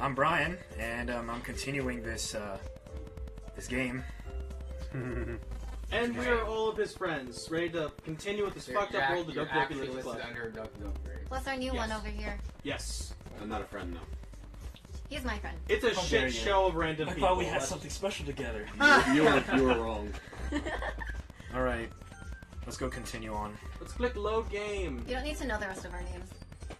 I'm Brian, and I'm continuing this this game. And we are all of his friends, ready to continue with this fucked up world of Doki Doki Little Club. Under Doki Doki. Plus our new one over here. Yes. I'm not a friend, no. He's my friend. It's a shit show of random people. I thought we had something special together. You were wrong. Alright, let's go continue on. Let's click load game. You don't need to know the rest of our names.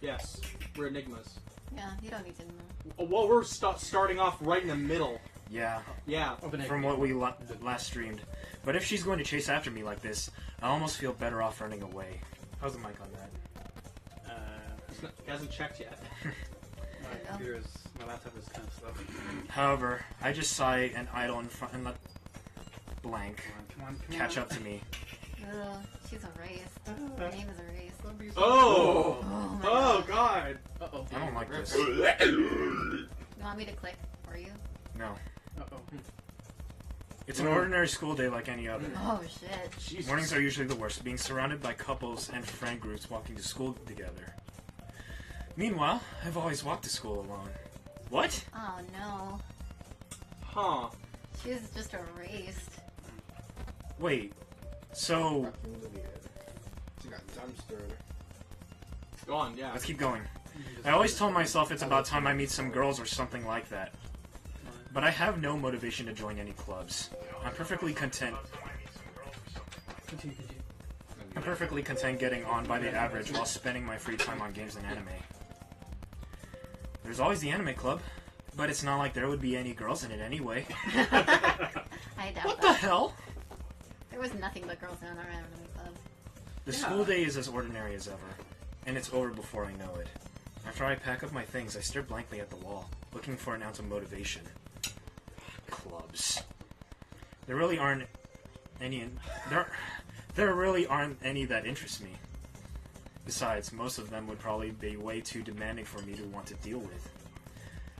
Yes, we're enigmas. Yeah, you don't need to know. Well, we're starting off right in the middle. Yeah, Yeah. from what we last streamed. But if she's going to chase after me like this, I almost feel better off running away. How's the mic on that? It hasn't checked yet. My laptop is kind of slow. However, I just sigh and idle in front and let blank Come on, catch up to me. Ugh, she's a race. Her name is a race. Oh! Oh, my Oh, God. God! Uh-oh. I don't like this. You want me to click for you? No. Uh-oh. It's an ordinary school day like any other. Oh, shit. Jesus. Mornings are usually the worst, being surrounded by couples and friend groups walking to school together. Meanwhile, I've always walked to school alone. What? Oh, no. Huh. She's just erased. Wait, so... She got dumpstered. Go on, yeah. Let's keep going. I always tell myself it's about time I meet some girls or something like that. But I have no motivation to join any clubs. I'm perfectly content. I'm perfectly content getting on by the average while spending my free time on games and anime. There's always the anime club, but it's not like there would be any girls in it anyway. I doubt What that. the hell? There was nothing but girls in our anime club. The school day is as ordinary as ever, and it's over before I know it. After I pack up my things, I stare blankly at the wall, looking for an ounce of motivation. Clubs. There really aren't any. There really aren't any that interest me. Besides, most of them would probably be way too demanding for me to want to deal with.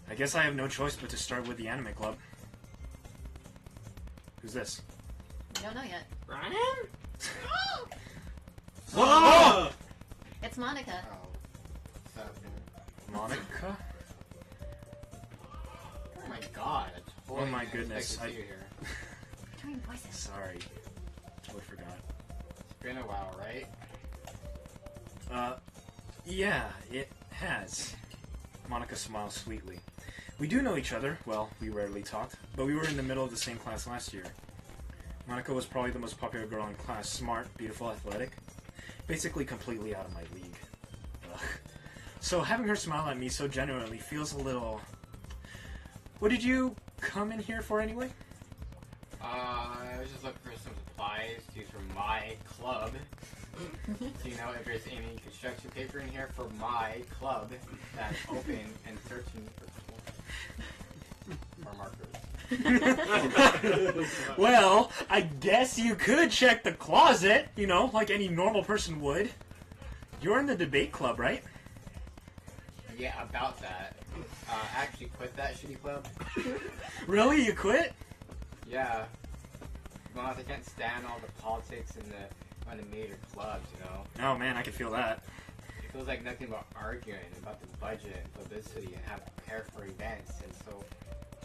I guess I have no choice but to start with the anime club. Who's this? We don't know yet. Brian? Whoa! It's Monica. Oh. Monica? Oh my god. Oh my goodness. I see you here. Doing voices. Sorry. Totally forgot. It's been a while, right? Yeah, it has. Monica smiles sweetly. We do know each other. Well, we rarely talked, but we were in the middle of the same class last year. Monica was probably the most popular girl in class. Smart, beautiful, athletic. Basically completely out of my league. Ugh. So having her smile at me so genuinely feels a little... What did you come in here for anyway? I was just looking for some supplies to use for my club. So, you know, if there's any construction paper in here for my club that's open and searching for markers. Well, I guess you could check the closet, you know, like any normal person would. You're in the debate club, right? Yeah, about that. I actually quit that shitty club. Really? You quit? Yeah. Well, I can't stand all the politics and the major clubs, you know? Oh man, I can feel that. It feels like nothing but arguing about the budget and publicity and how to prepare for events, and so...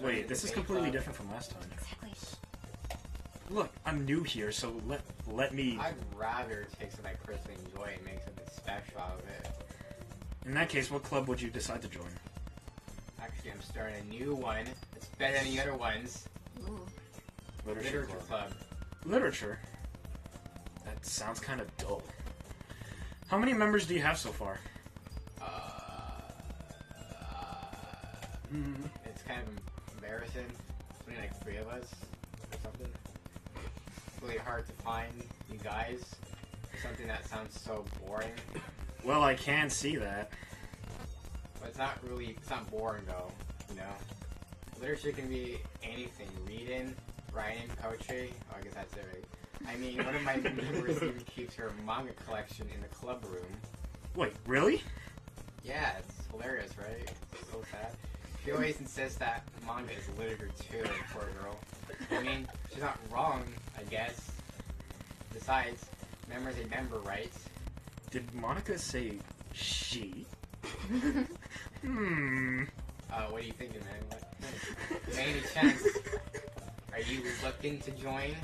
Wait, this is completely different from last time. Exactly. Look, I'm new here, so let me... I'd rather take something I personally enjoy and make something special out of it. In that case, what club would you decide to join? Actually, I'm starting a new one. It's better than the other ones. Ooh. Literature Club. Literature? That sounds kind of dull. How many members do you have so far? It's kind of embarrassing. It's only like 3 of us or something. It's really hard to find you guys. Something that sounds so boring. Well, I can see that. But it's not boring though, you know? Literature can be anything. Reading, writing, poetry. Oh, I guess that's it, right? I mean, one of my members even keeps her manga collection in the club room. Wait, really? Yeah, it's hilarious, right? It's so sad. She always insists that manga is literature too, poor girl. I mean, she's not wrong, I guess. Besides, member's a member, right? Did Monica say she? What are you thinking, man? What? By any chance, are you looking to join?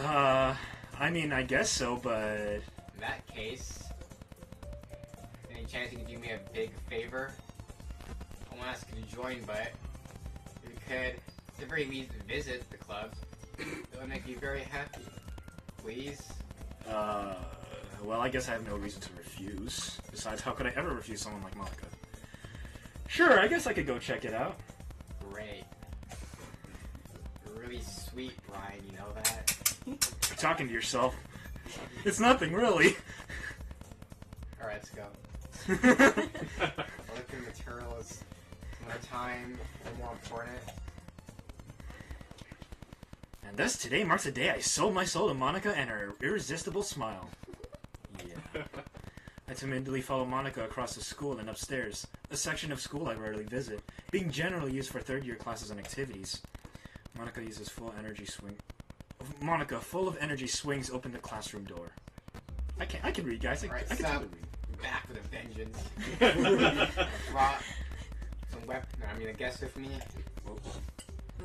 I mean, I guess so, but... In that case, any chance you can do me a big favor? I won't ask you to join, but if you could, at the very least, visit the club, it would make me very happy. Please? Well, I guess I have no reason to refuse. Besides, how could I ever refuse someone like Monica? Sure, I guess I could go check it out. Great. You're really sweet, Brian, you know that? You're talking to yourself. It's nothing, really. Alright, let's go. Looking materials, more time, or more important. And thus, today marks the day I sold my soul to Monica and her irresistible smile. Yeah. I timidly follow Monica across the school and upstairs, a section of school I rarely visit, being generally used for third-year classes and activities. Monica uses full energy swing. Monica, full of energy, swings open the classroom door. I can read, guys. I can totally read. Back with a vengeance. Brought some a guest with me.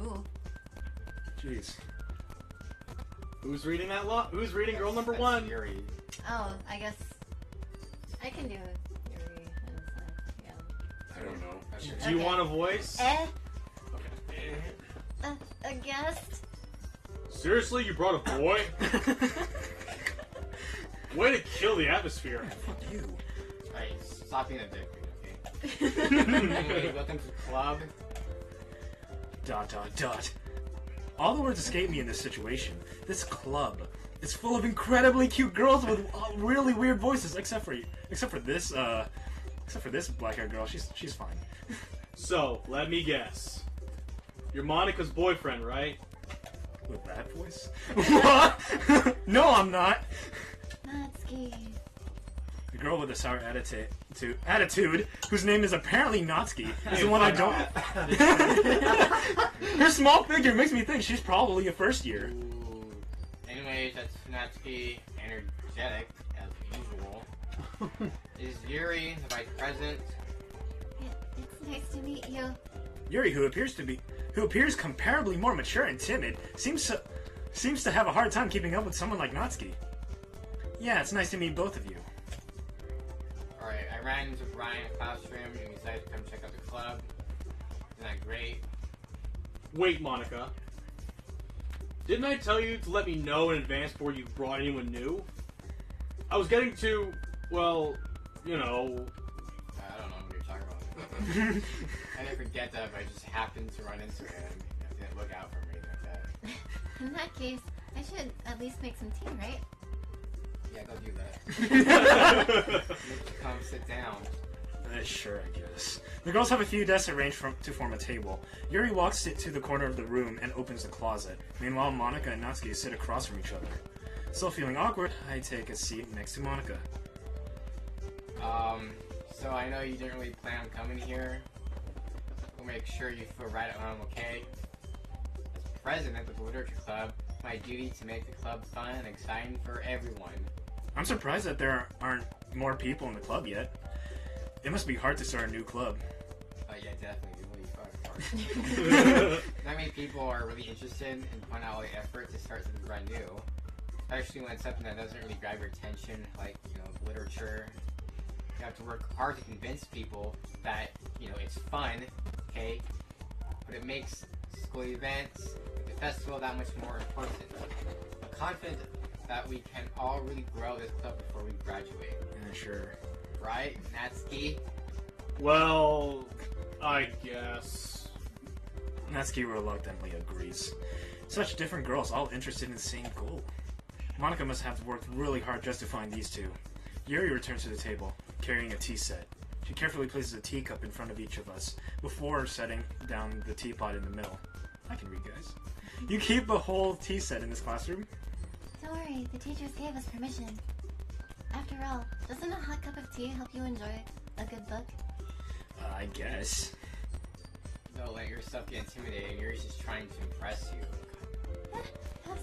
Ooh. Jeez. Who's reading that lot? Who's reading girl number That's one? Yuri. Oh, I guess I can do Yuri instead. Yeah. I don't know. That's your- Do you Okay. want a voice? A guest? Seriously, you brought a boy? Way to kill the atmosphere. Fuck you. Alright, stop being a dick, okay? Anyway, welcome to the club. ... All the words escape me in this situation. This club. It's full of incredibly cute girls with really weird voices, except for this black-haired girl. She's fine. So, let me guess. You're Monica's boyfriend, right? With that voice? What? No, I'm not. Natsuki. The girl with the sour attitude, whose name is apparently Natsuki, is the one I don't. Her small figure makes me think she's probably a first year. Ooh. Anyways, that's Natsuki, energetic, as usual. Is Yuri the vice president? It's nice to meet you. Yuri, who appears comparably more mature and timid, seems to have a hard time keeping up with someone like Natsuki. Yeah, it's nice to meet both of you. Alright, I ran into Brian in the classroom and we decided to come check out the club. Isn't that great? Wait, Monica. Didn't I tell you to let me know in advance before you brought anyone new? I was getting to, well, you know... I don't know what you're talking about. I never forget that, but I just happened to run into him. I didn't look out for me like that. In that case, I should at least make some tea, right? Yeah, go do that. Come sit down. Sure, I guess. The girls have a few desks arranged to form a table. Yuri walks to the corner of the room and opens the closet. Meanwhile, Monica and Natsuki sit across from each other. Still feeling awkward, I take a seat next to Monica. So I know you didn't really plan on coming here. We'll make sure you feel right at home, okay? As president of the Literature Club, it's my duty to make the club fun and exciting for everyone. I'm surprised that there aren't more people in the club yet. It must be hard to start a new club. Yeah, definitely. Really hard. Not many people are really interested and point out all the effort to start something brand new. Especially when it's something that doesn't really grab your attention, like, literature. You have to work hard to convince people that, it's fun, okay? But it makes school events, like the festival, that much more important. I'm confident that we can all really grow this club before we graduate. Yeah, sure. Right, Natsuki? Well, I guess. Natsuki reluctantly agrees. Such different girls, all interested in the same goal. Monica must have worked really hard just to find these two. Yuri returns to the table, carrying a tea set. She carefully places a teacup in front of each of us, before setting down the teapot in the middle. I can read, guys. You keep a whole tea set in this classroom? Don't worry, the teachers gave us permission. After all, doesn't a hot cup of tea help you enjoy a good book? I guess. Don't let yourself get intimidated. Yuri's just trying to impress you.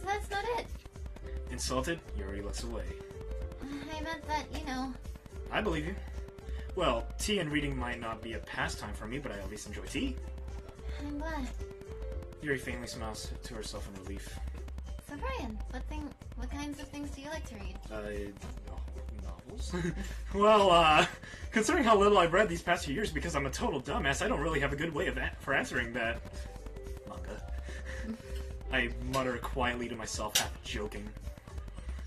That's not it. Insulted, Yuri looks away. I meant that, I believe you. Well, tea and reading might not be a pastime for me, but I at least enjoy tea. I'm glad. Yuri faintly smiles to herself in relief. So Brian, what kinds of things do you like to read? Novels? Well, considering how little I've read these past few years because I'm a total dumbass, I don't really have a good way for answering that. Manga. I mutter quietly to myself, half joking.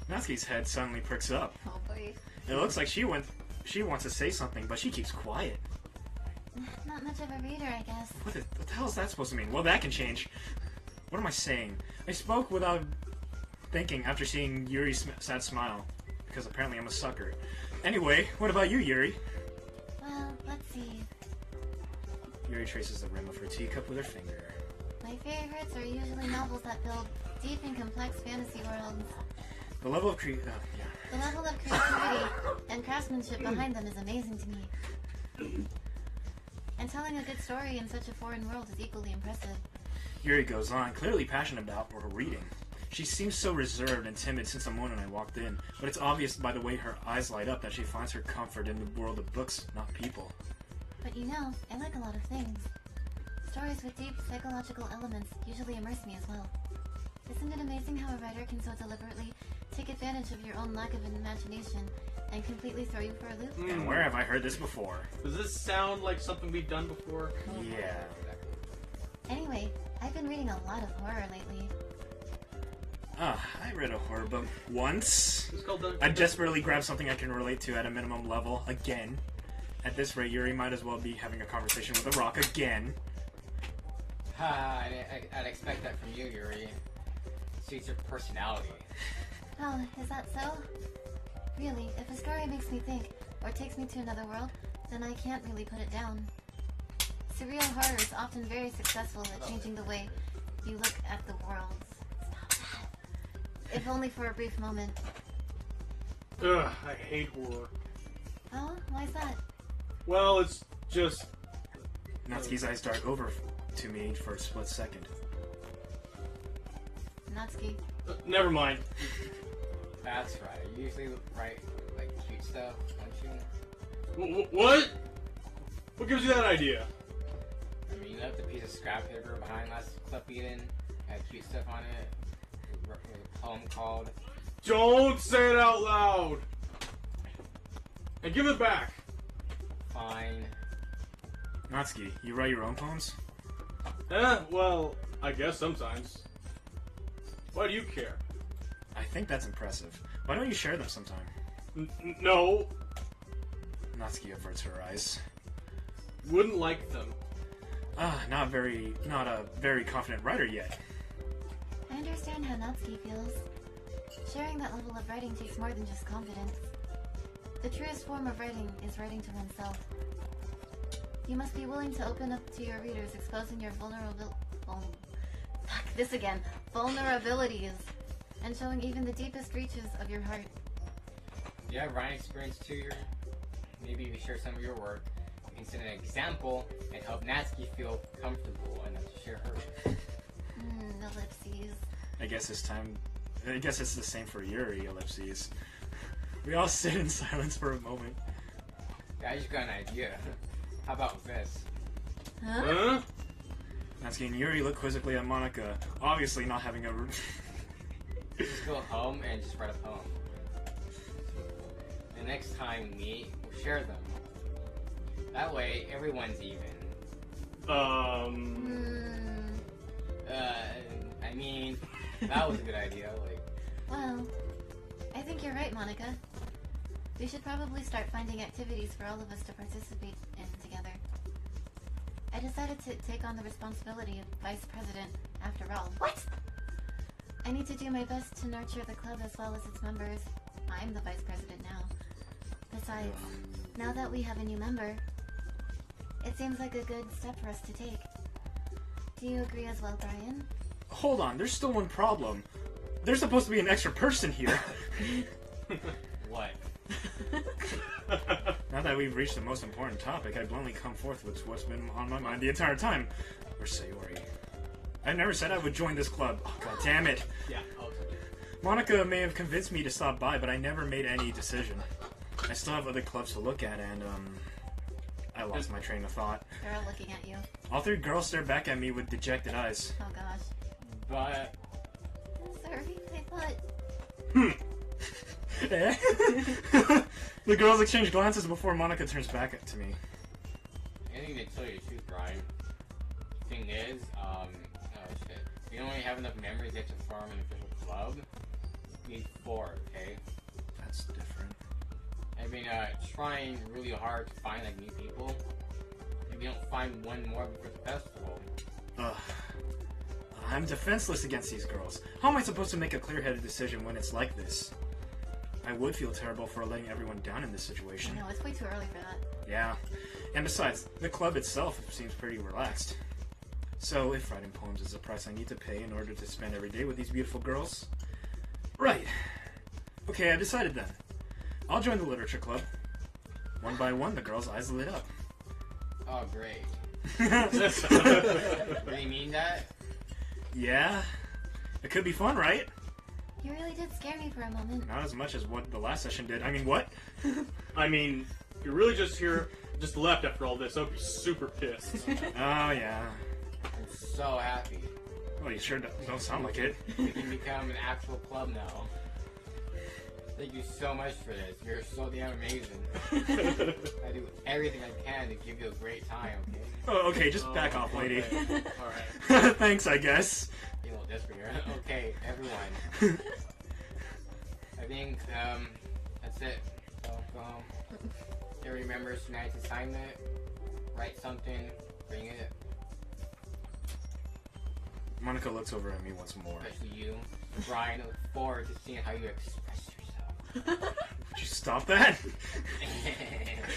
Natsuki's head suddenly pricks up. Oh boy. It looks like she wants to say something, but she keeps quiet. Not much of a reader, I guess. What the hell is that supposed to mean? Well, that can change. What am I saying? I spoke without thinking after seeing Yuri's sad smile, because apparently I'm a sucker. Anyway, what about you, Yuri? Well, let's see. Yuri traces the rim of her teacup with her finger. My favorites are usually novels that build deep and complex fantasy worlds. The level of creativity and craftsmanship behind them is amazing to me. And telling a good story in such a foreign world is equally impressive. Yuri goes on, clearly passionate about her reading. She seems so reserved and timid since the moment I walked in, but it's obvious by the way her eyes light up that she finds her comfort in the world of books, not people. But you know, I like a lot of things. Stories with deep psychological elements usually immerse me as well. Isn't it amazing how a writer can so deliberately take advantage of your own lack of imagination and completely throw you for a loop? And where have I heard this before? Does this sound like something we've done before? Yeah. Anyway, I've been reading a lot of horror lately. I read a horror book once. It's called I desperately grabbed something I can relate to at a minimum level, again. At this rate, Yuri might as well be having a conversation with a rock again. I'd expect that from you, Yuri. Suits your personality. Oh, is that so? Really, if a story makes me think, or takes me to another world, then I can't really put it down. Surreal horror is often very successful at changing the way you look at the world. Stop that. If only for a brief moment. Ugh, I hate horror. Oh, why's that? Well, it's just... Natsuki's eyes dart over to me for a split second. Natsuki. Never mind. That's right. You usually write, like, cute stuff, don't you? What? What gives you that idea? I mean, you left a piece of scrap paper behind last club meeting, had cute stuff on it. There was a poem called... Don't say it out loud! And give it back! Fine. Natsuki, you write your own poems? Well, I guess sometimes. Why do you care? I think that's impressive. Why don't you share them sometime? No. Natsuki averts her eyes. Wouldn't like them. Not a very confident writer yet. I understand how Natsuki feels. Sharing that level of writing takes more than just confidence. The truest form of writing is writing to oneself. You must be willing to open up to your readers, exposing your vulnerabilities, and showing even the deepest reaches of your heart. Do you have writing experience too, Yuri? Maybe if you share some of your work, you can set an example and help Natsuki feel comfortable enough to share hers. Ellipses. I guess it's the same for Yuri, ellipses. We all sit in silence for a moment. Yeah, I just got an idea. How about this? Huh? Natsuki and Yuri look quizzically at Monica, obviously not having a... Just go home and just write a poem. The next time we meet, we'll share them. That way, everyone's even. I mean, that was a good idea. Like, Well, I think you're right, Monica. We should probably start finding activities for all of us to participate in together. I decided to take on the responsibility of vice president after all. What? I need to do my best to nurture the club as well as its members. I'm the vice president now. Besides, now that we have a new member, it seems like a good step for us to take. Do you agree as well, Brian? Hold on, there's still one problem. There's supposed to be an extra person here. what? Now that we've reached the most important topic, I bluntly come forth with what's been on my mind the entire time. Where's Sayori? I never said I would join this club. Oh, god damn it. Yeah, Monica may have convinced me to stop by, but I never made any decision. I still have other clubs to look at, and, I lost my train of thought. They're all looking at you. All three girls stare back at me with dejected eyes. Oh gosh. But Sorry, I thought. The girls exchange glances before Monica turns back to me. I think they tell you the truth, Brian. Thing is, oh shit. You don't really have enough memories yet to form an official club. You need 4, okay? That's different. I've been trying really hard to find like new people. If you don't find one more before the festival. Ugh. I'm defenseless against these girls. How am I supposed to make a clear-headed decision when it's like this? I would feel terrible for letting everyone down in this situation. No, it's way too early for that. Yeah. And besides, the club itself seems pretty relaxed. So, if writing poems is a price I need to pay in order to spend every day with these beautiful girls... Right. Okay, I decided then. I'll join the literature club. One by one, the girls' eyes lit up. Oh great. Really mean that? Yeah. It could be fun, right? You really did scare me for a moment. Not as much as what the last session did. I mean, what? I mean, if you're really just here, just left after all this, I'd be super pissed. Oh, yeah. I'm so happy. Well, you sure don't sound like it. We can become an actual club now. Thank you so much for this. You're so damn amazing. I do everything I can to give you a great time, okay? Oh, okay, just back off, lady. Okay. Alright. Thanks, I guess. You're a little desperate here. Okay, everyone. I think, that's it. So, go home. Everybody remembers tonight's assignment. Write something. Bring it. Monica looks over at me once more. Especially you. Brian, I look forward to seeing how you express yourself. Would you stop that?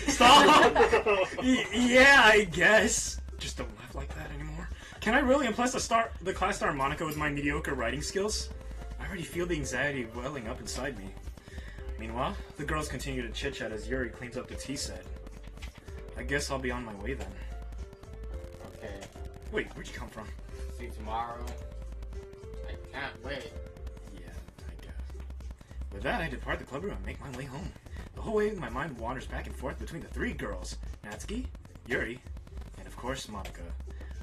Stop! Yeah, I guess. Just don't laugh like that anymore. Can I really impress the class star Monica with my mediocre writing skills? I already feel the anxiety welling up inside me. Meanwhile, the girls continue to chit-chat as Yuri cleans up the tea set. I guess I'll be on my way then. Okay. Wait, where'd you come from? See you tomorrow. I can't wait. Yeah, I guess. With that, I depart the clubroom and make my way home. The whole way, my mind wanders back and forth between the three girls, Natsuki, Yuri, and of course, Monica.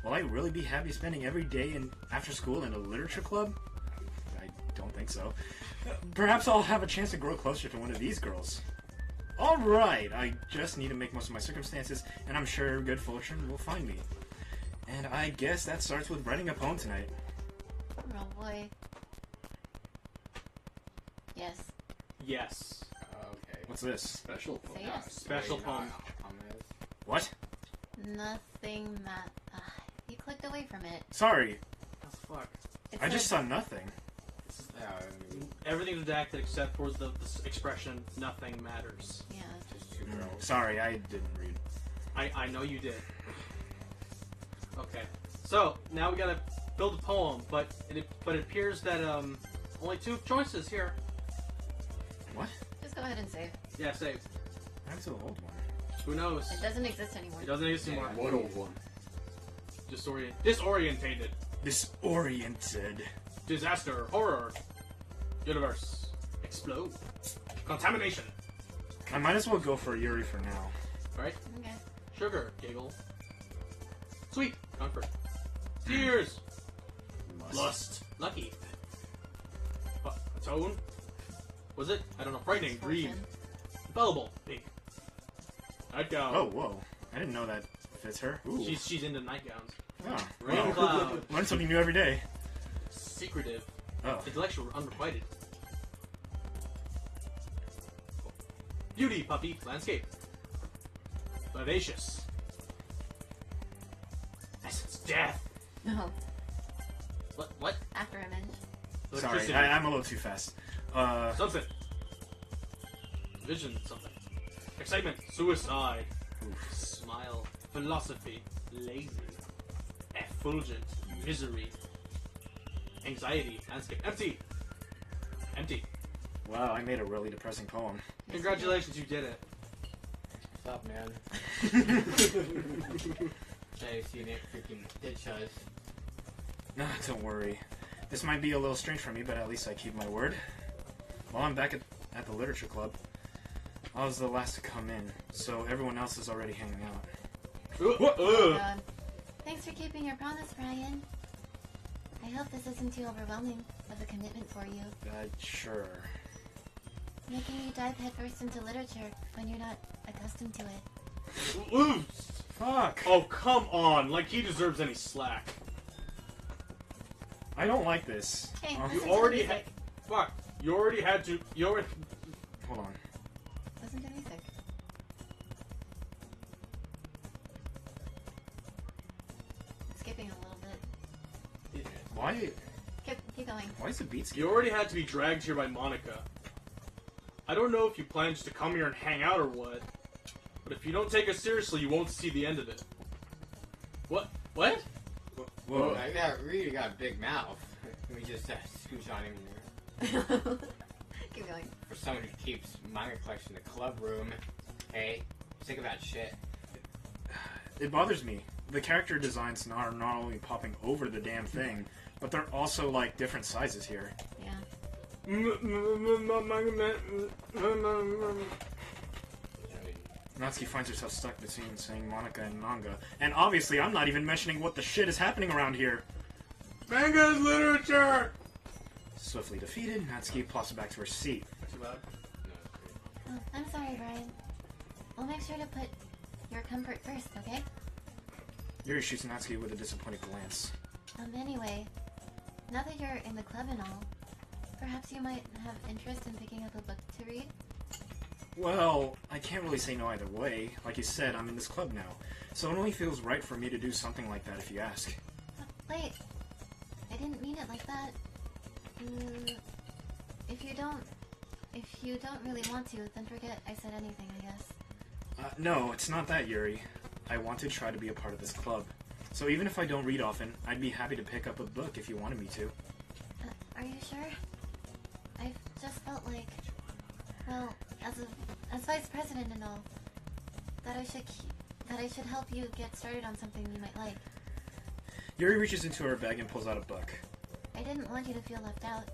Will I really be happy spending every day after school in a literature club? I don't think so. Perhaps I'll have a chance to grow closer to one of these girls. Alright, I just need to make most of my circumstances, and I'm sure good fortune will find me. And I guess that starts with writing a poem tonight. Oh boy. Yes. Yes. Okay. What's this? Special poem. Say yes. Special poem. What? Nothing that. You clicked away from it. Sorry, What the fuck? It I just said- saw nothing. Everything's redacted except for the expression, nothing matters. Yeah. Just 2 girls. Sorry, I didn't read. I know you did. Okay. So, now we gotta build a poem, but it appears that, only 2 choices here. What? Just go ahead and save. Yeah, save. I'm to the old one. Who knows? It doesn't exist anymore. It doesn't exist anymore. What old one? Disorientated. Disoriented. Disaster. Horror. Universe. Explode. Contamination. I might as well go for Yuri for now. Right? Okay. Sugar. Giggle. Sweet. Comfort. Tears. Lust. Lucky. Tone? Was it? I don't know. Frightening. Dream. Misfortune. Infallible. Pink. Nightgown. Oh, whoa. I didn't know that fits her. Ooh. She's into nightgowns. Oh. Rain Wow. cloud. Learn something new every day. Secretive. Oh. Intellectual. Unrequited. Beauty. Puppy. Landscape. Vivacious. Essence. Death. No. What? After image. Sorry, Electricity. I'm a little too fast. Something. Vision. Something. Excitement. Suicide. Oof. Smile. Philosophy. Lazy. Effulgent. Misery. Anxiety. Landscape. Empty. Empty. Wow, I made a really depressing poem. Congratulations, you did it. What's up, man? Say, you didn't freaking ditch us. Nah, don't worry. This might be a little strange for me, but at least I keep my word. While I'm back at the literature club, I was the last to come in, so everyone else is already hanging out. Oh God. Thanks for keeping your promise, Brian. I hope this isn't too overwhelming of a commitment for you. Sure. Making you dive headfirst into literature when you're not accustomed to it. Ooh. Fuck. Oh, come on. Like he deserves any slack. I don't like this. Hey, Oh, You listen to already the had... music. Fuck. You already had to... You already... hold on. Listen to the music. It's skipping a little bit. Why? Keep going. Why is the beat You skipping? already had to be dragged here by Monica. I don't know if you plan just to come here and hang out or what, but if you don't take us seriously, you won't see the end of it. What? What? Whoa. I really got a big mouth. Let me just scooch on him here. Keep going. For someone who keeps manga collection in the club room, hey, sick of that shit. It bothers me. The character designs are not only popping over the damn thing, but they're also like different sizes here. Yeah. Natsuki finds herself stuck between saying Monica and manga. And obviously, I'm not even mentioning what the shit is happening around here. Manga is literature! Swiftly defeated, Natsuki plops back to her seat. Too bad. Oh, I'm sorry, Brian. We'll make sure to put your comfort first, okay? Yuri shoots Natsuki with a disappointed glance. Anyway, now that you're in the club and all, perhaps you might have interest in picking up a book to read? Well, I can't really say no either way. Like you said, I'm in this club now. So it only feels right for me to do something like that if you ask. Wait, I didn't mean it like that. If you don't really want to, then forget I said anything, I guess. No, it's not that, Yuri. I want to try to be a part of this club. So even if I don't read often, I'd be happy to pick up a book if you wanted me to. Are you sure? I've just felt like, well, as vice president and all, that I should help you get started on something you might like. Yuri reaches into her bag and pulls out a book. I didn't want you to feel left out,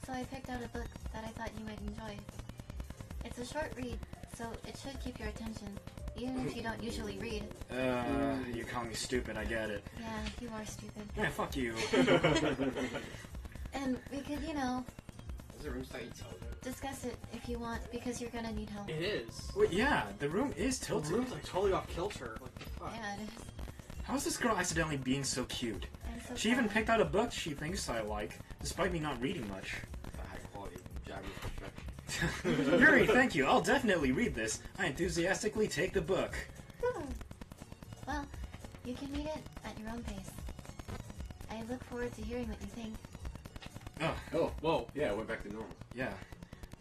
so I picked out a book that I thought you might enjoy. It's a short read, so it should keep your attention, even if you don't usually read. You're calling me stupid, I get it. Yeah, you are stupid. Yeah, fuck you. And we could, Is the room slightly tilted? discuss it if you want, because you're gonna need help. It is. Wait, yeah, the room is The tilted. room's like totally off kilter. Like, fuck. Yeah, it is. How's this girl accidentally being so cute? I'm so She even sorry. picked out a book she thinks I like, despite me not reading much. It's a high quality Japanese construction. Yuri, thank you. I'll definitely read this. I enthusiastically take the book. Well, you can read it at your own pace. I look forward to hearing what you think. Oh, Whoa. yeah, it went back to normal. Yeah.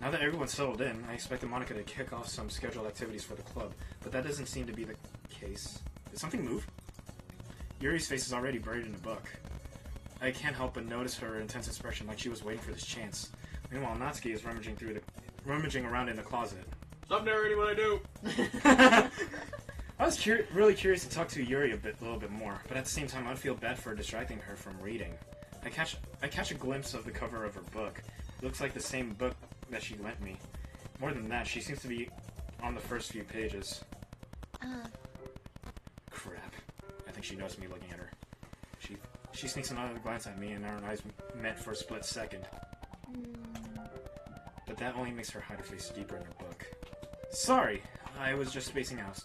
Now that everyone's settled in, I expected Monica to kick off some scheduled activities for the club, but that doesn't seem to be the case. Did something move? Yuri's face is already buried in the book. I can't help but notice her intense expression, like she was waiting for this chance. Meanwhile, Natsuki is rummaging around in the closet. Stop narrating what I do. I was really curious to talk to Yuri a little bit more, but at the same time, I'd feel bad for distracting her from reading. I catch a glimpse of the cover of her book. It looks like the same book that she lent me. More than that, she seems to be on the first few pages. Crap. I think she noticed me looking at her. She sneaks another glance at me, and our eyes met for a split second. But that only makes her hide her face deeper in her book. Sorry, I was just spacing out.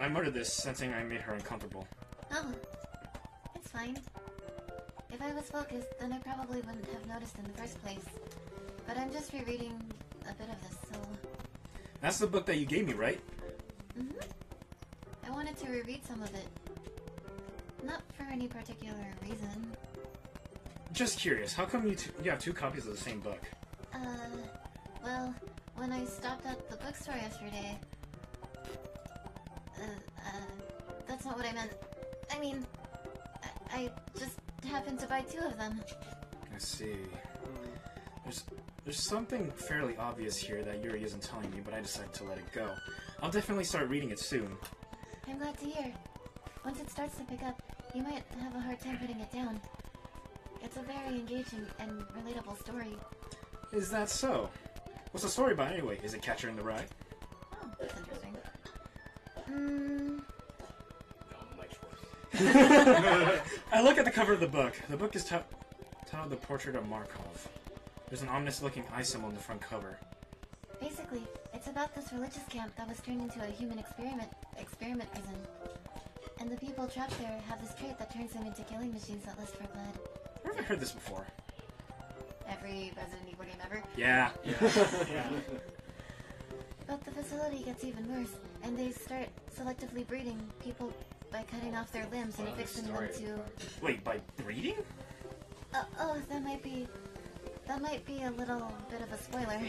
I muttered this, sensing I made her uncomfortable. Oh, it's fine. If I was focused, then I probably wouldn't have noticed in the first place. But I'm just rereading a bit of this, so... That's the book that you gave me, right? I wanted to reread some of it. Not for any particular reason. Just curious, how come you have two copies of the same book? Well, when I stopped at the bookstore yesterday... that's not what I meant. I mean, I just happened to buy two of them. I see. There's something fairly obvious here that Yuri isn't telling me, but I decided to let it go. I'll definitely start reading it soon. I'm glad to hear. Once it starts to pick up, you might have a hard time putting it down. It's a very engaging and relatable story. Is that so? What's the story about anyway? Is it Catcher in the Rye? Oh, that's interesting. I look at the cover of the book. The book is titled The Portrait of Markov. There's an ominous-looking eye symbol on the front cover. Basically, it's about this religious camp that was turned into a human experiment prison. And the people trapped there have this trait that turns them into killing machines that lust for blood. Where have I heard this before? Every Resident Evil game ever. Yeah. Yeah. But the facility gets even worse, and they start selectively breeding people by cutting off their limbs and affixing them to... Wait, by breeding? Oh, that might be a little bit of a spoiler.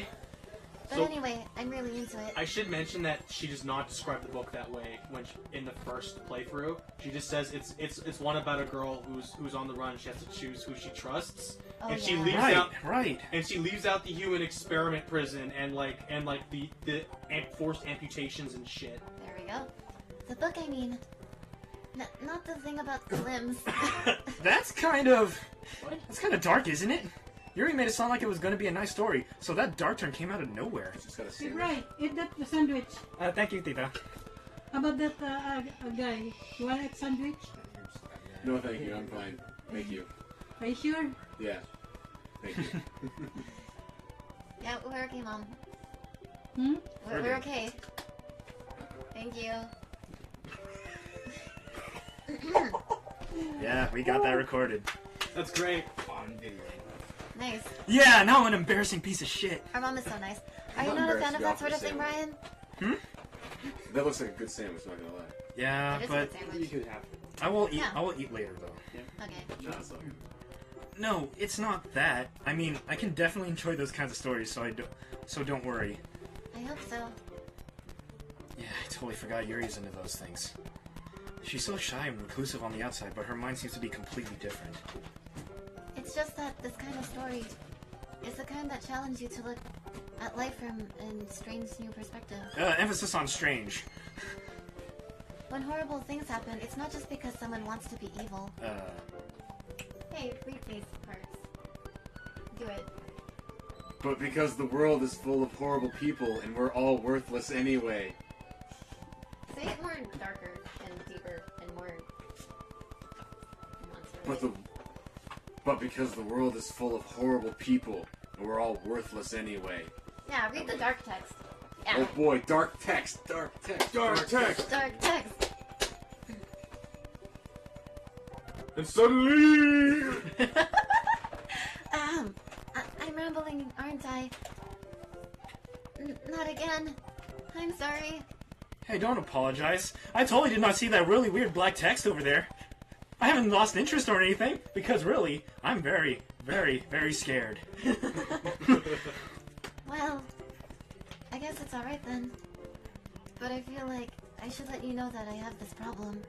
But So- anyway, I'm really into it. I should mention that she does not describe the book that way in the first playthrough. She just says it's one about a girl who's on the run. She has to choose who she trusts, Oh, and she yeah. leaves Right, out right. and she leaves out the human experiment prison and the forced amputations and shit. There we go. The book, I mean. Not the thing about the limbs. That's kind of dark, isn't it? Yuri made it sound like it was going to be a nice story, so that dark turn came out of nowhere. Just gotta see Hey, it. Bri, eat that sandwich. Thank you, Tita. How about that guy? You want a sandwich? No, thank you. I'm fine. Thank you. Are you sure? Yeah. Thank you. Yeah, we're okay, Mom. Hmm? We're okay. Thank you. Yeah, we got that recorded. That's great. On video. Nice. Yeah, now I'm an embarrassing piece of shit. Our mom is so nice. Are you I'm not a embarrassed fan of to that offer sort of the thing, sandwich. Brian? That looks like a good sandwich, not gonna lie. Yeah, It is a but good You sandwich. could have it. I will eat. Yeah. I will eat later, though. Okay. Nah, so. No, it's not that. I mean, I can definitely enjoy those kinds of stories, so don't worry. I hope so. Yeah, I totally forgot Yuri's into those things. She's so shy and reclusive on the outside, but her mind seems to be completely different. It's just that this kind of story is the kind that challenges you to look at life from a strange new perspective. Emphasis on strange. When horrible things happen, it's not just because someone wants to be evil. Hey, read these parts. Do it. But because the world is full of horrible people and we're all worthless anyway. Say it more darker and deeper and more But because the world is full of horrible people and we're all worthless anyway. Yeah, read the dark text. Yeah. Oh boy, dark text, dark text, dark text. Dark text. And suddenly, I'm rambling, aren't I? Not again. I'm sorry. Hey, don't apologize. I totally did not see that really weird black text over there. I haven't lost interest or anything, because really, I'm very, very, very scared. Well, I guess it's alright then. But I feel like I should let you know that I have this problem.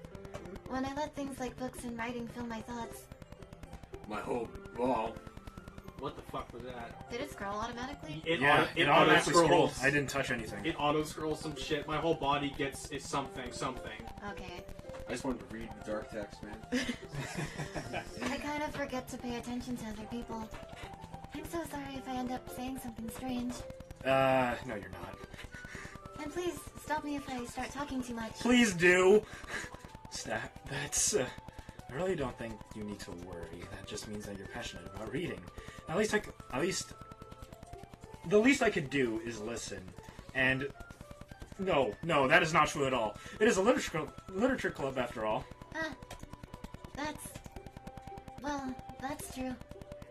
When I let things like books and writing fill my thoughts, my whole wall. What the fuck was that? did it scroll automatically? It Yeah, it automatically scrolled. auto-scrolls. I didn't touch anything. It auto scrolls some shit. My whole body gets is something. Okay. I just wanted to read the dark text, man. I kind of forget to pay attention to other people. I'm so sorry if I end up saying something strange. No, you're not. And please, stop me if I start talking too much. Please do. That's. I really don't think you need to worry. That just means that you're passionate about reading. The least I could do is listen. And no, that is not true at all. It is a literature club after all. That's true.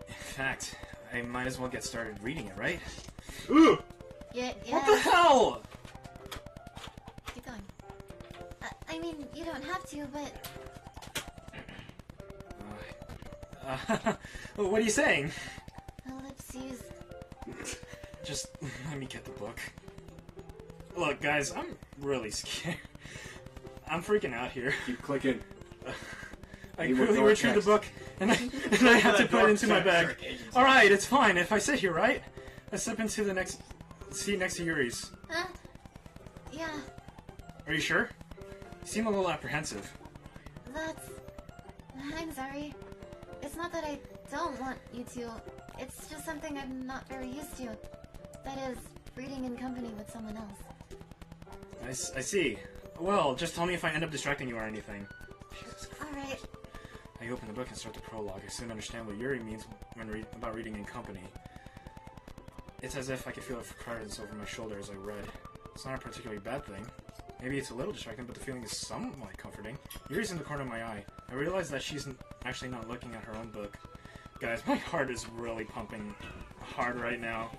In fact, I might as well get started reading it, right? Ooh! Yeah. What the hell? Keep going. I mean, you don't have to, but What are you saying? ellipses. Just let me get the book. Look, guys, I'm really scared. I'm freaking out here. Keep clicking. I Need more quickly dark retrieve the text. book, and I have to put it into my bag. Alright, it's fine. If I sit here, right? I step into the next seat next to Yuri's. Yeah, Are you sure? You seem a little apprehensive. I'm sorry. It's not that I don't want you to. It's just something I'm not very used to. That is, reading in company with someone else. I see. Well, just tell me if I end up distracting you or anything. Alright. I open the book and start the prologue. I soon understand what Yuri means when about reading in company. It's as if I could feel her cards over my shoulder as I read. It's not a particularly bad thing. Maybe it's a little distracting, but the feeling is somewhat comforting. Yuri's in the corner of my eye. I realize that she's actually not looking at her own book. Guys, my heart is really pumping hard right now.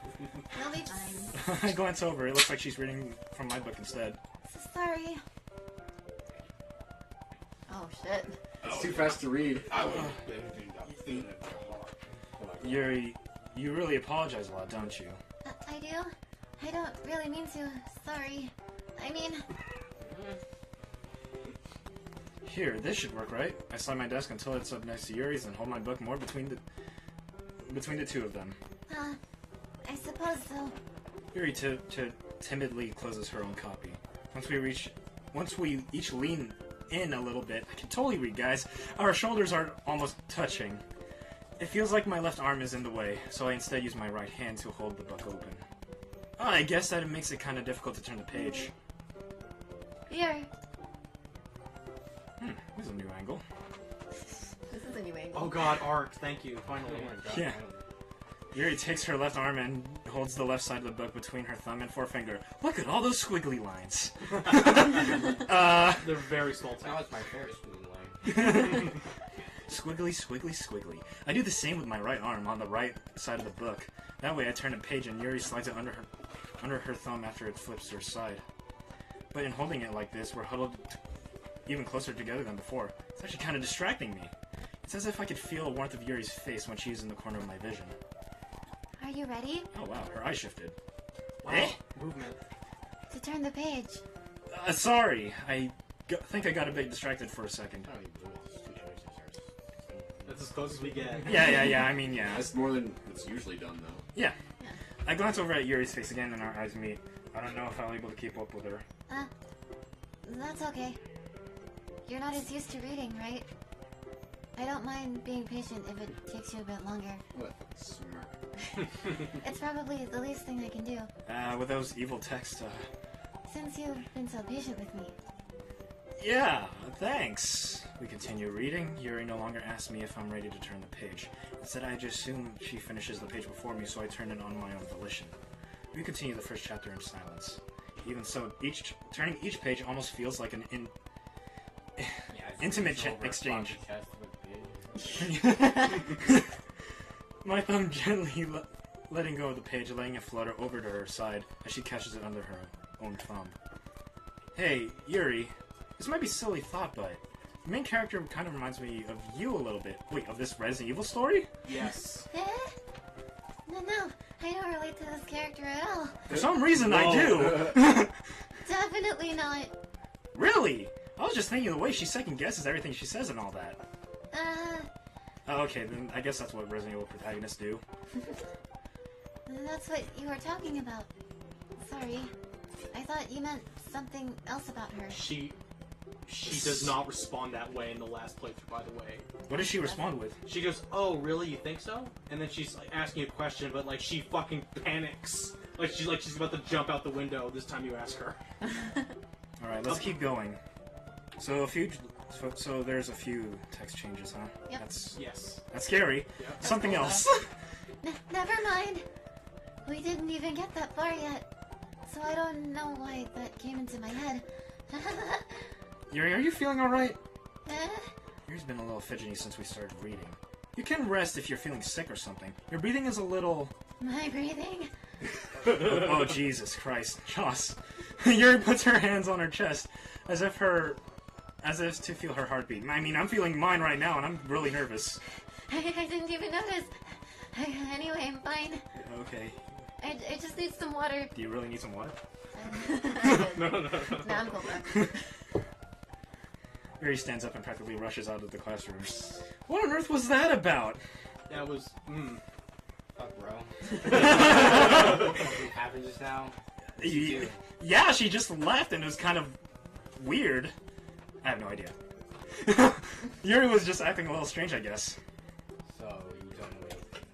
You'll be fine. I glance over. It looks like she's reading from my book instead. Sorry. Oh, shit. It's too fast to read. Yuri, you really apologize a lot, don't you? I do? I don't really mean to. Sorry. I mean... Here, this should work, right? I slide my desk until it's up next to Yuri's and hold my book more between the two of them. I suppose so. Yuri timidly closes her own copy. Once we each lean in a little bit, I can totally read, guys. Our shoulders are almost touching. It feels like my left arm is in the way, so I instead use my right hand to hold the book open. I guess that it makes it kind of difficult to turn the page. Here. There's a new angle. This is a new angle. Oh god, art, thank you, finally. Yeah. Yuri takes her left arm and holds the left side of the book between her thumb and forefinger. Look at all those squiggly lines. They're very small That text. was my favorite squiggly line. Squiggly, squiggly, squiggly. I do the same with my right arm on the right side of the book. That way I turn a page and Yuri slides it under her thumb after it flips to her side. But in holding it like this, we're huddled even closer together than before. It's actually kind of distracting me. It's as if I could feel the warmth of Yuri's face when she's in the corner of my vision. Are you ready? Oh wow, her eyes shifted. Wow, Eh? movement. To turn the page. Sorry, I think I got a bit distracted for a second. Oh, you blew it. It's 2 choices. That's as close as we get. Yeah, I mean, yeah. That's more than it's usually done, though. Yeah. I glance over at Yuri's face again and our eyes meet. I don't know if I'll be able to keep up with her. That's okay. You're not as used to reading, right? I don't mind being patient if it takes you a bit longer. What? Smart. It's probably the least thing I can do, With those evil texts, since you've been so patient with me. yeah, thanks. We continue reading. Yuri no longer asks me if I'm ready to turn the page. Instead, I just assume she finishes the page before me, so I turn it on my own volition. We continue the first chapter in silence. Even so, turning each page almost feels like an Yeah, it's intimate over a exchange. floppy chest with the page. My thumb gently letting go of the page, letting it flutter over to her side as she catches it under her own thumb. Hey, Yuri, this might be a silly thought, but the main character kind of reminds me of you a little bit. Wait, of this Resident Evil story? Yes. No, I don't relate to this character at all. For some reason, I do. Definitely not. Really? I was just thinking the way she second guesses everything she says and all that. Oh, okay, then I guess that's what Resident Evil protagonists do. That's what you were talking about. Sorry. I thought you meant something else about her. She does not respond that way in the last playthrough, by the way. What does she respond with? She goes, "Oh, really? You think so?" And then she's like asking a question, but like she fucking panics. Like she's about to jump out the window this time you ask her. All right, let's keep going. So there's a few text changes, huh? Yep. Yes. That's scary. Yeah. Something else. Never mind. We didn't even get that far yet. So I don't know why that came into my head. Yuri, are you feeling all right? Eh? Yuri's been a little fidgety since we started reading. You can rest if you're feeling sick or something. Your breathing is a little... My breathing? Oh, Jesus Christ. Joss. Yuri puts her hands on her chest as if to feel her heartbeat. I mean, I'm feeling mine right now, and I'm really nervous. I didn't even notice. Anyway, I'm fine. Okay. I just need some water. Do you really need some water? No. No, I'm cool, bro. Yuri stands up and practically rushes out of the classroom. What on earth was that about? That was. Fuck, bro. Something happened just now. Yeah, she just left, and it was kind of weird. I have no idea. Yuri was just acting a little strange, I guess. So, you don't know anything?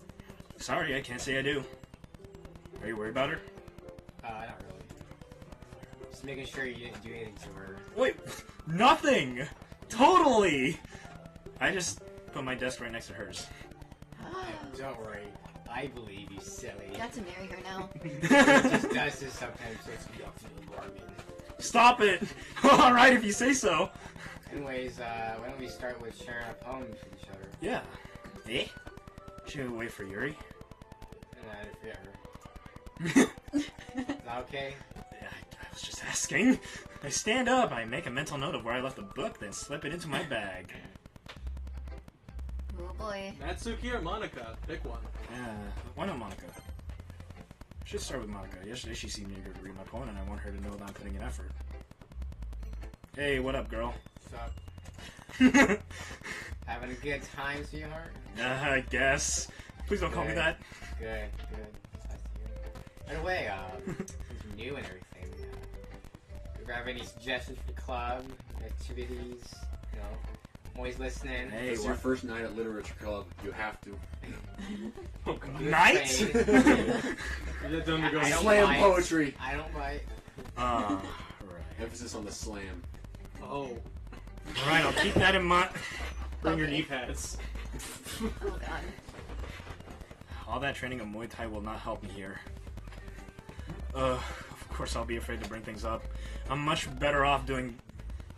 Sorry, I can't say I do. Are you worried about her? Not really. Just making sure you didn't do anything to her. Wait, nothing! Totally! I just put my desk right next to hers. Don't worry. I believe you, silly. Got to marry her now. He just does this sometimes, so it's the bargain. Stop it! Alright, if you say so. Anyways, why don't we start with sharing a poem with each other? Yeah. Eh? Should we wait for Yuri? And I forget her. Is that okay? Yeah, I was just asking. I stand up, I make a mental note of where I left the book, then slip it into my bag. Oh boy. Natsuki or Monica? Pick one. Yeah, why not Monica? Should start with Monica. Yesterday she seemed eager to read my poem, and I want her to know that I'm putting in effort. Hey, what up, girl? What's up? Having a good time, sweetheart? I guess. Please don't call me that. Good. That's nice to hear. By the way, since you're new and everything, if you have any suggestions for the club, activities, you know, I'm always listening. Hey, It's your first night at literature club. You have to. Oh god. Night? Is that done to go? I don't Slam bite. poetry. I don't bite. Right. Emphasis on the slam. Oh. Alright, I'll keep that in mind. Bring your Okay. knee pads. Oh god. All that training of Muay Thai will not help me here. Of course I'll be afraid to bring things up. I'm much better off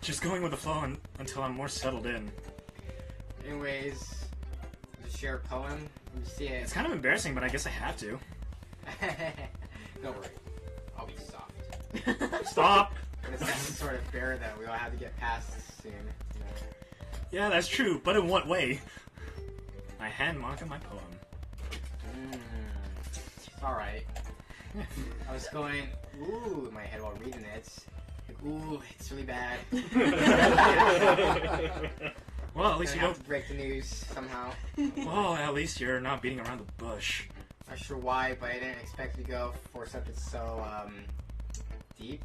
just going with the flow until I'm more settled in. Anyways, just share a poem. Let me see it. It's kind of embarrassing, but I guess I have to. Don't worry. I'll be soft. Stop! But it's that sort of bear that we all have to get past soon. You know? Yeah, that's true, but in what way? I hand Monica my poem. It's alright. I was going, ooh, in my head while reading it. Like, ooh, it's really bad. Well, at least Gonna you have don't. to break the news somehow. Well, at least you're not beating around the bush. Not sure why, but I didn't expect to go for something so deep.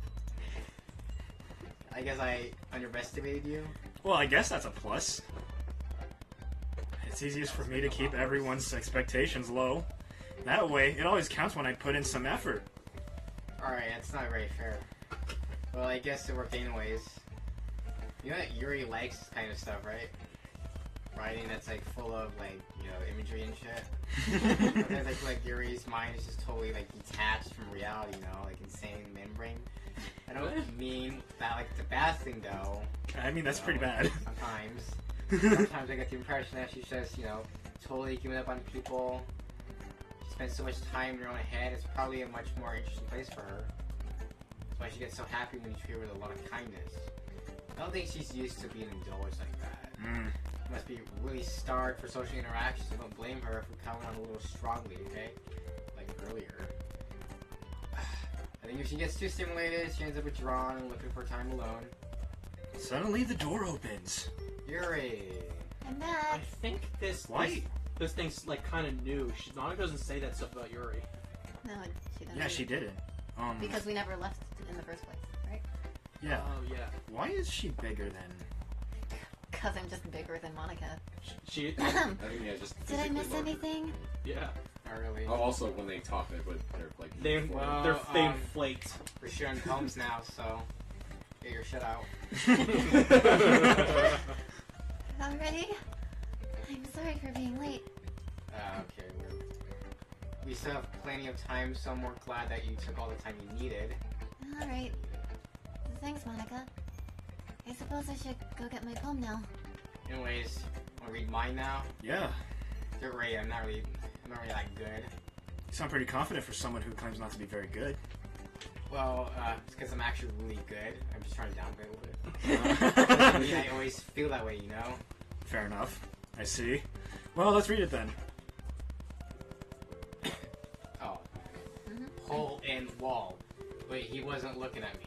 I guess I underestimated you. Well, I guess that's a plus. It's easiest for me to keep everyone's expectations low. That way, it always counts when I put in some effort. Alright, that's not very fair. Well, I guess it worked anyways. You know that Yuri likes this kind of stuff, right? Writing that's like full of like, you know, imagery and shit. Sometimes I feel like Yuri's mind is just totally like detached from reality, you know, like insane membrane. I don't mean that like it's a bad thing though. I mean, that's you pretty know, bad. Sometimes I get the impression that she's just, you know, totally giving up on people. She spends so much time in her own head, it's probably a much more interesting place for her. That's why she gets so happy when you treat her with a lot of kindness. I don't think she's used to being indulged like that. She must be really starved for social interactions. I don't blame her for coming on a little strongly, okay? Like earlier. I think if she gets too stimulated, she ends up withdrawn and looking for time alone. Suddenly the door opens. Yuri! I'm I back. think this thing's like kind of new. Monica doesn't say that stuff about Yuri. No, she doesn't. Yeah, she didn't. Because we never left in the first place, right? Yeah. Oh yeah. Why is she bigger than... Because I'm just bigger than Monica. She. I think yeah, just. Did I physically miss larger. anything? Yeah. Not really. Oh, also when they talk, they're like. They Well, they inflate. We're sharing poems now, so get your shit out. Already? I'm sorry for being late. Okay, we still have plenty of time, so I'm more glad that you took all the time you needed. Alright. Thanks, Monica. I suppose I should go get my poem now. Anyways, wanna read mine now? Yeah. Don't worry, I'm not really that good. You sound pretty confident for someone who claims not to be very good. Well, it's because I'm actually really good. I'm just trying to downgrade a little bit. I mean, I always feel that way, you know? Fair enough. I see. Well, let's read it then. Oh. Hole in wall. Wait, he wasn't looking at me.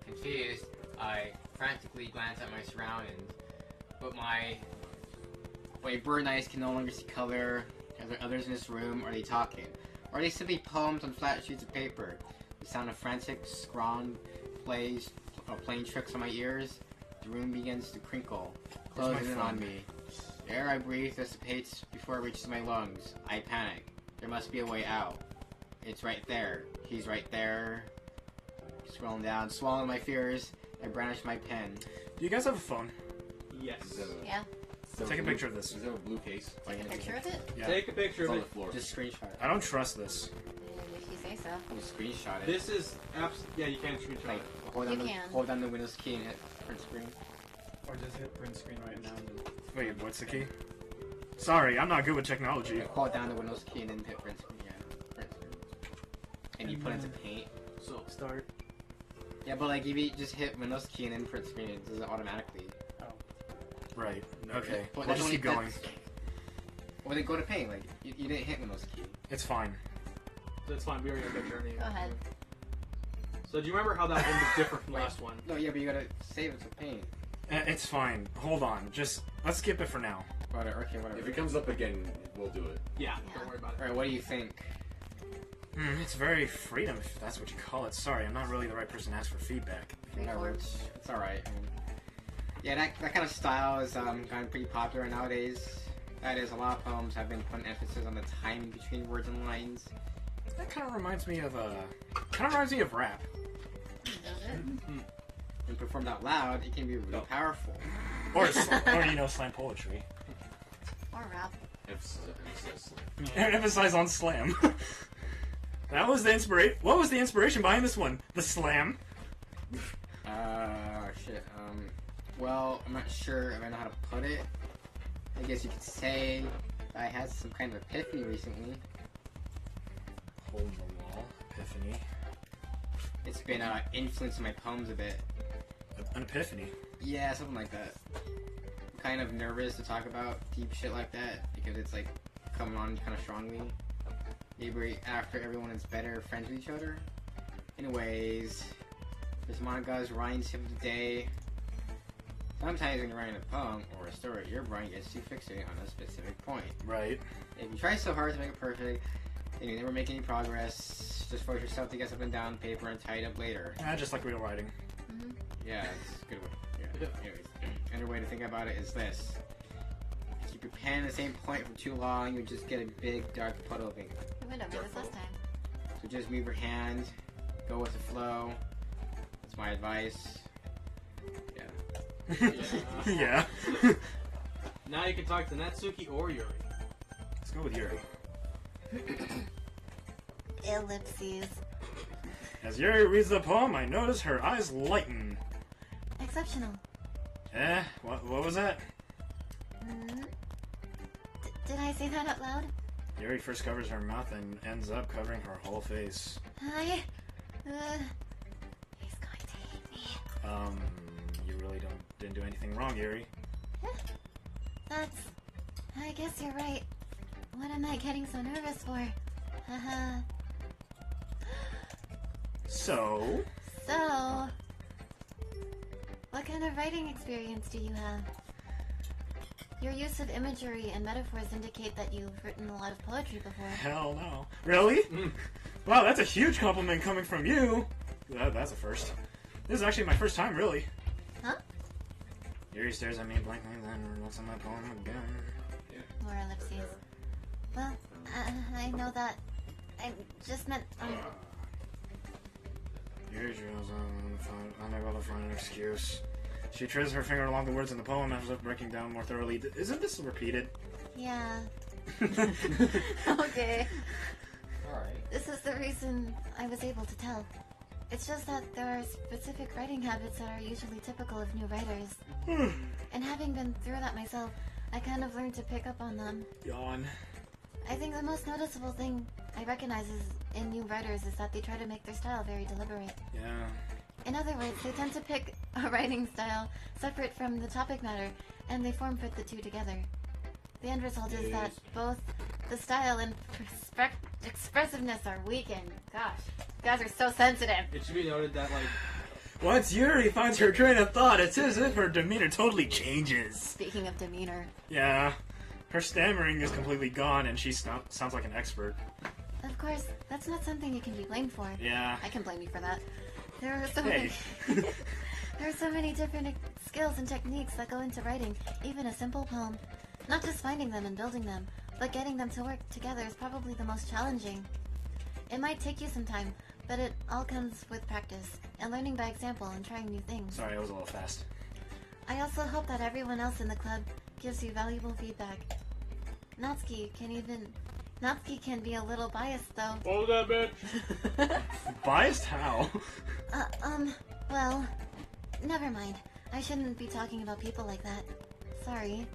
Confused, I frantically glanced at my surroundings, but my bird eyes can no longer see color. Are there others in this room? Are they talking? Or are they simply poems on flat sheets of paper? The sound of frantic scrawn playing tricks on my ears. The room begins to crinkle, closing in on me. The air I breathe dissipates before it reaches my lungs. I panic. There must be a way out. It's right there. He's right there. Scrolling down, swallowing my fears, I brandish my pen. Do you guys have a phone? Yes. Yeah. Take a picture of this. Is there a blue case? Take a picture of it? Yeah. Take a picture It's of on the it. floor. Just screenshot it. I don't trust this. If you say so. You screenshot it. This is yeah, you can screenshot Like, it. hold You down, can. hold down the Windows key and hit print screen. Or just hit print screen right now. And then... Wait, what's the key? Sorry, I'm not good with technology. Like, hold down the Windows key and then hit print screen. Yeah, print screen. And you put it into Paint. So Start. Yeah, but like if you just hit Windows key and then print screen, it does it automatically. Right. Okay. Well, We'll just keep going. Or then go to Paint. Like you didn't hit Windows key. It's fine. that's fine. We already have a picture. Go ahead. So do you remember how that one was different from the last one? No, yeah, but you gotta save it to Paint. It's fine. Hold on. Just let's skip it for now. Whatever. Okay, whatever. If it comes up again, we'll do it. Yeah. Yeah. Don't worry about it. All right, what do you think? It's very freedom, if that's what you call it. Sorry, I'm not really the right person to ask for feedback. Whatever. Freeform. It's all right. Yeah, that kind of style is gotten pretty popular nowadays. That is, a lot of poems have been putting emphasis on the timing between words and lines. That kind of reminds me of rap. Does it? When performed out loud, it can be really powerful. Or slam poetry. Or rap. Emphasize on slam. That was the inspiration. What was the inspiration behind this one? The slam. Shit. Well, I'm not sure if I know how to put it. I guess you could say I had some kind of epiphany recently. Hole in the wall. Epiphany. It's been influencing my poems a bit. An epiphany. Yeah, something like that. I'm kind of nervous to talk about deep shit like that because it's like coming on kind of strongly. Maybe after everyone is better friends with each other. Anyways, this Monika's writing tip of the day. Sometimes when you're writing a poem or a story, your brain gets too fixated on a specific point. Right. If you try so hard to make it perfect, then you never make any progress. Just force yourself to get something down on paper and tie it up later. Just like real writing. Mm-hmm. Yeah, it's a good way. Yeah. Anyways, another way to think about it is this. If you keep your pen at the same point for too long, you just get a big dark puddle of ink. We went over this last time. So just move your hand, go with the flow. That's my advice. Yeah. Yeah. Now you can talk to Natsuki or Yuri. Let's go with Yuri. Ellipses. As Yuri reads the poem, I notice her eyes lighten. Exceptional. What was that? Did I say that out loud? Yuri first covers her mouth and ends up covering her whole face. He's going to hate me. You really didn't do anything wrong, Yuri. I guess you're right. What am I getting so nervous for? Haha. So, what kind of writing experience do you have? Your use of imagery and metaphors indicate that you've written a lot of poetry before. hell no. Really? Wow, that's a huge compliment coming from you. That's a first. This is actually my first time, really. Huh? Yuri stares at me blankly, then looks at my poem again. More ellipses. Well, I know that. I just meant. Yuri drills unable to find an excuse. She traces her finger along the words in the poem after breaking down more thoroughly. Isn't this repeated? Yeah. Okay. Alright. This is the reason I was able to tell. It's just that there are specific writing habits that are usually typical of new writers. And having been through that myself, I kind of learned to pick up on them. Yawn. I think the most noticeable thing I recognize in new writers is that they try to make their style very deliberate. Yeah. In other words, they tend to pick a writing style separate from the topic matter, and they form fit the two together. The end result is that both the style and expressiveness are weakened. Gosh, you guys are so sensitive. It should be noted that, like, Once Yuri finds her train of thought, it's as if her demeanor totally changes. Speaking of demeanor, Yeah. Her stammering is completely gone, and she sounds like an expert. of course, that's not something you can be blamed for. Yeah. I can blame you for that. There are so Hey. many. There are so many different skills and techniques that go into writing, even a simple poem. Not just finding them and building them, but getting them to work together is probably the most challenging. It might take you some time, but it all comes with practice and learning by example and trying new things. Sorry, I was a little fast. I also hope that everyone else in the club gives you valuable feedback. Natsuki can be a little biased, though. What was that, bitch? Biased? How? Well, never mind. I shouldn't be talking about people like that. Sorry.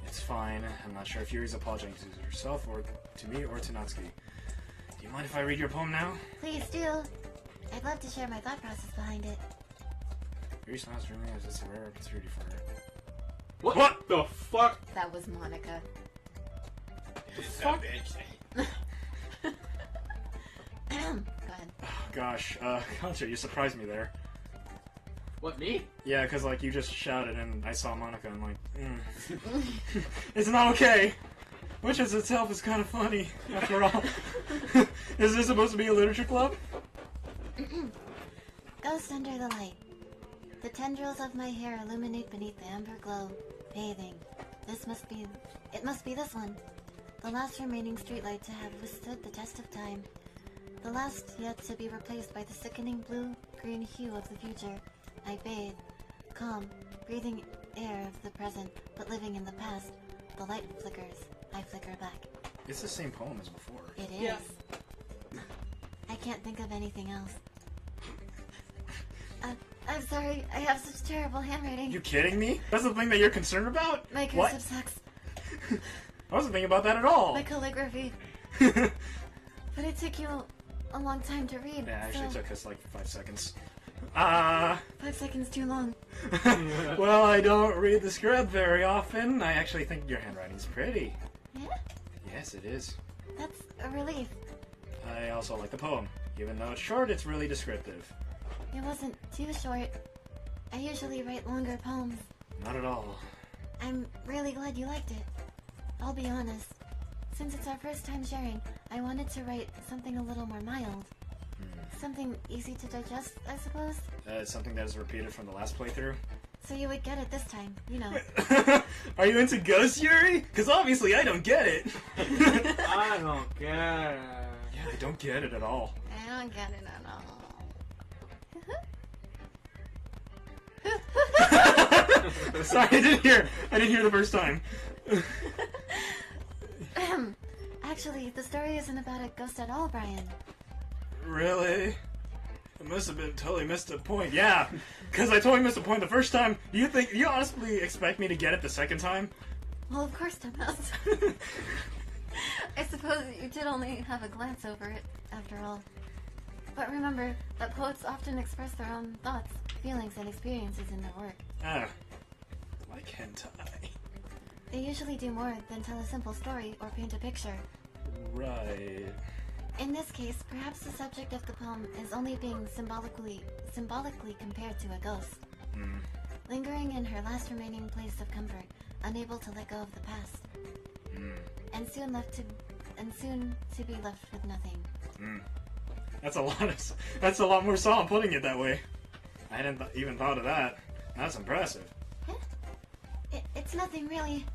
It's fine. I'm not sure if Yuri's apologizing to herself or to me or to Natsuki. Do you mind if I read your poem now? Please do. I'd love to share my thought process behind it. Yuri smiles dreamily as it's a rare opportunity for her. What the fuck? That was Monica. That bitch. Go ahead. Oh, gosh, Contra, you surprised me there. What, me? Yeah, because, like, you just shouted and I saw Monica and, like, It's not okay! Which as itself is kind of funny, after all. Is this supposed to be a literature club? Ghost under the light. The tendrils of my hair illuminate beneath the amber glow, bathing. It must be this one. The last remaining streetlight to have withstood the test of time. The last yet to be replaced by the sickening blue-green hue of the future. I bathe, calm, breathing air of the present, but living in the past. The light flickers. I flicker back. It's the same poem as before. It is. Yeah. I can't think of anything else. I'm sorry, I have such terrible handwriting. You kidding me? That's the thing that you're concerned about? My What? cursive sucks. I wasn't thinking about that at all. My calligraphy. Yeah, But it took you a long time to read. actually so took us like 5 seconds. 5 seconds too long. Well, I don't read the script very often. I actually think your handwriting's pretty. Yeah? Yes, it is. That's a relief. I also like the poem. Even though it's short, it's really descriptive. It wasn't too short. I usually write longer poems. Not at all. I'm really glad you liked it. I'll be honest. Since it's our first time sharing, I wanted to write something a little more mild. Something easy to digest, I suppose? Something that is repeated from the last playthrough. So you would get it this time, you know. Are you into Ghost Yuri? Because obviously I don't get it. I don't get it. Yeah, I don't get it at all. I don't get it at all. Sorry, I didn't hear the first time. Actually, the story isn't about a ghost at all, Brian. Really? I must have been totally missed a point. Yeah, because I totally missed a point the first time. Do you honestly expect me to get it the second time? Well, of course, dumbass. I suppose you did only have a glance over it, after all. But remember that poets often express their own thoughts, feelings, and experiences in their work. Ah, like hentai. They usually do more than tell a simple story or paint a picture. Right. In this case, perhaps the subject of the poem is only being symbolically compared to a ghost. Lingering in her last remaining place of comfort, unable to let go of the past. And soon to be left with nothing. That's a lot more solid putting it that way. I hadn't even thought of that. That's impressive. It's nothing really.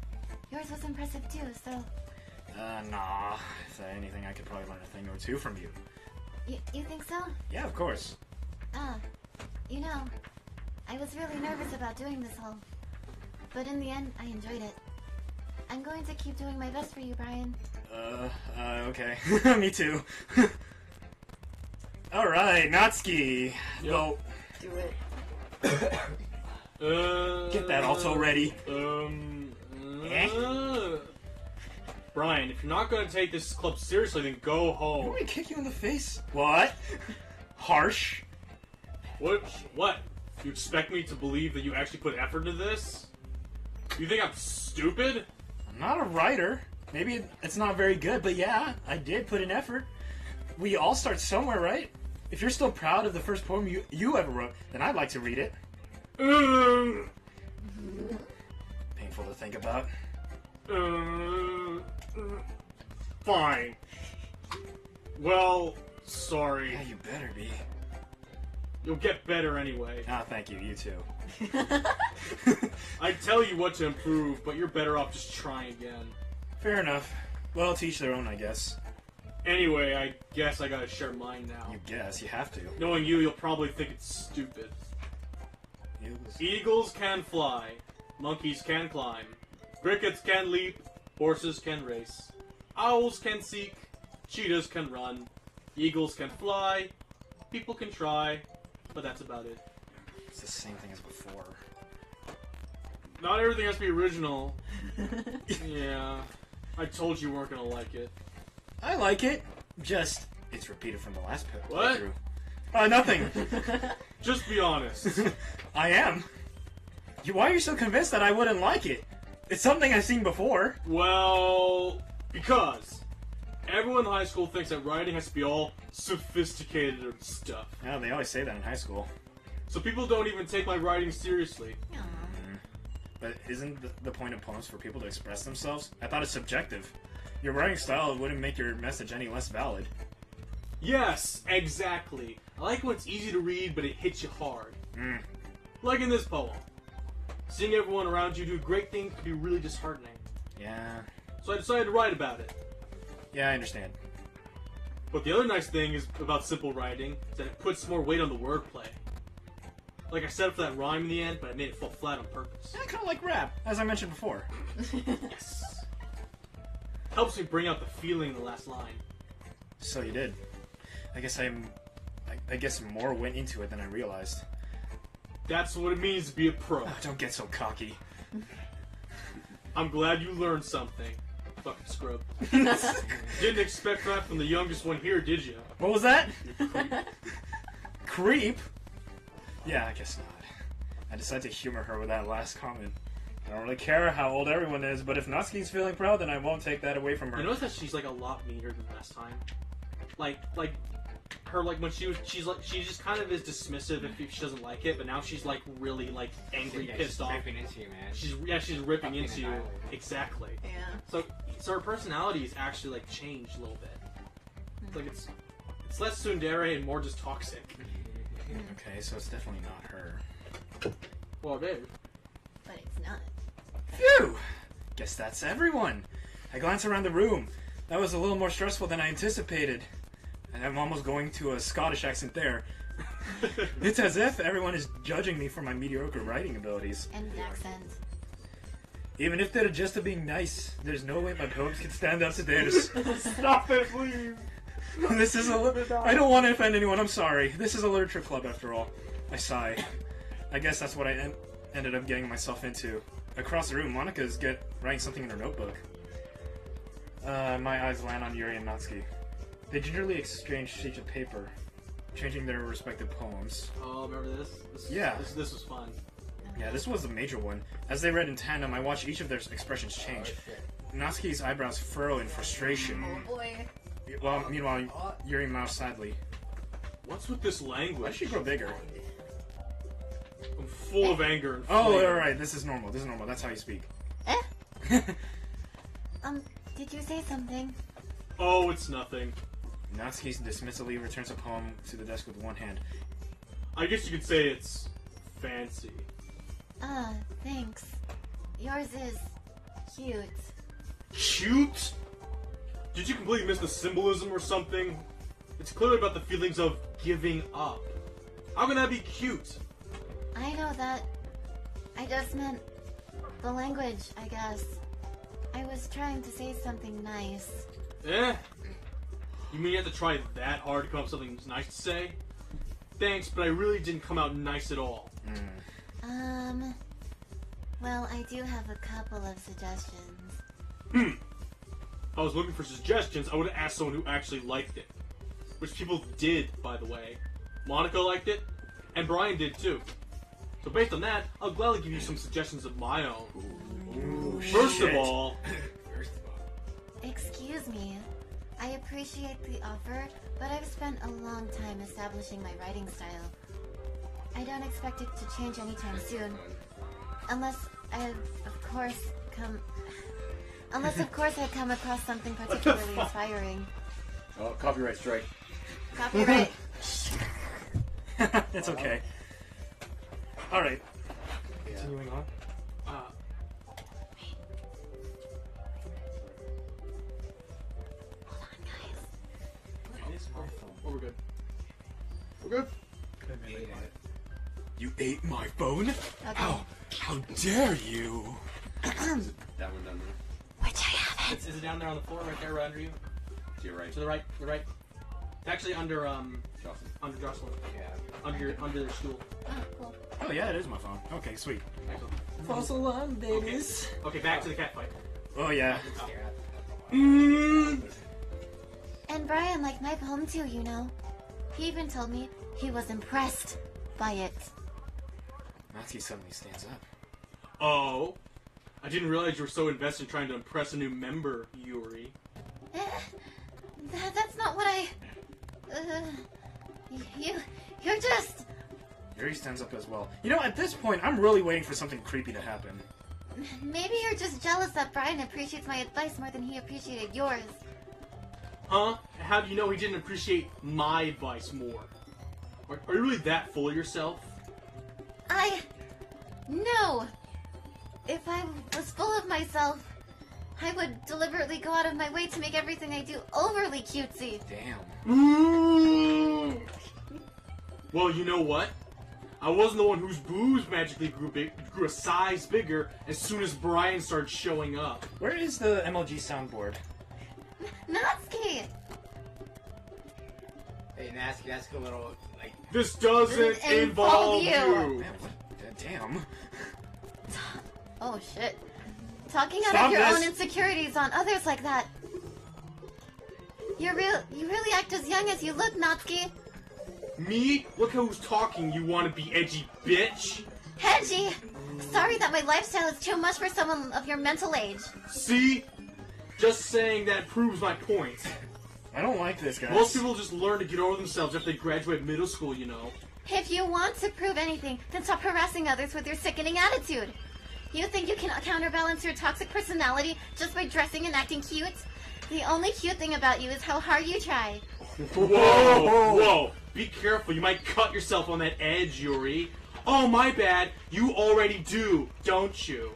Yours was impressive too, so... Nah. If anything, I could probably learn a thing or two from you. You think so? Yeah, of course. You know, I was really nervous about doing this whole... But in the end, I enjoyed it. I'm going to keep doing my best for you, Brian. Okay. Me too. Alright, Natsuki. Yep. Go. Do it. Get that alto ready. Brian, if you're not going to take this club seriously, then go You home. want me to kick you in the face? What? Harsh. What? You expect me to believe that you actually put effort into this? You think I'm stupid? I'm not a writer. Maybe it's not very good, but yeah, I did put in effort. We all start somewhere, right? If you're still proud of the first poem you ever wrote, then I'd like to read it. Painful to think about. Fine. Well, sorry. Yeah, you better be. You'll get better anyway. Ah, thank you. You too. I tell you what to improve, but you're better off just trying again. Fair enough. Well, to each their own, I guess. Anyway, I guess I gotta share mine now. You guess. You have to. Knowing you, you'll probably think it's stupid. Eagles can fly. Monkeys can climb. Crickets can leap, horses can race, owls can seek, cheetahs can run, eagles can fly, people can try, but that's about it. It's the same thing as before. Not everything has to be original. Yeah. I told you weren't gonna like it. I like it. Just, it's repeated from the last What? playthrough. Nothing. Just be honest. I am. Why are you so convinced that I wouldn't like it? It's something I've seen before. Well, because everyone in high school thinks that writing has to be all sophisticated and stuff. Yeah, they always say that in high school. So people don't even take my writing seriously. Aw. But isn't the point of poems for people to express themselves? I thought it's subjective. Your writing style wouldn't make your message any less valid. Yes, exactly. I like when it's easy to read, but it hits you hard. Like in this poem. Seeing everyone around you do great things can be really disheartening. Yeah. So I decided to write about it. Yeah, I understand. But the other nice thing is about simple writing is that it puts more weight on the wordplay. Like I set up for that rhyme in the end, but I made it fall flat on purpose. I kind of like rap, as I mentioned before. Yes. Helps me bring out the feeling in the last line. So you did. I guess more went into it than I realized. That's what it means to be a pro. Oh, don't get so cocky. I'm glad you learned something. Fucking scrub. Didn't expect that from the youngest one here, did you? What was that? Creep? Yeah, I guess not. I decided to humor her with that last comment. I don't really care how old everyone is, but if Natsuki's feeling proud, then I won't take that away from her. You notice that she's like a lot meaner than last time. Like her, like when she's just kind of is dismissive if she doesn't like it, but now she's like really like angry, Yeah, pissed she's off. ripping into you, man. She's ripping Fucking into you. annihilating. Exactly. Yeah. So her personality is actually like changed a little bit. It's like it's less tsundere and more just toxic. Okay, so it's definitely not her. Well, it is. But it's not. Phew! Guess that's everyone. I glance around the room. That was a little more stressful than I anticipated. And I'm almost going to a Scottish accent there. It's as if everyone is judging me for my mediocre writing abilities. And an accent. Even if they're just being nice, there's no way my poems can stand up to theirs. Stop it, please. This is I don't want to offend anyone, I'm sorry. This is a literature club after all. I sigh. I guess that's what I ended up getting myself into. Across the room, Monica's writing something in her notebook. My eyes land on Yuri and Natsuki. They gingerly exchange sheets of paper, changing their respective poems. Oh, remember this? Yeah. This was fun. Yeah, this was a major one. As they read in tandem, I watched each of their expressions change. Natsuki's eyebrows furrow in frustration. Oh boy. Well, meanwhile, Yuri moused sadly. What's with this Why language? should she grow bigger? I'm full of anger. And Oh, flame. alright, this is normal. That's how you speak. Eh? Did you say something? Oh, it's nothing. Natsuki dismissively returns a poem to the desk with one hand. I guess you could say it's fancy. Thanks. Yours is cute. Cute? Did you completely miss the symbolism or something? It's clearly about the feelings of giving up. How can that be cute? I know that. I just meant the language, I guess. I was trying to say something nice. Eh? You mean you have to try that hard to come up with something nice to say? Thanks, but I really didn't come out nice at all. Well, I do have a couple of suggestions. If I was looking for suggestions, I would have asked someone who actually liked it. Which people did, by the way. Monica liked it, and Brian did too. So based on that, I'll gladly give you some suggestions of my own. Ooh, First shit. of all, Excuse me. I appreciate the offer, but I've spent a long time establishing my writing style. I don't expect it to change anytime soon. Unless I come across something particularly inspiring. Oh, copyright strike. Copyright. It's okay. Alright. Yeah. Continuing on. Hold on, guys. Oh, we're good. We're good? You ate my phone? Okay. How dare you? That one down there. Which I haven't. Is it down there on the floor, right there, right under you? To your right. To the right. The right. It's actually under Jocelyn. under Jocelyn. Yeah. Under their stool. Oh, cool. Oh yeah, it is my phone. Okay, sweet. Excellent. False alarm, babies. Okay, back to the cat fight. Oh yeah. Stare at And Brian liked my poem too, you know. He even told me he was impressed by it. Matthew suddenly stands up. Oh, I didn't realize you were so invested in trying to impress a new member, Yuri. That's not what I... You're just... Yuri stands up as well. You know, at this point, I'm really waiting for something creepy to happen. Maybe you're just jealous that Brian appreciates my advice more than he appreciated yours. Huh? How do you know he didn't appreciate my advice more? Are you really that full of yourself? No! If I was full of myself, I would deliberately go out of my way to make everything I do overly cutesy. Damn. Well, you know what? I wasn't the one whose boobs magically grew a size bigger as soon as Brian started showing up. Where is the MLG soundboard? Natsuki! Hey, Nasty, that's a little, like... This doesn't involve you! Man, what? Damn. Oh shit. Talking out Stop of your this. own insecurities on others like that. You really act as young as you look, Natsuki. Me? Look who's talking, you wanna be edgy bitch! Hedgie! Sorry that my lifestyle is too much for someone of your mental age. See? Just saying that proves my point. I don't like this, guys. Most people just learn to get over themselves after they graduate middle school, you know. If you want to prove anything, then stop harassing others with your sickening attitude. You think you can counterbalance your toxic personality just by dressing and acting cute? The only cute thing about you is how hard you try. Whoa! Be careful, you might cut yourself on that edge, Yuri. Oh, my bad. You already do, don't you?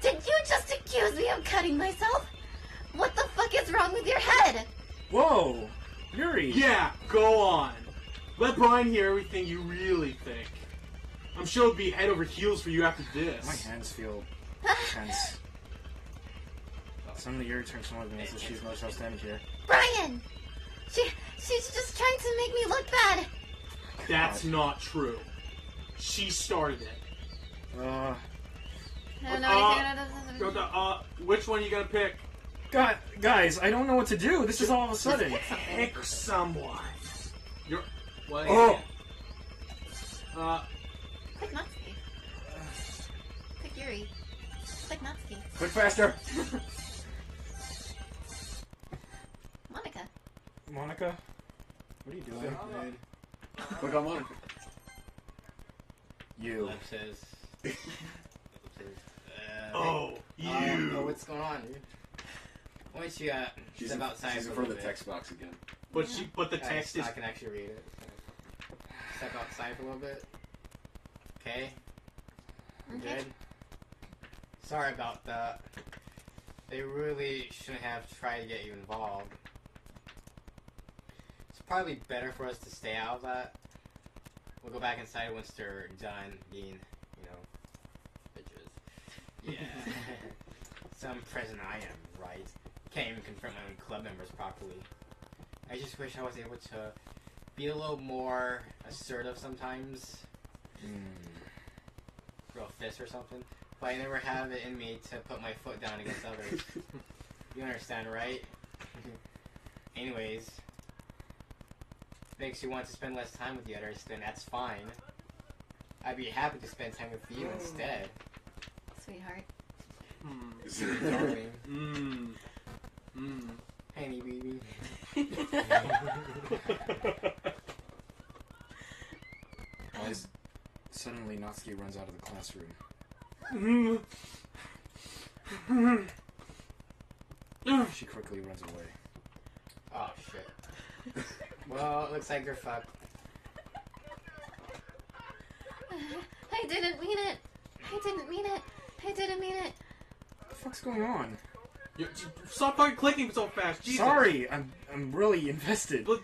Did you just accuse me of cutting myself? What the fuck is wrong with your head? Whoa! Yuri! Yeah, go on. Let Brian hear everything you really think. I'm sure it'll be head over heels for you after this. My hands feel tense. Suddenly Yuri turns toward me as if she's noticed I was standing here. Brian! She's just trying to make me look bad. That's not true. She started it. Which one are you gonna pick? Guys, I don't know what to do. This is all of a sudden. Pick someone. You're... What? Oh! Click Natsuki. Click Yuri. Click Natsuki. Click faster! Monica. Monica? What are you doing? Click on Monica. You. Lip says... Oh, you. Oh, what's going on, dude? Why don't you, step outside She's in for a front of little the bit. text box again. But the text is... I can actually read it. Step outside for a little bit. Okay? Okay. Good? Sorry about that. They really shouldn't have tried to get you involved. It's probably better for us to stay out of that. We'll go back inside once they're done being, you know, bitches. Yeah. Some president I am, right? Can't even confront my own club members properly. I just wish I was able to be a little more assertive sometimes. Throw a fist or something. But I never have it in me to put my foot down against others. You understand, right? Anyways. Makes you want to spend less time with the others, then that's fine. I'd be happy to spend time with you instead. Sweetheart. Darling. Honey, baby. As suddenly Natsuki runs out of the classroom. She quickly runs away. Oh, shit. Well, it looks like they're fucked. I didn't mean it. I didn't mean it. I didn't mean it. What the fuck's going on? Stop fucking clicking so fast, Jesus. Sorry, I'm really invested. Look,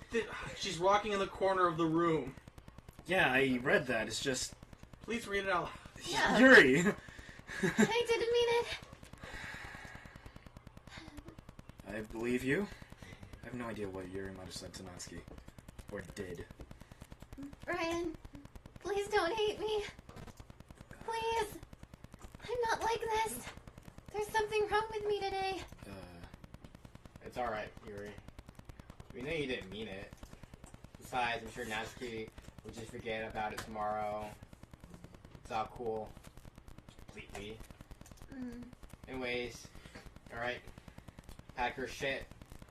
she's rocking in the corner of the room. Yeah, I read that. It's just... Please read it out. Yeah. Yuri! I didn't mean it. I believe you. I have no idea what Yuri might have said to Natsuki. Or did. Brian, please don't hate me. Please. I'm not like this. There's something wrong with me today. It's alright, Yuri. We know you didn't mean it. Besides, I'm sure Natsuki will just forget about it tomorrow. It's all cool. Completely. Anyways, alright. Pack her shit.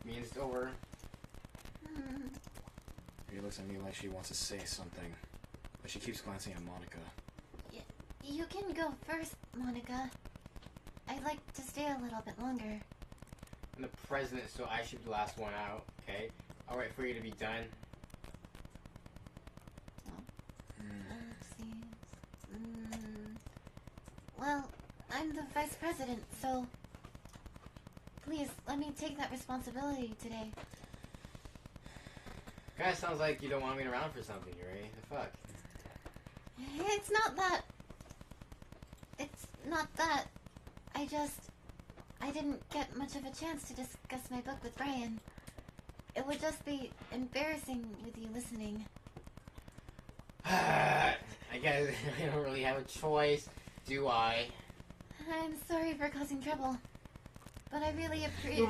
Means it's over. She looks at me like she wants to say something, but she keeps glancing at Monica. You can go first, Monica. I'd like to stay a little bit longer. I'm the president, so I should be the last one out, okay? I'll wait for you to be done. Well, I'm the vice president, so please let me take that responsibility today. Kinda sounds like you don't want me around for something, Yuri. The fuck? It's not that. It's not that. I didn't get much of a chance to discuss my book with Brian. It would just be embarrassing with you listening. I guess I don't really have a choice, do I? I'm sorry for causing trouble, but I really appreciate.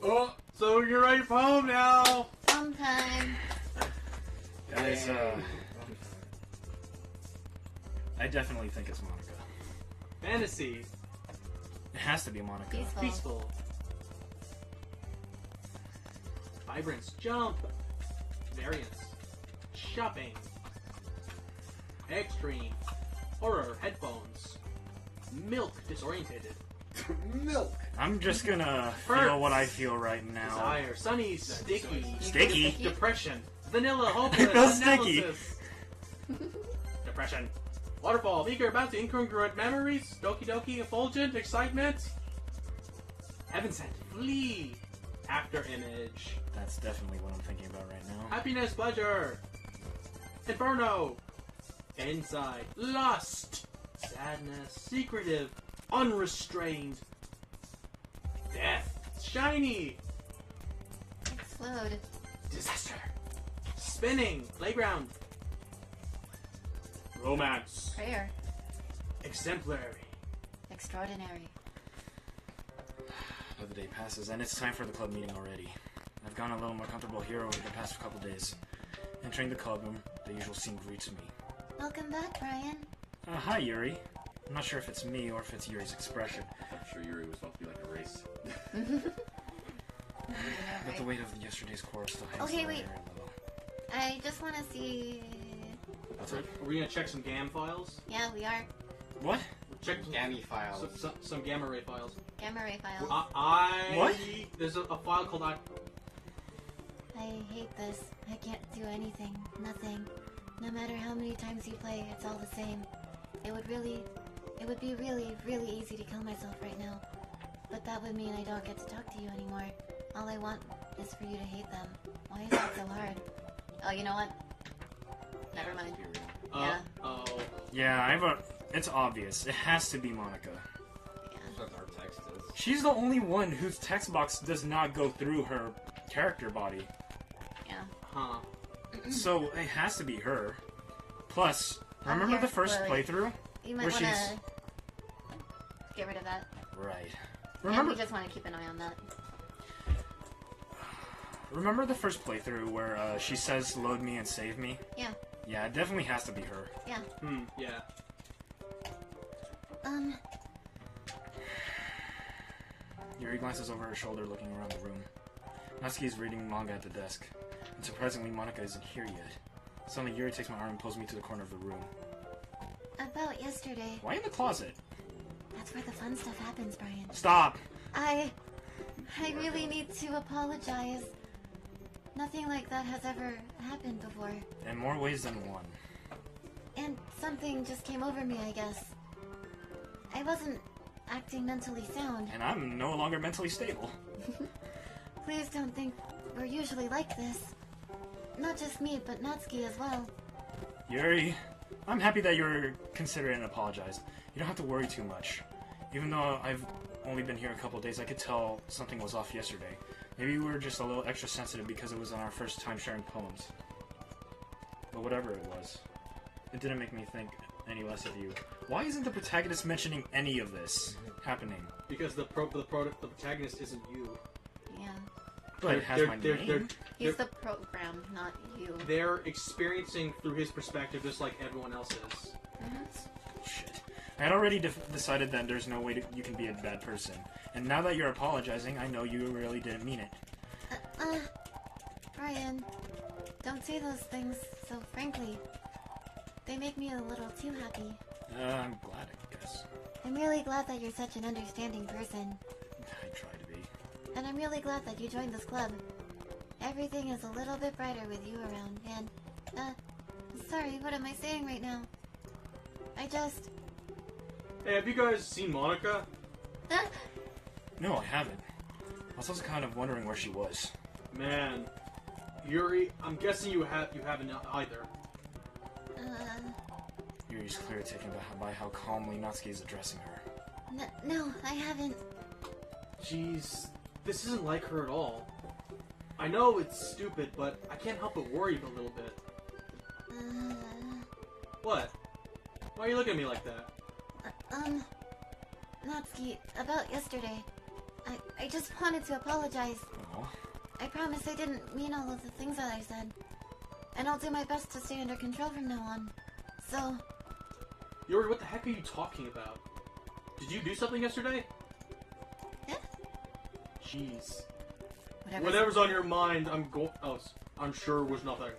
Oh, so you're ready for home now. Sometime. Guys, I definitely think it's Monica. Fantasy. It has to be Monica. Peaceful. Peaceful. Vibrance. Jump. Variance. Shopping. Extreme. Horror. Headphones. Milk. Disorientated. Milk. I'm just gonna Hurts. feel what I feel right now. Desire. Sunny. Sticky. Sticky? Depression. Vanilla. Hopeless. feels sticky. Analysis. Depression. Waterfall. Eager. Bouncy. Incongruent. Memories. Doki Doki. Effulgent. Excitement. Heaven sent. Flee. After image. That's definitely what I'm thinking about right now. Happiness, pleasure. Inferno. Inside. Lust. Sadness. Secretive. Unrestrained. Death. Shiny. Explode. Disaster. Spinning. Playground. Romance. Prayer. Exemplary. Extraordinary. Another day passes, and it's time for the club meeting already. I've gotten a little more comfortable here over the past couple days. Entering the club room, the usual scene greets me. Welcome back, Brian. Hi, Yuri. I'm not sure if it's me or if it's Yuri's expression, I'm sure Yuri was supposed to be like a race. but the weight of yesterday's quarrel still hangs Okay, on wait. very little. I just want to see. What's it? Are we gonna check some GAM files? Yeah, we are. What? Check Gammy files. some gamma ray files. Gamma ray files. What? There's a file called I hate this. I can't do anything. Nothing. No matter how many times you play, it's all the same. It would be really, really easy to kill myself right now. But that would mean I don't get to talk to you anymore. All I want is for you to hate them. Why is that so hard? Oh, you know what? Never mind. Yeah. Oh. Yeah, it's obvious. It has to be Monica. Yeah. That's what our text is. She's the only one whose text box does not go through her character body. Yeah. Huh. So it has to be her. Plus, remember here, the first wait. playthrough? You might Where want to she's- get rid of that. Right. And Remember, we just want to keep an eye on that. remember the first playthrough where she says, "Load me and save me"? Yeah. Yeah, it definitely has to be her. Yeah. Yeah. Yuri glances over her shoulder, looking around the room. Natsuki's reading manga at the desk, and surprisingly, Monica isn't here yet. Suddenly, Yuri takes my arm and pulls me to the corner of the room. About yesterday. Why in the closet? That's where the fun stuff happens, Brian. Stop! I really need to apologize. Nothing like that has ever happened before. In more ways than one. And something just came over me, I guess. I wasn't acting mentally sound. And I'm no longer mentally stable. Please don't think we're usually like this. Not just me, but Natsuki as well. Yuri, I'm happy that you're considering and apologize. You don't have to worry too much. Even though only been here a couple days, I could tell something was off yesterday. Maybe we were just a little extra sensitive because it was on our first time sharing poems. But whatever it was, it didn't make me think any less of you. Why isn't the protagonist mentioning any of this happening? Because the protagonist isn't you. Yeah. But it has my name. He's the program, not you. They're experiencing through his perspective just like everyone else is. Shit. I had already decided that there's no way you can be a bad person. And now that you're apologizing, I know you really didn't mean it. Brian, don't say those things so frankly. They make me a little too happy. I'm glad, I guess. I'm really glad that you're such an understanding person. I try to be. And I'm really glad that you joined this club. Everything is a little bit brighter with you around, and, sorry, what am I saying right now? I just... Hey, have you guys seen Monica? No, I haven't. I was also kind of wondering where she was. Man, Yuri, I'm guessing you haven't either. Yuri's clearly taken by how calmly Natsuki is addressing her. No, I haven't. Jeez, this isn't like her at all. I know it's stupid, but I can't help but worry a little bit. What? Why are you looking at me like that? Natsuki, about yesterday. I just wanted to apologize. Oh. I promise I didn't mean all of the things that I said. And I'll do my best to stay under control from now on. So... Yuri, what the heck are you talking about? Did you do something yesterday? Yeah? Jeez. Whatever's on your mind, I'm sure was nothing.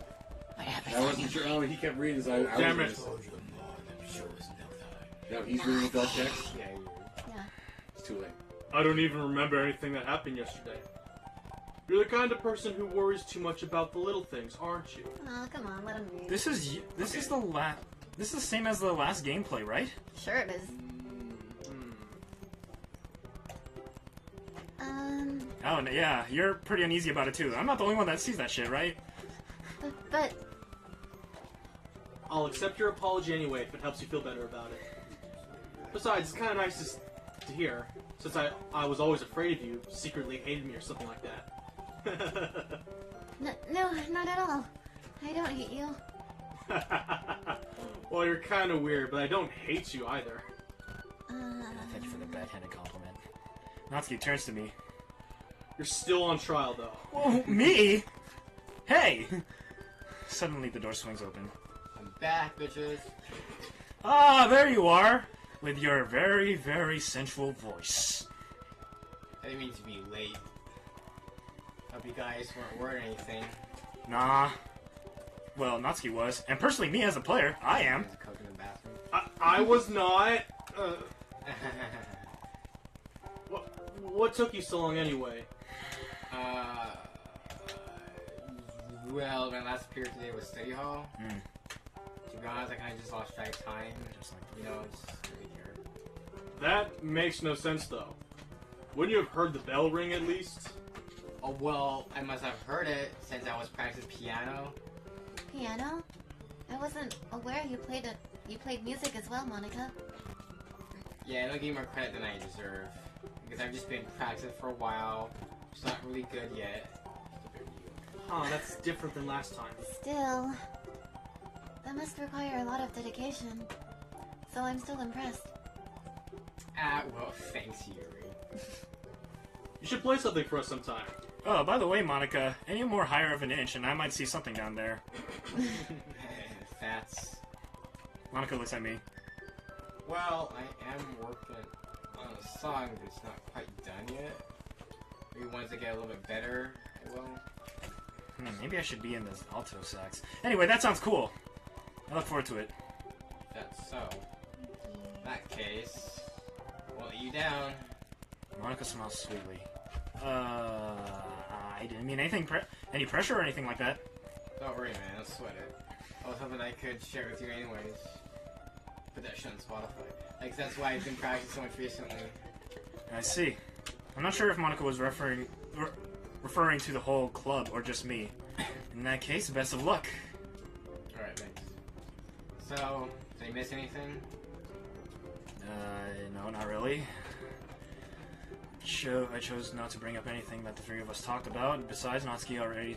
I wasn't sure. Oh, he kept reading his eyes. Damn it. No, he's reading adult text. Yeah. It's too late. I don't even remember anything that happened yesterday. You're the kind of person who worries too much about the little things, aren't you? Oh, come on, let him read. This is the same as the last gameplay, right? Sure it is. Oh, yeah, you're pretty uneasy about it too. I'm not the only one that sees that shit, right? But... I'll accept your apology anyway if it helps you feel better about it. Besides, it's kind of nice to hear, since I was always afraid of you, secretly hated me or something like that. No, not at all. I don't hate you. Well, you're kind of weird, but I don't hate you either. Thank you for the backhanded compliment. Natsuki turns to me. You're still on trial, though. Oh, me? Hey! Suddenly the door swings open. I'm back, bitches. Ah, there you are! With your very, very sensual voice. I didn't mean to be late. Hope you guys weren't worried or anything. Nah. Well, Natsuki was. And personally, me as a player, I am. There's a coke in the bathroom. I was not. What took you so long anyway? Well, my last period today was study hall. Mm. To be honest, I kind of just lost track of time. Just like You know, just really here. That makes no sense, though. Wouldn't you have heard the bell ring at least? Oh, well, I must have heard it since I was practicing piano. Piano? I wasn't aware you played music as well, Monica. Yeah, don't give me more credit than I deserve. Because I've just been practicing for a while. It's not really good yet. Huh, that's different than last time. Still, that must require a lot of dedication. So I'm still impressed. Well, thanks, Yuri. You should play something for us sometime. Oh, by the way, Monica, any more higher of an inch and I might see something down there. That's... Monica looks at me. Well, I am working on a song, but it's not quite done yet. Maybe once I get a little bit better, I will. Maybe I should be in this alto sax. Anyway, that sounds cool. I look forward to it. If that's so. In that case, we'll let you down. Monica smiles sweetly. I didn't mean anything, any pressure or anything like that. Don't worry, man. Don't sweat it. I was hoping I could share it with you anyways. Put that shit on Spotify. Like, that's why I've been practicing so much recently. I see. I'm not sure if Monica was referring to the whole club or just me. In that case, best of luck. Alright, thanks. So, did I miss anything? No, not really. I chose not to bring up anything that the three of us talked about. Besides, Natsuki already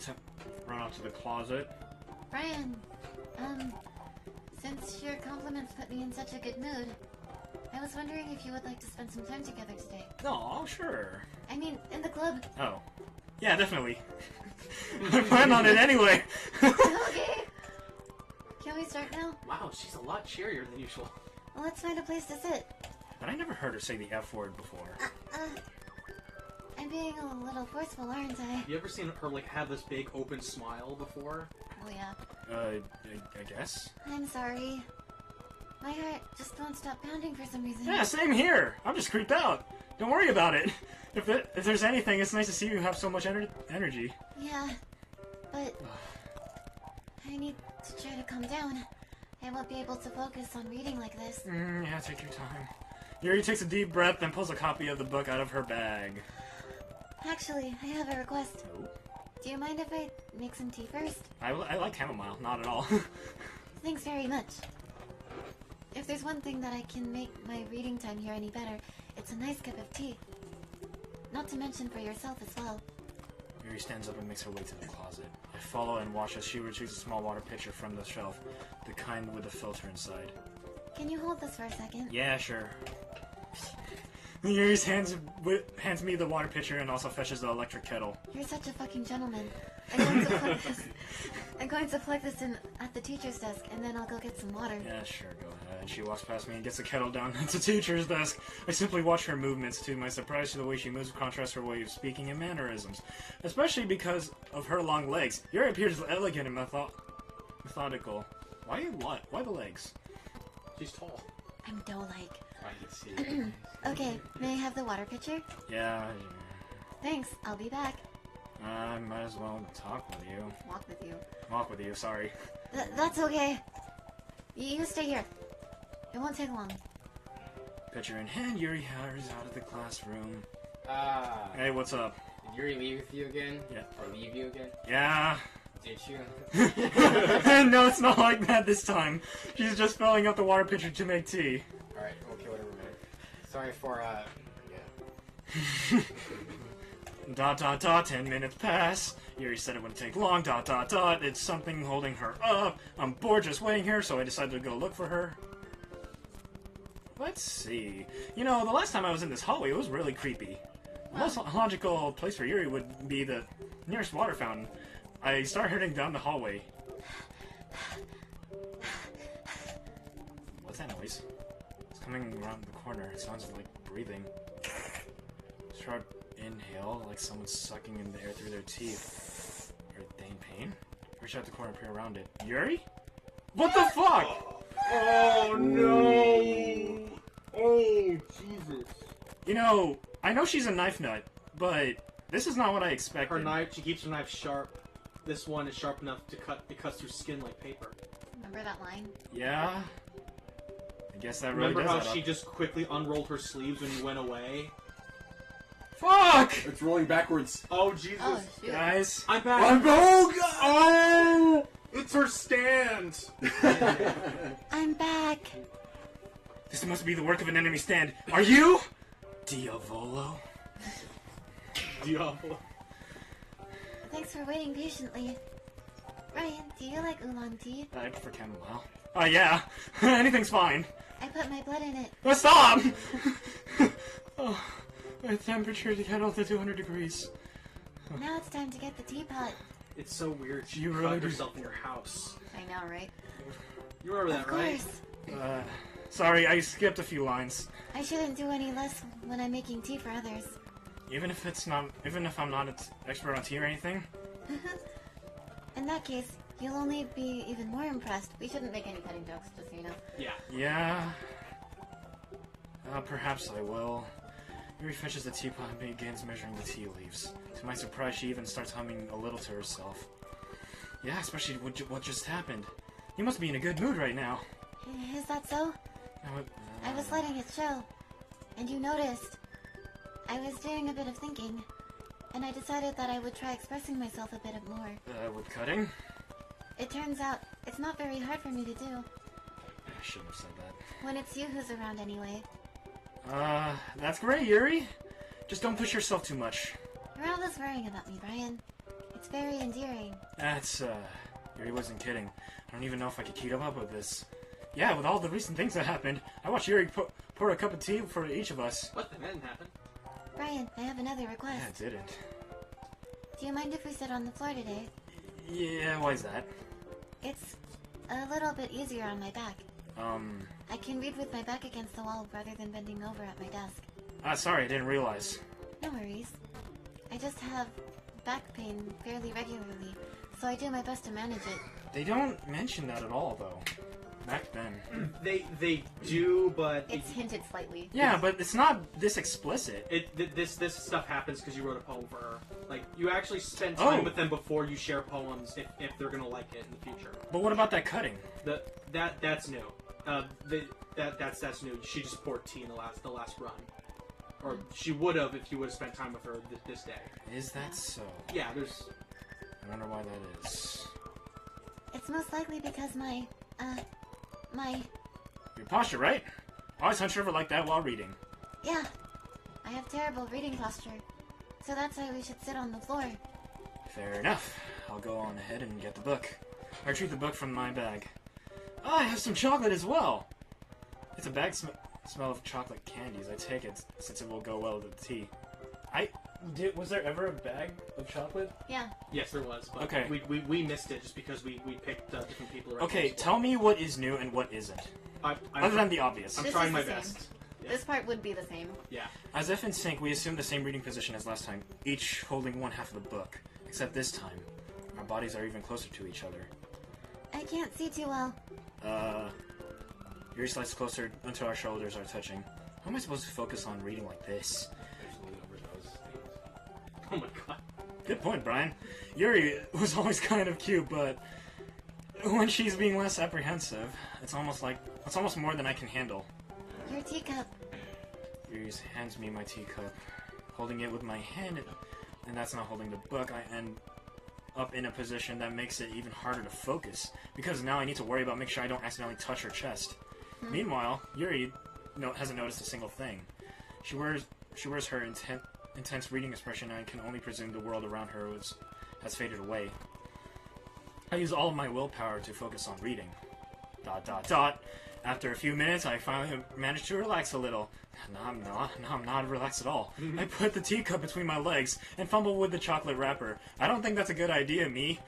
run off to the closet. Brian, since your compliments put me in such a good mood, I was wondering if you would like to spend some time together today. Oh, sure. I mean, in the club. Oh. Yeah, definitely. I planned on it anyway. Okay. Can we start now? Wow, she's a lot cheerier than usual. Well, let's find a place to sit. But I never heard her say the F word before. I'm being a little forceful, aren't I? You ever seen her like have this big open smile before? Oh yeah. I guess? I'm sorry. My heart just won't stop pounding for some reason. Yeah, same here. I'm just creeped out. Don't worry about it. If there's anything, it's nice to see you have so much energy. Yeah, but I need to try to calm down. I won't be able to focus on reading like this. Yeah, take your time. Yuri takes a deep breath and pulls a copy of the book out of her bag. Actually, I have a request. Oh. Do you mind if I make some tea first? I like chamomile, not at all. Thanks very much. If there's one thing that I can make my reading time here any better, it's a nice cup of tea. Not to mention for yourself as well. Yuri stands up and makes her way to the closet. I follow and watch as she retrieves a small water pitcher from the shelf, the kind with a filter inside. Can you hold this for a second? Yeah, sure. Yuri hands me the water pitcher and also fetches the electric kettle. You're such a fucking gentleman. I'm going to plug this in at the teacher's desk, and then I'll go get some water. Yeah, sure, go ahead. She walks past me and gets the kettle down at the teacher's desk. I simply watch her movements. To my surprise, the way she moves contrasts her way of speaking and mannerisms, especially because of her long legs. Yuri appears elegant and methodical. Why the legs? She's tall. I'm dough-like. I can see. Okay, may I have the water pitcher? Yeah, Thanks, I'll be back. I might as well talk with you. Walk with you. Sorry. That's okay. You stay here. It won't take long. Pitcher in hand, Yuri hurries out of the classroom. Did Hey, what's up? Yuri leave with you again? Yeah. Or leave you again? Yeah. Did you? No, it's not like that this time. She's just filling up the water pitcher to make tea. Alright, okay, whatever, man. Sorry for, yeah. 10 minutes pass. Yuri said it wouldn't take long. It's something holding her up. I'm bored just waiting here, so I decided to go look for her. Let's see. You know, the last time I was in this hallway, it was really creepy. The most logical place for Yuri would be the nearest water fountain. I start heading down the hallway. What's that noise? It's coming around the corner. It sounds like breathing. Sharp inhale, like someone's sucking in the air through their teeth. Are they in pain? Reach out the corner and peer around it. Yuri? What the fuck? Oh no! Oh Jesus! You know, I know she's a knife nut, but this is not what I expected. Her knife, she keeps her knife sharp. This one is sharp enough to cut. It cuts through skin like paper. Remember that line? Yeah. I guess that really Remember does how add up. she just quickly unrolled her sleeves when you went away? Fuck! It's rolling backwards. Oh Jesus! Oh, shoot. Guys. I'm back. Oh! It's her stand. I'm back. This must be the work of an enemy stand. Are you? Diavolo? Diablo. Thanks for waiting patiently. Ryan, do you like oolong tea? I prefer chamomile. Yeah. Anything's fine. I put my blood in it. Oh, stop! Oh, my temperature to kettle to 200 degrees. Now it's time to get the teapot. It's so weird. You You really cut do- yourself in your house. I know, right? You remember Of that, right? course. Sorry, I skipped a few lines. I shouldn't do any less when I'm making tea for others. Even if I'm not an expert on tea or anything. In that case, you'll only be even more impressed. We shouldn't make any cutting jokes, just so you know. Yeah. Yeah. Perhaps I will. Yuri fetches the teapot and begins measuring the tea leaves. To my surprise, she even starts humming a little to herself. Yeah, especially what just happened. You must be in a good mood right now. Is that so? I was letting it show. And you noticed. I was doing a bit of thinking. And I decided that I would try expressing myself a bit more. With cutting? It turns out, it's not very hard for me to do. I shouldn't have said that. When it's you who's around anyway. That's great, Yuri. Just don't push yourself too much. You're always worrying about me, Brian. It's very endearing. That's, Yuri wasn't kidding. I don't even know if I could keep up with this. Yeah, with all the recent things that happened, I watched Yuri pour a cup of tea for each of us. What? That didn't happen. Brian, I have another request. Yeah, it didn't. Do you mind if we sit on the floor today? Yeah, why is that? It's a little bit easier on my back. I can read with my back against the wall rather than bending over at my desk. Sorry, I didn't realize. No worries. I just have back pain fairly regularly, so I do my best to manage it. They don't mention that at all, though. Back then. They do, but It's hinted slightly. Yeah, but it's not this explicit. this stuff happens because you wrote a poem for her. Like, you actually spend time with them before you share poems if they're gonna like it in the future. But what about that cutting? That's new. That's new. She just poured tea in the last run, or she would have if you would have spent time with her this day. Is that so? Yeah, there's. I wonder why that is. It's most likely because my Your posture, right? Always hunch over like that while reading. yeah, I have terrible reading posture. So that's why we should sit on the floor. Fair enough. I'll go on ahead and get the book. I retrieve the book from my bag. Oh, I have some chocolate as well. It's a bag smell of chocolate candies. I take it since it will go well with the tea. Was there ever a bag of chocolate? Yeah. Yes, there was. But Okay. We missed it just because we picked different people. Around Okay, the school. tell me what is new and what isn't. Other than the obvious. I'm This trying is my the same. best. Yeah. This part would be the same. Yeah. As if in sync, we assume the same reading position as last time, each holding one half of the book. Except this time, our bodies are even closer to each other. I can't see too well. Yuri slides closer until our shoulders are touching. How am I supposed to focus on reading like this? Oh my god. Good point, Brian. Yuri was always kind of cute, but when she's being less apprehensive, it's almost more than I can handle. Your teacup. Yuri hands me my teacup. Holding it with my hand, and that's not holding the book, I end up in a position that makes it even harder to focus, because now I need to worry about making sure I don't accidentally touch her chest. Meanwhile, Yuri hasn't noticed a single thing. She wears her intense reading expression, and I can only presume the world around her has faded away. I use all of my willpower to focus on reading. ... After a few minutes, I finally managed to relax a little. No, I'm not relaxed at all. I put the teacup between my legs and fumble with the chocolate wrapper. I don't think that's a good idea, me.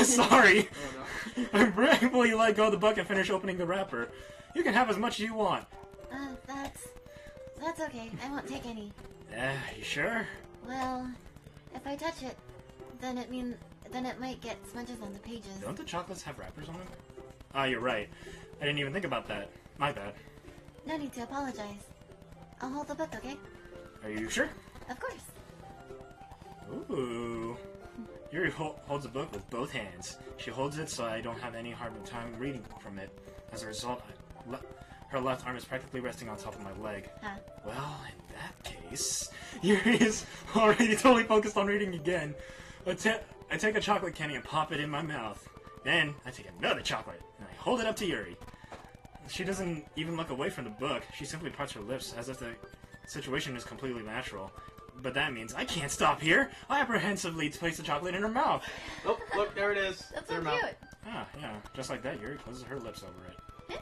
Sorry. Oh, no. I bravely let go of the book and finish opening the wrapper. You can have as much as you want. That's okay. I won't take any. You sure? Well, if I touch it, then it might get smudges on the pages. Don't the chocolates have wrappers on them? Ah, you're right. I didn't even think about that. My bad. No need to apologize. I'll hold the book, okay? Are you sure? Of course. Ooh. Yuri holds the book with both hands. She holds it so I don't have any hard time reading from it. As a result, her left arm is practically resting on top of my leg. Huh. Well, in that case, Yuri is already totally focused on reading again. I take a chocolate candy and pop it in my mouth. Then, I take another chocolate, and I hold it up to Yuri. She doesn't even look away from the book. She simply parts her lips as if the situation is completely natural. But that means I can't stop here. I apprehensively place the chocolate in her mouth. Oh, look, there it is. That's Their so mouth. cute. Ah, yeah, just like that, Yuri closes her lips over it.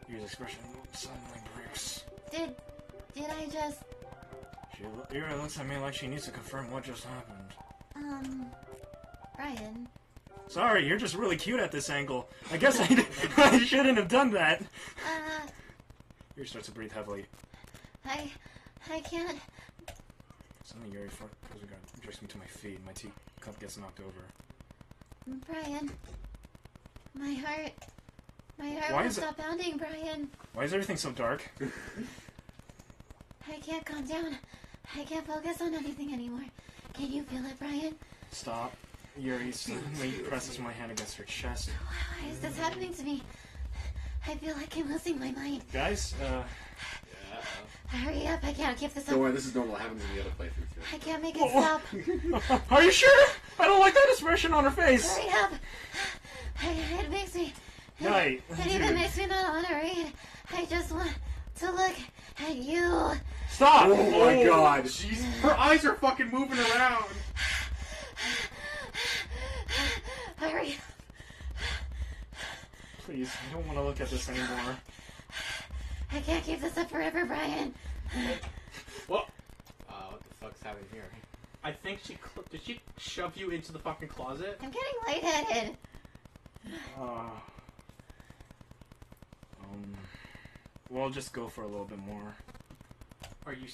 Yuri's expression suddenly breaks. Did I just... Yuri looks at me like she needs to confirm what just happened. Brian... Sorry, you're just really cute at this angle. I guess I shouldn't have done that. Yuri starts to breathe heavily. I can't... Suddenly Yuri jerks me to my feet and my teacup gets knocked over. Brian... My heart Why won't is it- stop pounding, Brian. Why is everything so dark? I can't calm down. I can't focus on anything anymore. Can you feel it, Brian? Stop. Yuri suddenly presses my hand against her chest. Why is this happening to me? I feel like I'm losing my mind. Guys, Hurry up, I can't keep this up. Don't worry, this is normal. It happens in the other playthrough too. I can't make it stop. Are you sure? I don't like that expression on her face. Hurry up. It makes me... Right. It even makes me not want to read. I just want to look at you. Stop! Oh my god. Jeez, her eyes are fucking moving around. Hurry. Please, I don't want to look at this anymore. I can't keep this up forever, Brian. Well, What the fuck's happening here? I think did she shove you into the fucking closet? I'm getting lightheaded. We'll just go for a little bit more. Are you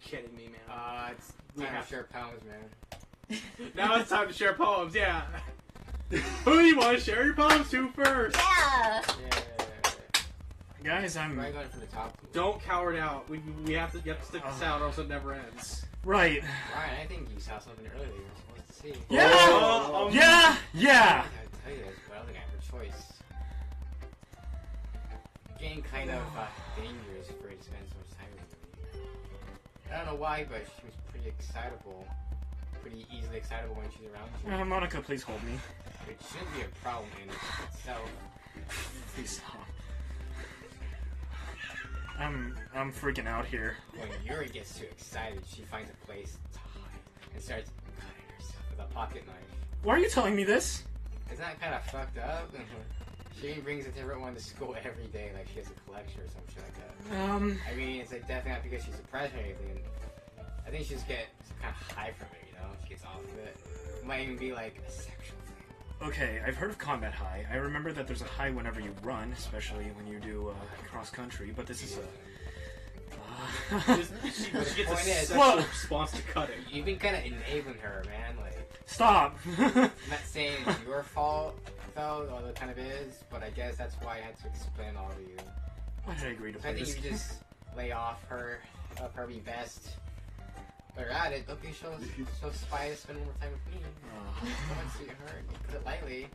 kidding me, man? It's We time have- to share pounds, man. Now it's time to share poems. Yeah. Who do you want to share your poems to first? Yeah. Yeah. Guys, I'm... We're going from the top. Don't cower it out. You have to stick this out, or else it never ends. Right. Ryan, I think you saw something earlier. Let's see. Yeah! Oh, Yeah! I Yeah! gotta tell you this, but I don't think I have a choice. Getting kind of dangerous for her to spend so much time with me. I don't know why, but she was pretty excitable. Pretty easily excitable when she's around you. Monica, please hold me. Which shouldn't be a problem in itself. Please stop. I'm freaking out here. When Yuri gets too excited, she finds a place to hide and starts cutting herself with a pocket knife. Why are you telling me this? Isn't that kind of fucked up? She brings a different one to school every day, like she has a collection or some shit like that. I mean, it's like definitely not because she's depressed or anything. I think she just gets kind of high from it, you know? She gets off of it. It might even be like a sexual thing. Okay, I've heard of combat high. I remember that there's a high whenever you run, especially when you do cross country, but this is a... She gets a point is- sexual response to cutting. You've been kind of enabling her, man. Like, Stop! I'm not saying it's your fault, though, although it kind of is, but I guess that's why I had to explain all to you. Why did I agree to So I play think this? you just lay off her, let her be best. But you're at it, don't be so spy to spend more time with me. Come on, sweetheart. You put it lightly.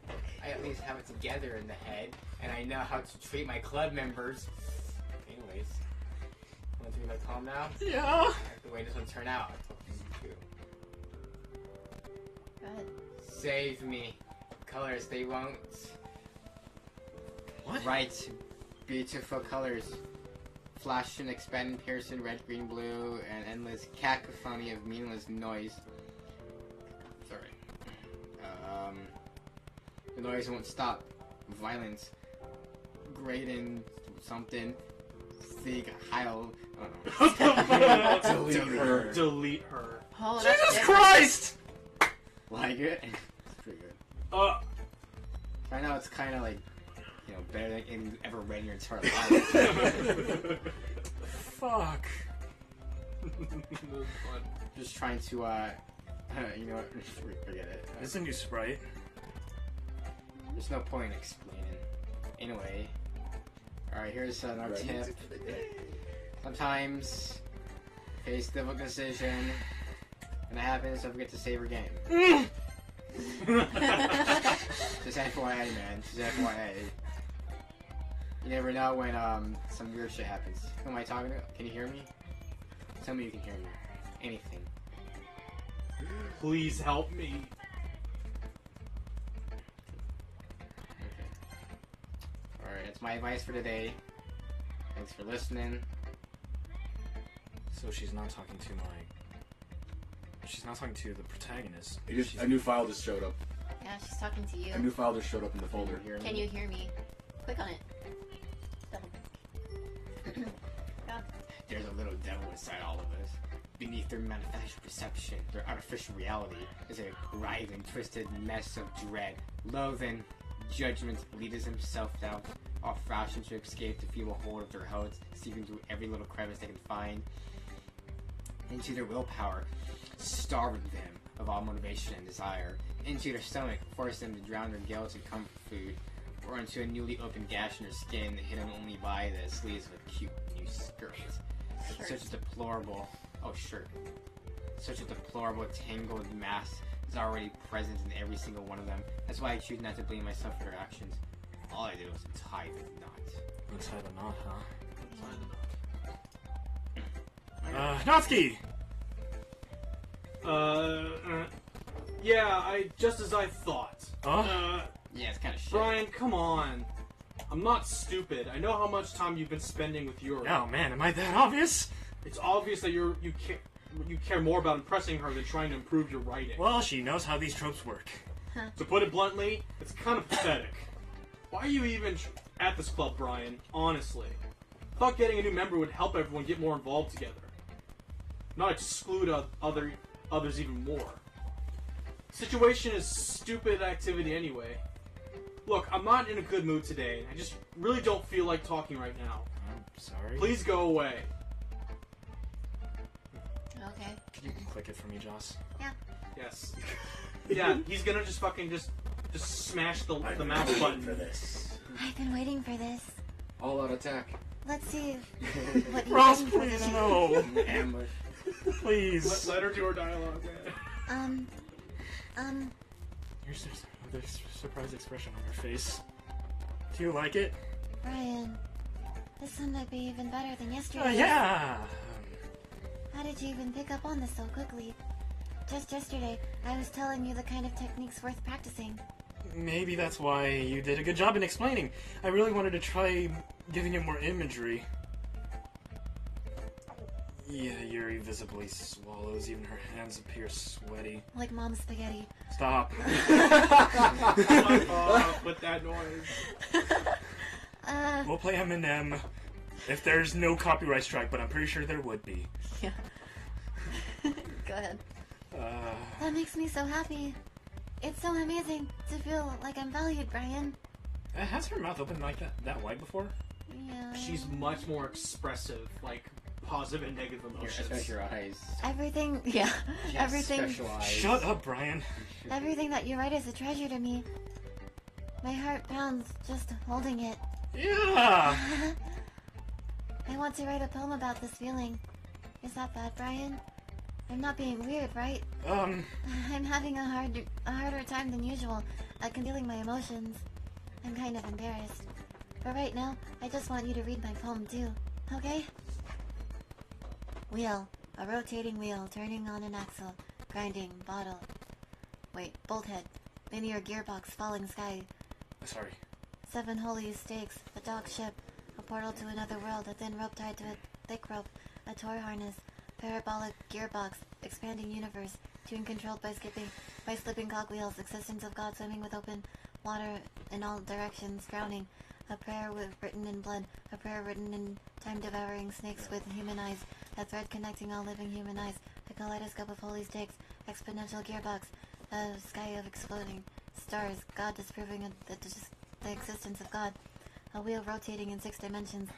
I at least have it together in the head, and I know how to treat my club members. Anyways, want to be like calm now? Yeah! I have to wait this one to turn out. I told you Go ahead. to. Save me. Colors, they won't. What? Right. Beautiful colors. Flashing, expanding, piercing, red, green, blue, and endless cacophony of meaningless noise. Sorry. The noise won't stop. Violence. Grating, something. Sig, Heil. I don't know. Delete her. Delete her. Oh, that's Jesus different. Christ! Like it? It's pretty good. Right now it's kind of like, you know, better than anything you've ever read in your entire life. Fuck. Just trying to, you know what? Forget it. This is a new sprite. There's no point in explaining. Anyway, alright, here's another tip. Sometimes, face difficult decision, and it happens, don't forget to save your game. Just FYI, man. Just FYI. You never know when some weird shit happens. Who am I talking to? Can you hear me? Tell me you can hear me. Anything. Please help me. Okay. Alright, that's my advice for today. Thanks for listening. So she's not talking to my... She's not talking to the protagonist. A new file just showed up. Yeah, she's talking to you. A new file just showed up in the folder. Hear me? Can you hear me? Click on it. Double click. God. There's a little devil inside all of us. Beneath their manufactured perception, their artificial reality is a writhing, twisted mess of dread, loathing, judgment, leaders himself doubt, all fashion to escape the feeble hold of their hosts, seeping through every little crevice they can find into their willpower, starving them of all motivation and desire, into their stomach, forcing them to drown their guilt in comfort food, or into a newly opened gash in their skin, hidden only by the sleeves of a cute new skirt. Such a deplorable... Oh, shirt. Such a deplorable, tangled mass is already present in every single one of them. That's why I choose not to blame myself for their actions. All I did was tie the knot. Inside a knot, huh? Natsuki! Yeah, just as I thought. Yeah, it's kind of shit. Brian, come on. I'm not stupid. I know how much time you've been spending with Yuri. Oh man, am I that obvious? It's obvious that you care more about impressing her than trying to improve your writing. Well, she knows how these tropes work. To put it bluntly, it's kind of pathetic. Why are you even at this club, Brian? Honestly. I thought getting a new member would help everyone get more involved together. Not exclude others even more. Situation is stupid activity anyway. Look, I'm not in a good mood today. I just really don't feel like talking right now. I'm sorry. Please go away. Okay. Can you click it for me, Joss? Yes. Yeah, he's gonna just fucking just smash the mouse button. For this. I've been waiting for this. All out attack. Let's see what you're Ross, waiting for please, today. no. Ambush. Please. Let her do her dialogue. There's a surprise expression on your face. Do you like it? Brian, this one might be even better than yesterday. Yeah. How did you even pick up on this so quickly? Just yesterday, I was telling you the kind of techniques worth practicing. Maybe that's why you did a good job in explaining. I really wanted to try giving it more imagery. Yeah, Yuri visibly swallows. Even her hands appear sweaty. Like mom's spaghetti. Stop. With that noise. We'll play Eminem if there's no copyright strike, but I'm pretty sure there would be. Yeah. Go ahead. That makes me so happy. It's so amazing to feel like I'm valued, Brian. Has her mouth opened like that wide before? Yeah. She's much more expressive, like positive and negative emotions. Especially your eyes. Everything, yeah. She has Everything. special eyes. Shut up, Brian. Everything that you write is a treasure to me. My heart pounds just holding it. Yeah. I want to write a poem about this feeling. Is that bad, Brian? I'm not being weird, right? I'm having a harder time than usual at concealing my emotions. I'm kind of embarrassed. But right now, I just want you to read my poem too, okay? Wheel. A rotating wheel turning on an axle. Grinding. Bottle. Wait, bolt head. Linear gearbox. Falling sky. Sorry. 7 holy stakes. A dock ship. A portal to another world. A thin rope tied to a thick rope. A toy harness. Parabolic gearbox. Expanding universe. Tune controlled by slipping cogwheels. Existence of God swimming with open water in all directions. Drowning. A prayer written in blood. A prayer written in time-devouring snakes with human eyes. A thread connecting all living human eyes. A kaleidoscope of holy stakes. Exponential gearbox. A sky of exploding stars. God disproving the existence of God. A wheel rotating in 6 dimensions.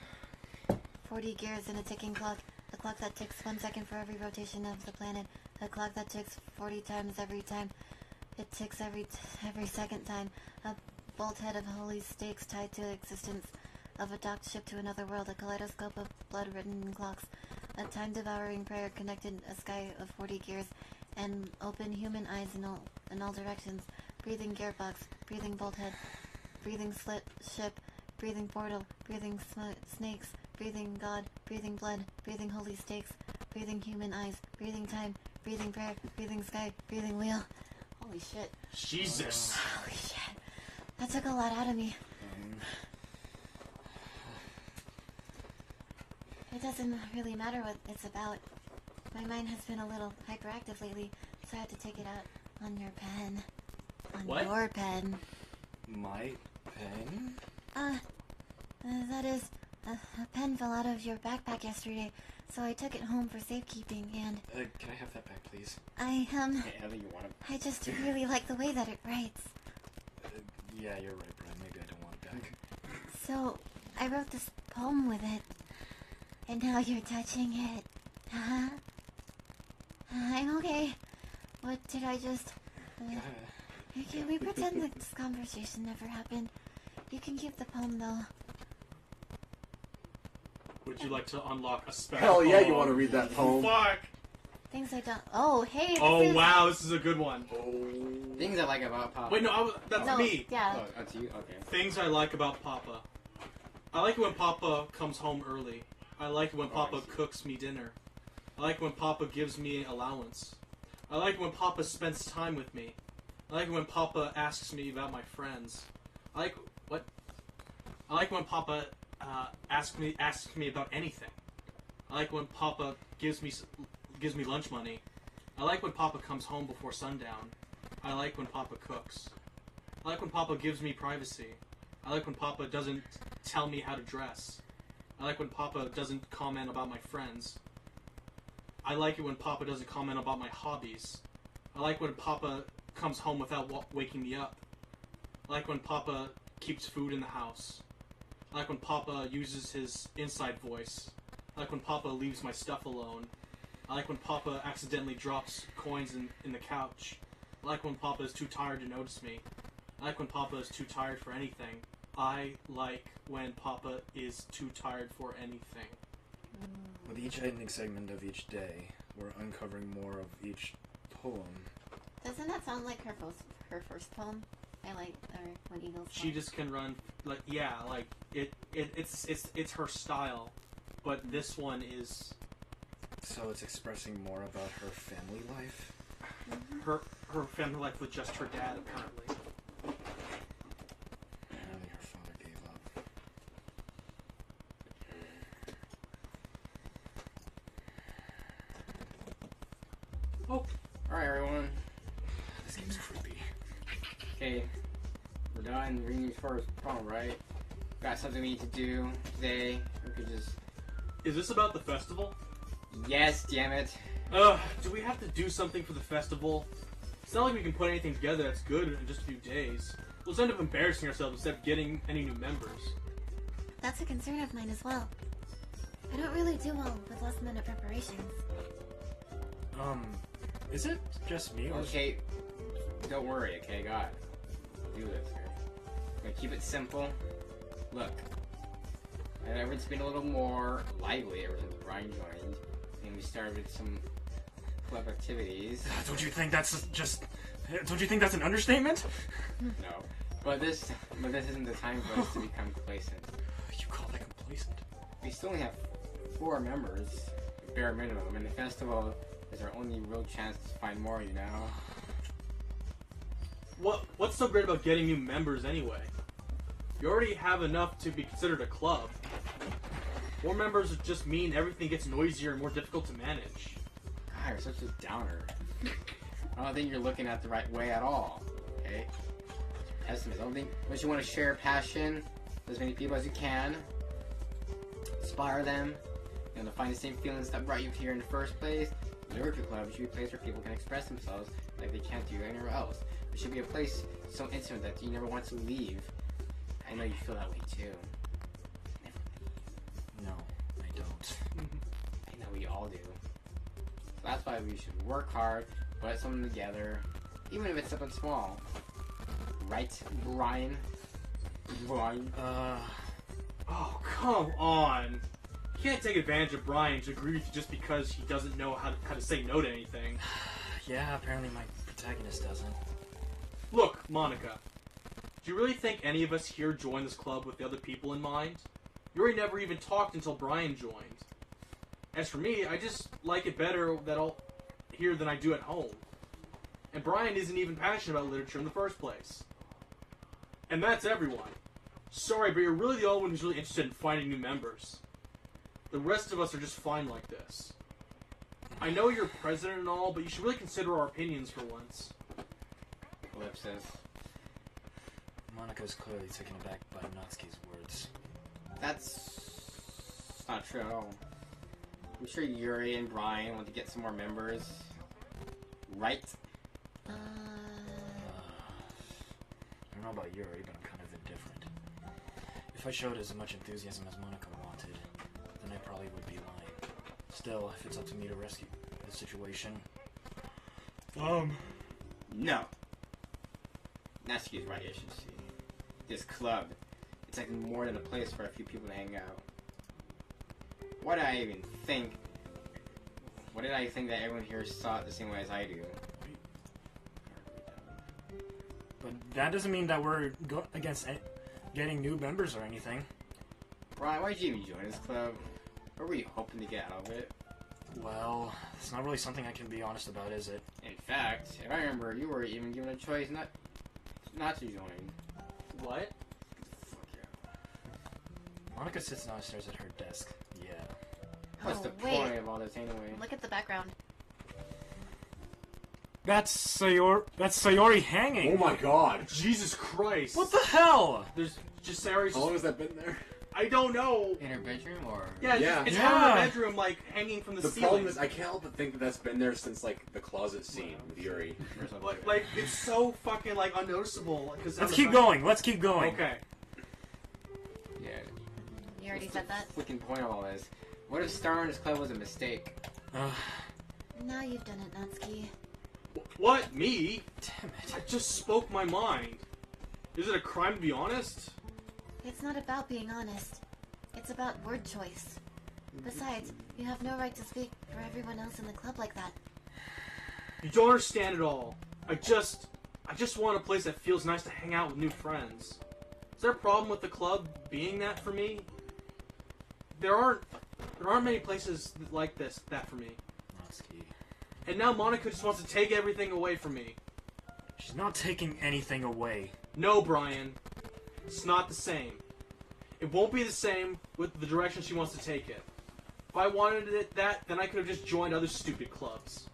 40 gears in a ticking clock. A clock that ticks 1 second for every rotation of the planet. A clock that ticks 40 times every time. It ticks every second time. A bolt head of holy stakes tied to existence of a docked ship to another world. A kaleidoscope of blood written in clocks. A time-devouring prayer connected a sky of 40 gears. And open human eyes in all directions. Breathing gearbox. Breathing bolt head. Breathing slit ship. Breathing portal. Breathing snakes. Breathing God. Breathing blood. Breathing holy stakes. Breathing human eyes. Breathing time. Breathing prayer. Breathing sky. Breathing wheel. Holy shit. Jesus. Holy shit. That took a lot out of me. It doesn't really matter what it's about. My mind has been a little hyperactive lately, so I had to take it out on your pen. On What? your pen. My pen? That is, a pen fell out of your backpack yesterday, so I took it home for safekeeping, and Can I have that back, please? Hey, Heather, you want to... I just really like the way that it writes. Yeah, you're right, Brian. Maybe I don't want it back. So, I wrote this poem with it, and now you're touching it. Huh? I'm okay. What did I just... Can we pretend that this conversation never happened? You can keep the poem, though. Would you like to unlock a spell? Hell yeah, you poem? want to read that poem. Fuck! Things I don't... Oh, hey, this Oh is... wow, this is a good one. Things I like about Papa. Wait, no, that's No, me. yeah. Oh, that's you? Okay. Things I like about Papa. I like it when Papa comes home early. I like it when Papa I see. cooks me dinner. I like when Papa gives me allowance. I like when Papa spends time with me. I like when Papa asks me about my friends. I like what? I like when Papa asks me about anything. I like when Papa gives me lunch money. I like when Papa comes home before sundown. I like when Papa cooks. I like when Papa gives me privacy. I like when Papa doesn't tell me how to dress. I like when Papa doesn't comment about my friends. I like it when Papa doesn't comment about my hobbies. I like when Papa comes home without waking me up. I like when Papa keeps food in the house. I like when Papa uses his inside voice. I like when Papa leaves my stuff alone. I like when Papa accidentally drops coins in the couch. I like when Papa is too tired to notice me. I like when Papa is too tired for anything. I like when Papa is too tired for anything. With each ending segment of each day, we're uncovering more of each poem. Doesn't that sound like her first poem? I like, or When Eagles Fly. She just can run, like, yeah, like, it's her style, but this one is... So it's expressing more about her family life? Her family life with just her dad, apparently. Apparently her father gave up. Oh, Alright, everyone. This game's creepy. Okay, we're done reading these first poem, right? Got something we need to do today. We could just... is this about the festival? Yes, damn it. Do we have to do something for the festival? It's not like we can put anything together that's good in just a few days. We'll end up embarrassing ourselves instead of getting any new members. That's a concern of mine as well. I don't really do well with last-minute preparations. Is it just me or... Okay, don't worry, okay, God. Do this, okay? I'm gonna keep it simple. Look, everyone's been a little more lively ever since Brian joined, and we started with some club activities. Don't you think that's just... Don't you think that's an understatement? No, but this isn't the time for us to become complacent. You call that complacent? We still only have 4 members, bare minimum, and the festival is our only real chance to find more, you know? What's so great about getting new members anyway? You already have enough to be considered a club. More members would just mean everything gets noisier and more difficult to manage. God, you're such a downer. I don't think you're looking at the right way at all, okay? Pessimist. I don't think, once you want to share passion with as many people as you can, inspire them, you know, to find the same feelings that brought you here in the first place, Literature Club should be a place where people can express themselves like they can't do anywhere else. It should be a place so intimate that you never want to leave. I know you feel that way too. Never leave. No, I don't. I know we all do. So that's why we should work hard, put something together, even if it's something small. Right, Brian? Brian? Oh, come on. You can't take advantage of Brian to agree with you just because he doesn't know how to say no to anything. Yeah, apparently my protagonist doesn't. Look, Monica. Do you really think any of us here joined this club with the other people in mind? You already never even talked until Brian joined. As for me, I just like it better here than I do at home. And Brian isn't even passionate about literature in the first place. And that's everyone. Sorry, but you're really the only one who's really interested in finding new members. The rest of us are just fine like this. I know you're president and all, but you should really consider our opinions for once. Ellipsis. Monica's clearly taken aback by Natsuki's words. That's not true at all. I'm sure Yuri and Brian want to get some more members. Right? I don't know about Yuri, but I'm kind of indifferent. If I showed as much enthusiasm as Monica wanted, then I probably would be lying. Still, if it's up to me to rescue the situation... No. Natsuki's right, I should see. This club, it's like more than a place for a few people to hang out. What did I even think? What did I think that everyone here saw it the same way as I do? But that doesn't mean that we're against getting new members or anything. Brian, why did you even join this club? What were you hoping to get out of it? Well, it's not really something I can be honest about, is it? In fact, if I remember, you were even given a choice not to join. What? Fuck yeah. Monica sits downstairs at her desk. Yeah. What's Oh, the wait. point of all this anyway? Look at the background. That's Sayori hanging. Oh my god. Jesus Christ! What the hell? There's just Sayori's. How long has that been there? I don't know. In her bedroom or? Yeah, Yeah. it's Yeah. from the bedroom, like hanging from the The ceiling. problem is, I can't help but think that that's been there since, like, the closet scene with Yuri. Or something. Like it's so fucking like unnoticeable. Let's keep going. Let's keep going. Okay. Yeah. You already said that? Freaking point of all this. What if starting this club was a mistake? Now you've done it, Natsuki. What? Me? Damn I it. just spoke my mind. Is it a crime to be honest? It's not about being honest. It's about word choice. Besides, you have no right to speak for everyone else in the club like that. You don't understand at all. I just want a place that feels nice to hang out with new friends. Is there a problem with the club being that for me? There aren't many places like that for me. Natsuki. And now Monica just wants to take everything away from me. She's not taking anything away. No, Brian. It's not the same. It won't be the same with the direction she wants to take it. If I wanted it that, then I could have just joined other stupid clubs.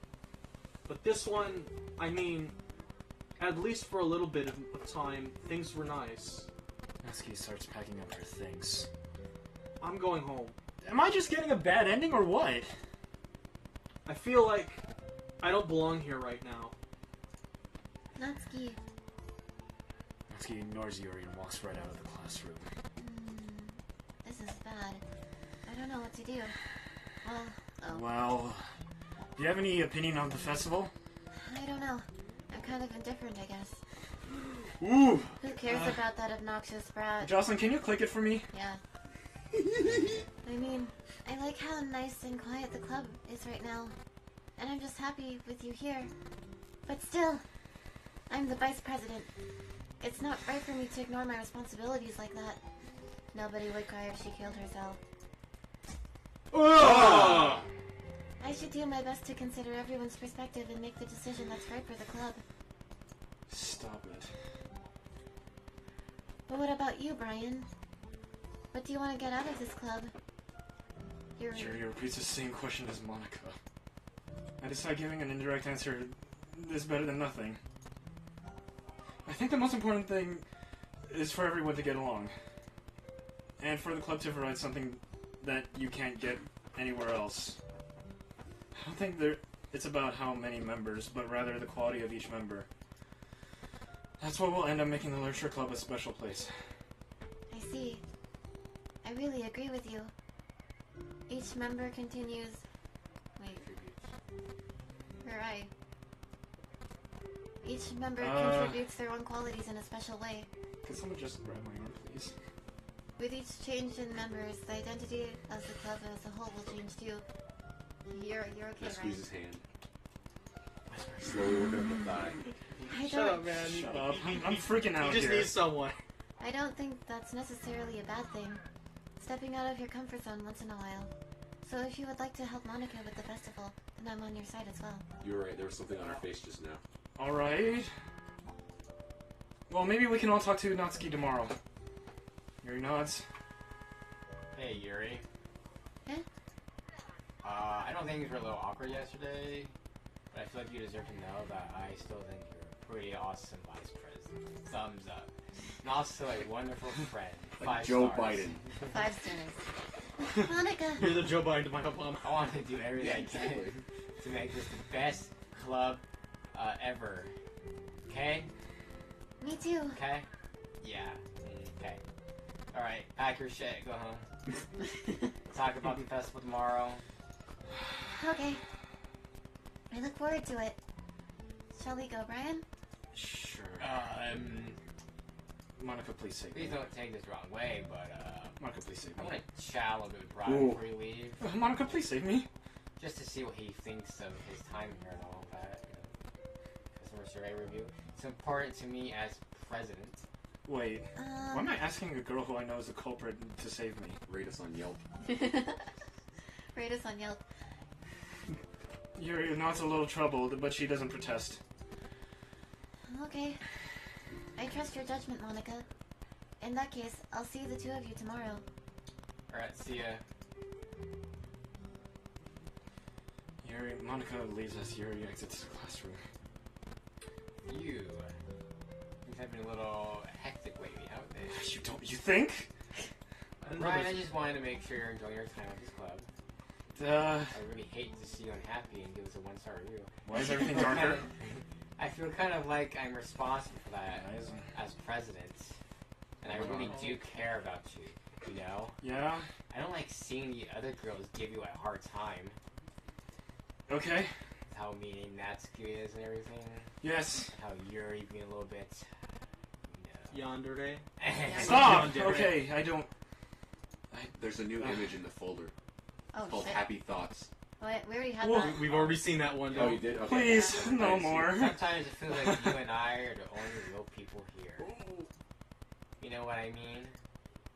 But this one, I mean, at least for a little bit of time, things were nice. Natsuki starts packing up her things. I'm going home. Am I just getting a bad ending or what? I feel like I don't belong here right now. Natsuki, Natsuki ignores Yuri and walks right out of the classroom. this is bad. I don't know what to do. Well, do you have any opinion on the festival? I don't know. I'm kind of indifferent, I guess. Ooh! Who cares about that obnoxious brat? Jocelyn, can you click it for me? Yeah. I mean, I like how nice and quiet the club is right now. And I'm just happy with you here. But still, I'm the vice president. It's not right for me to ignore my responsibilities like that. Nobody would cry if she killed herself. Ah! I should do my best to consider everyone's perspective and make the decision that's right for the club. Stop it. But what about you, Brian? What do you want to get out of this club? Yuri repeats the same question as Monica. I decide giving an indirect answer is better than nothing. I think the most important thing is for everyone to get along. And for the club to provide something that you can't get anywhere else. I don't think it's about how many members, but rather the quality of each member. That's what will end up making the Literature Club a special place. I see. I really agree with you. Each member continues... Wait. Or I. Each member contributes their own qualities in a special way. Could someone just grab my arm, please? With each change in members, the identity of the club as a whole will change too. You're okay, I right? squeeze his hand. Slowly working up the thigh. I Shut don't, up, man. Shut up. I'm freaking out You just here. need someone. I don't think that's necessarily a bad thing. Stepping out of your comfort zone once in a while. So if you would like to help Monica with the festival, then I'm on your side as well. You were right, there was something on her face just now. Alright. Well, maybe we can all talk to Natsuki tomorrow. Yuri nods. Hey, Yuri. Yeah? I don't think things were a little awkward yesterday, but I feel like you deserve to know that I still think you're a pretty awesome vice president. Thumbs up. And also a wonderful friend. Like 5 Joe stars. Biden. 5 stars. Monica! You're the Joe Biden to my Obama. I want to do everything I can exactly. to make this the best club ever. Okay? Me too. Okay? Yeah. Okay. Alright, pack your shit, go home. Talk about the festival tomorrow. Okay. I look forward to it. Shall we go, Brian? Sure. Monica, please save me. Please don't take this wrong way, but Monica, please save I me. want to chat a little bit with Brian Ooh. before you leave, Monica, please save me. just to see what he thinks of his time here and all that. Customer survey review. It's important to me as president. Wait, why am I asking a girl who I know is a culprit to save me? Rate us on Yelp. Rate us on Yelp. Yuri nods a little troubled, but she doesn't protest. Okay. I trust your judgment, Monica. In that case, I'll see the two of you tomorrow. Alright, see ya. Monica leaves us. Yuri exits the classroom. Things have been a little hectic lately, haven't they? You don't. You think? Ryan, I just wanted to make sure you're enjoying your time at this club. I really hate to see you unhappy and give us a 1-star review. Why is everything darker? I feel kind of like I'm responsible for that as president. And I really do care about you, you know? Yeah? I don't like seeing the other girls give you a hard time. Okay. How mean Natsuki is and everything. Yes. How Yuri being a little bit, you know. Yandere. Stop! Yandere. Okay, I don't... There's a new image in the folder. Oh, It's called shit. Happy Thoughts. What? We already had Whoa. that. We've already seen that one, Oh, though. you did? Okay. Please, I no see. more. Sometimes it feels like you and I are the only real people here. You know what I mean?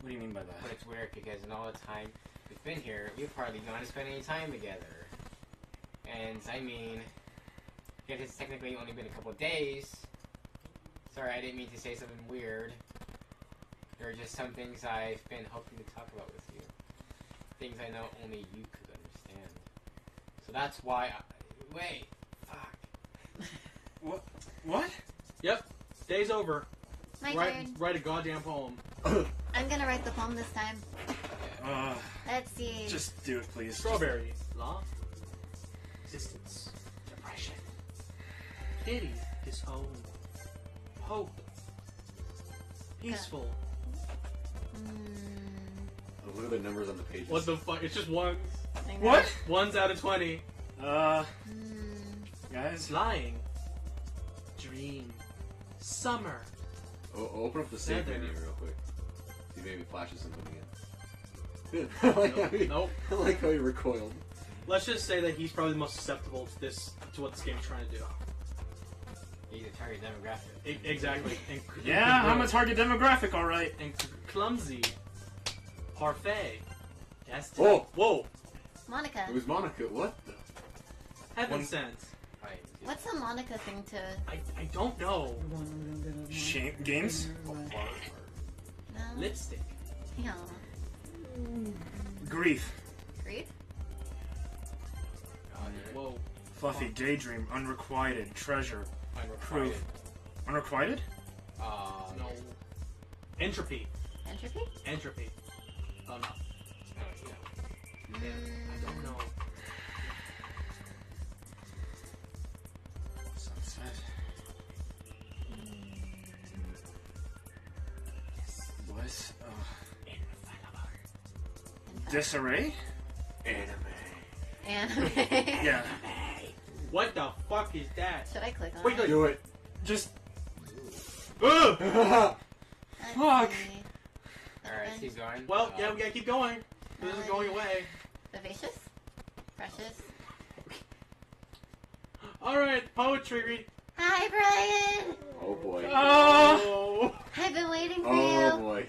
What do you mean by that? But it's weird because in all the time we've been here, we've hardly not spent any time together. And I mean, yet it's technically only been a couple days. Sorry, I didn't mean to say something weird. There are just some things I've been hoping to talk about with you. Things I know only you could understand. So that's why wait. Fuck. What? Yep. Day's over. My turn. Write a goddamn poem. I'm gonna write the poem this time. Let's see. Just do it, please. Strawberry. Love. Existence. Depression. Pity. Disown. Hope. Peaceful. What are the numbers on the pages? What the fuck? It's just ones. What? 1s out of 20. Guys? Lying. Dream. Summer. Open up the save Feather. menu real quick. See, maybe flashes something again. I like how he, Nope. I like how he recoiled. Let's just say that he's probably the most susceptible to what this game's trying to do. He's a target demographic. Exactly. Yeah, I'm a target demographic, alright. And clumsy. Parfait. That's Whoa! Whoa! Monica. It was Monica. What the? Heaven One- sent. What's a Monica thing to? I don't know. Shame games? No. Lipstick. Yeah. Grief. Grief. Whoa. Fluffy daydream. Unrequited. Treasure. Proof. Unrequited? No. Entropy. Entropy. Entropy. Oh no. I don't know. Sunset. What? Disarray? Anime. Yeah. What the fuck is that? Should I click on Wait, it? Do it. Just. Ugh! Let's Fuck. see. Alright, keep going. Well, yeah, we gotta keep going. This isn't going away. Vivacious. Precious. Alright, poetry read. Hi, Brian. Oh boy. Oh! I've been waiting for Oh you. boy.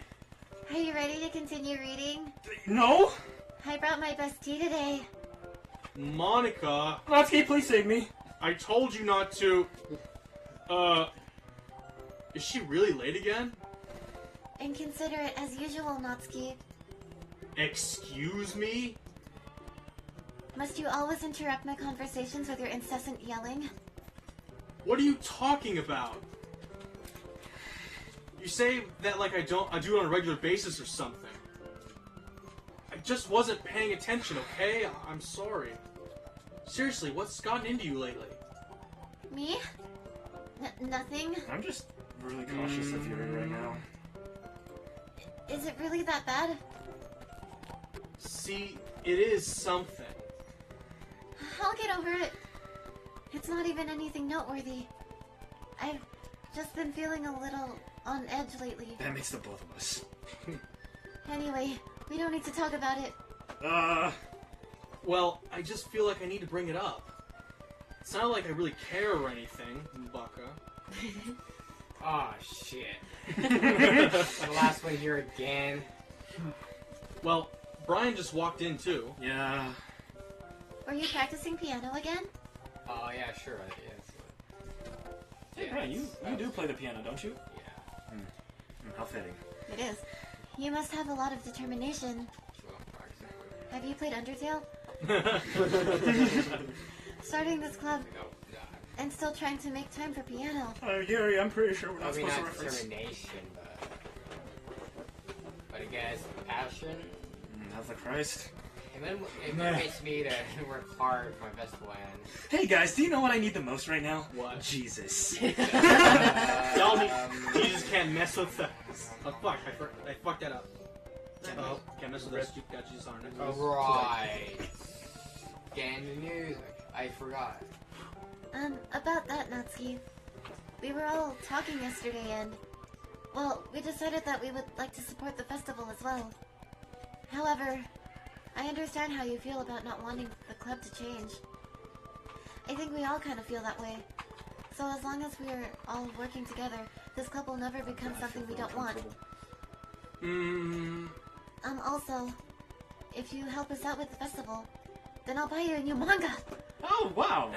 Are you ready to continue reading? No? I brought my best tea today. Monica, Natsuki, please save me. I told you not to. Is she really late again? Inconsiderate as usual, Natsuki. Excuse me? Must you always interrupt my conversations with your incessant yelling? What are you talking about? You say that like I do it on a regular basis or something. I just wasn't paying attention, okay? I'm sorry. Seriously, what's gotten into you lately? Me? Nothing. I'm just really cautious of Yuri right now. Is it really that bad? See, it is something. I'll get over it. It's not even anything noteworthy. I've just been feeling a little on edge lately. That makes the both of us. Anyway, we don't need to talk about it. Well, I just feel like I need to bring it up. It's not like I really care or anything, Mbaka. Oh shit. The last one here again. Well, Brian just walked in too. Yeah. Were you practicing piano again? Oh yeah, sure. Hey, Brian, you do play the piano, don't you? Yeah. How fitting. It is. You must have a lot of determination. Sure, Have you played Undertale? starting this club Oh, God. and still trying to make time for piano. Yuri, I'm pretty sure we're not Probably supposed to not reference. determination, but I guess passion. That's the Christ. It motivates me to work hard for my festival and Hey guys, do you know what I need the most right now? What? Jesus. Tell me, Jesus can't mess with the. Oh fuck! I fucked that up. Oh, can't mess with the stupid guy Jesus on it. right. Getting the news. I forgot. About that, Natsuki. We were all talking yesterday and, well, we decided that we would like to support the festival as well. However, I understand how you feel about not wanting the club to change. I think we all kind of feel that way. So as long as we're all working together, this club will never become something we don't want. Also, if you help us out with the festival, then I'll buy you a new manga! Oh, wow.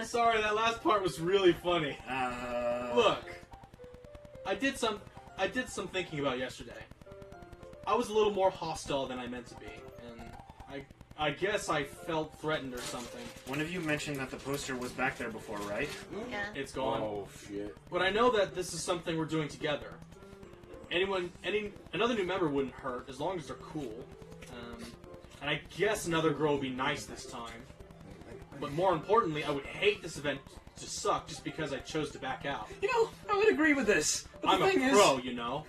Sorry, that last part was really funny. Look, I did some thinking about yesterday. I was a little more hostile than I meant to be, and I guess I felt threatened or something. One of you mentioned that the poster was back there before, right? Yeah. It's gone. Oh shit. But I know that this is something we're doing together. Another new member wouldn't hurt as long as they're cool. And I guess another girl would be nice this time. But more importantly, I would hate this event to suck just because I chose to back out. You know, I would agree with this. But I'm the thing a pro, you know.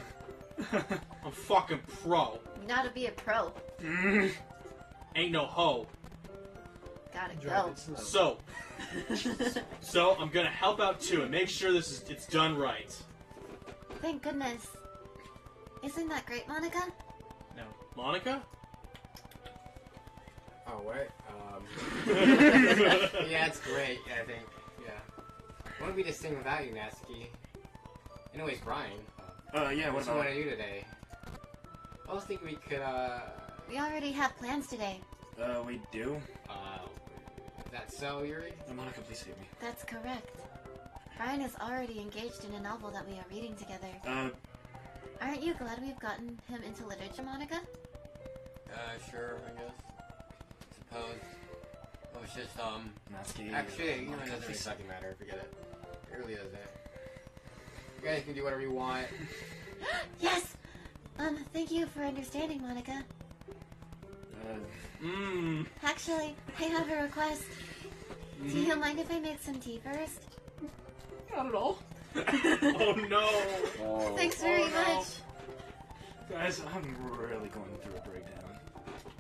I'm fucking pro. You gotta be a pro. Ain't no hoe. Gotta go. So I'm gonna help out too and make sure it's done right. Thank goodness. Isn't that great, Monica? No, Monica? Oh, what? Yeah, it's great, I think. Yeah. What would be this thing without you, Natsuki? Anyways, Brian. Yeah, what What's you about want to do today? I was thinking we could, We already have plans today. we do? Is that so, Yuri? Monica, please save me. That's correct. Brian is already engaged in a novel that we are reading together. Aren't you glad we've gotten him into literature, Monica? Sure, I guess. Suppose. Oh, it's just, Natsuki. actually, you know, it Monica, doesn't really please. fucking matter, forget it. It really doesn't. You guys can do whatever you want. Yes! Thank you for understanding, Monica. Actually, I have a request. Do you mind if I make some tea first? Not at all. Oh no! Oh. Thanks very no. much. Guys, I'm really going through a breakdown.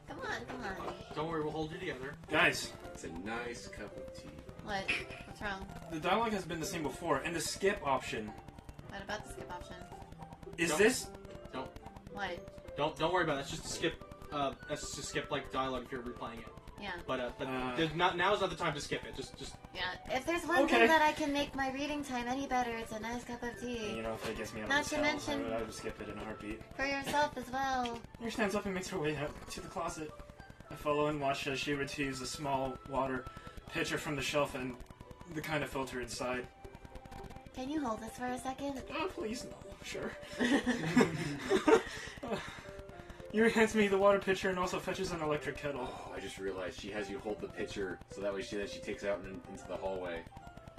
Come on. Don't worry, we'll hold you together. Guys, It's a nice cup of tea. What? What's wrong? the dialogue has been the same before, and the skip option. What about the skip option? Is Don't- this... What? Don't worry about it. That's just to skip. That's to skip like dialogue if you're replaying it. Yeah. But now's not the time to skip it. Just Yeah. If there's one Okay. thing that I can make my reading time any better, it's a nice cup of tea. You know, if it gets me out Not of to this hell, mention- I would skip it in a heartbeat. For yourself as well. Yuri stands up and makes her way out to the closet. I follow and watch as she retrieves a small water pitcher from the shelf and the kind of filter inside. Can you hold this for a second? Oh, please, no. Sure. Yuri hands me the water pitcher and also fetches an electric kettle. Oh, I just realized she has you hold the pitcher so that way she takes out into the hallway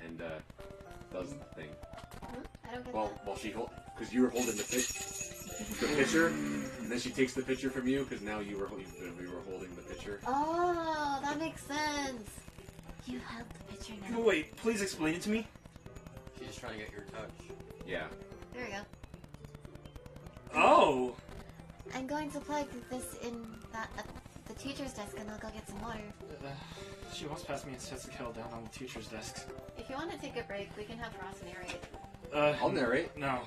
and does the thing. I don't get Well, that. while she because you were holding the pitcher, and then she takes the pitcher from you because now you were holding the pitcher. Oh, that makes sense. You held the picture now. Wait, please explain it to me. She's just trying to get your touch. Yeah. There we go. Oh! I'm going to plug this in at the teacher's desk and I'll go get some water. She walks past me and sets the kettle down on the teacher's desk. If you want to take a break, we can have Ross narrate. I'll narrate. No.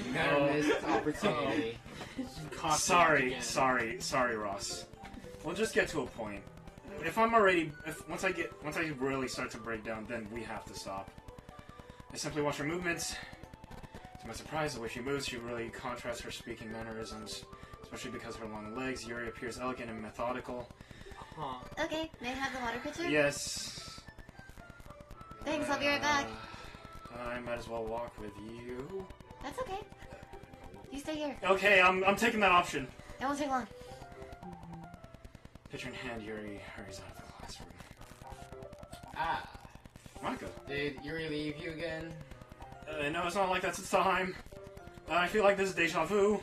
You never missed opportunity. Sorry, Ross. We'll just get to a point. Once I really start to break down, then we have to stop. I simply watch her movements. To my surprise, the way she moves, she really contrasts her speaking mannerisms, especially because of her long legs. Yuri appears elegant and methodical. Huh. Okay, may I have the water pitcher? Yes. Thanks, I'll be right back. I might as well walk with you. That's okay. You stay here. Okay, I'm taking that option. It won't take long. Pitcher in hand, Yuri hurries out of the classroom. Ah, Monica. did Yuri leave you again? No, it's not like that's its time. I feel like this is deja vu.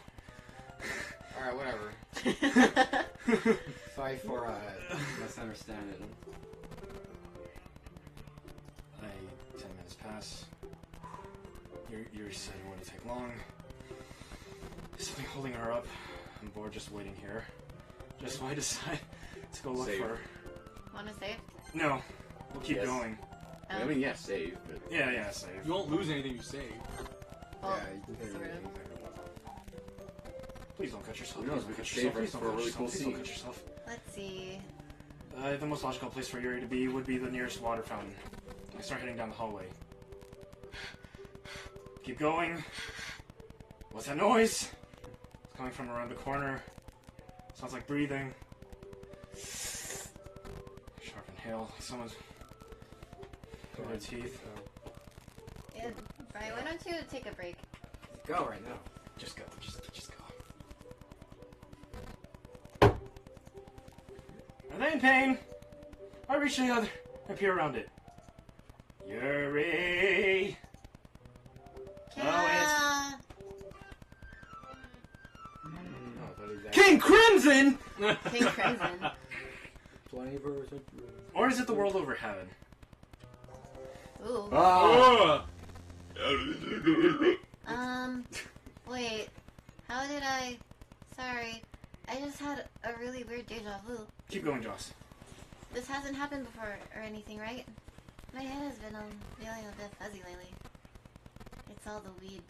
Alright, whatever. Sorry for misunderstanding. 10 minutes pass. Yuri said it wouldn't take long. Is something holding her up? I'm bored just waiting here. Just so I decide to go look Save. for her. Want to save? No, we'll keep Yes. going. I mean, yeah, save, but Yeah, save. You won't lose anything you save. Well, Yeah, you can sort of. Please don't cut yourself. Who knows, Please we don't could cut save yourself. her Please don't for a cut really yourself. cool Please don't scene. cut yourself. Let's see. The most logical place for Yuri to be would be the nearest water fountain. I start heading down the hallway. Keep going. What's that noise? It's coming from around the corner. Sounds like breathing. Sharp inhale. Someone's in their teeth. Yeah, Brian, why don't you take a break? Go right now. Just go. Just go. Are they in pain? I reach the other and peer around it. Yuri! Yeah. Oh, I thought he was King Crimson! King Crimson. 20%. Or is it the world over heaven? Ooh. Ah! Wait. How did I... Sorry. I just had a really weird deja vu. Keep going, Joss. This hasn't happened before or anything, right? My head has been feeling a bit fuzzy lately. It's all the weed,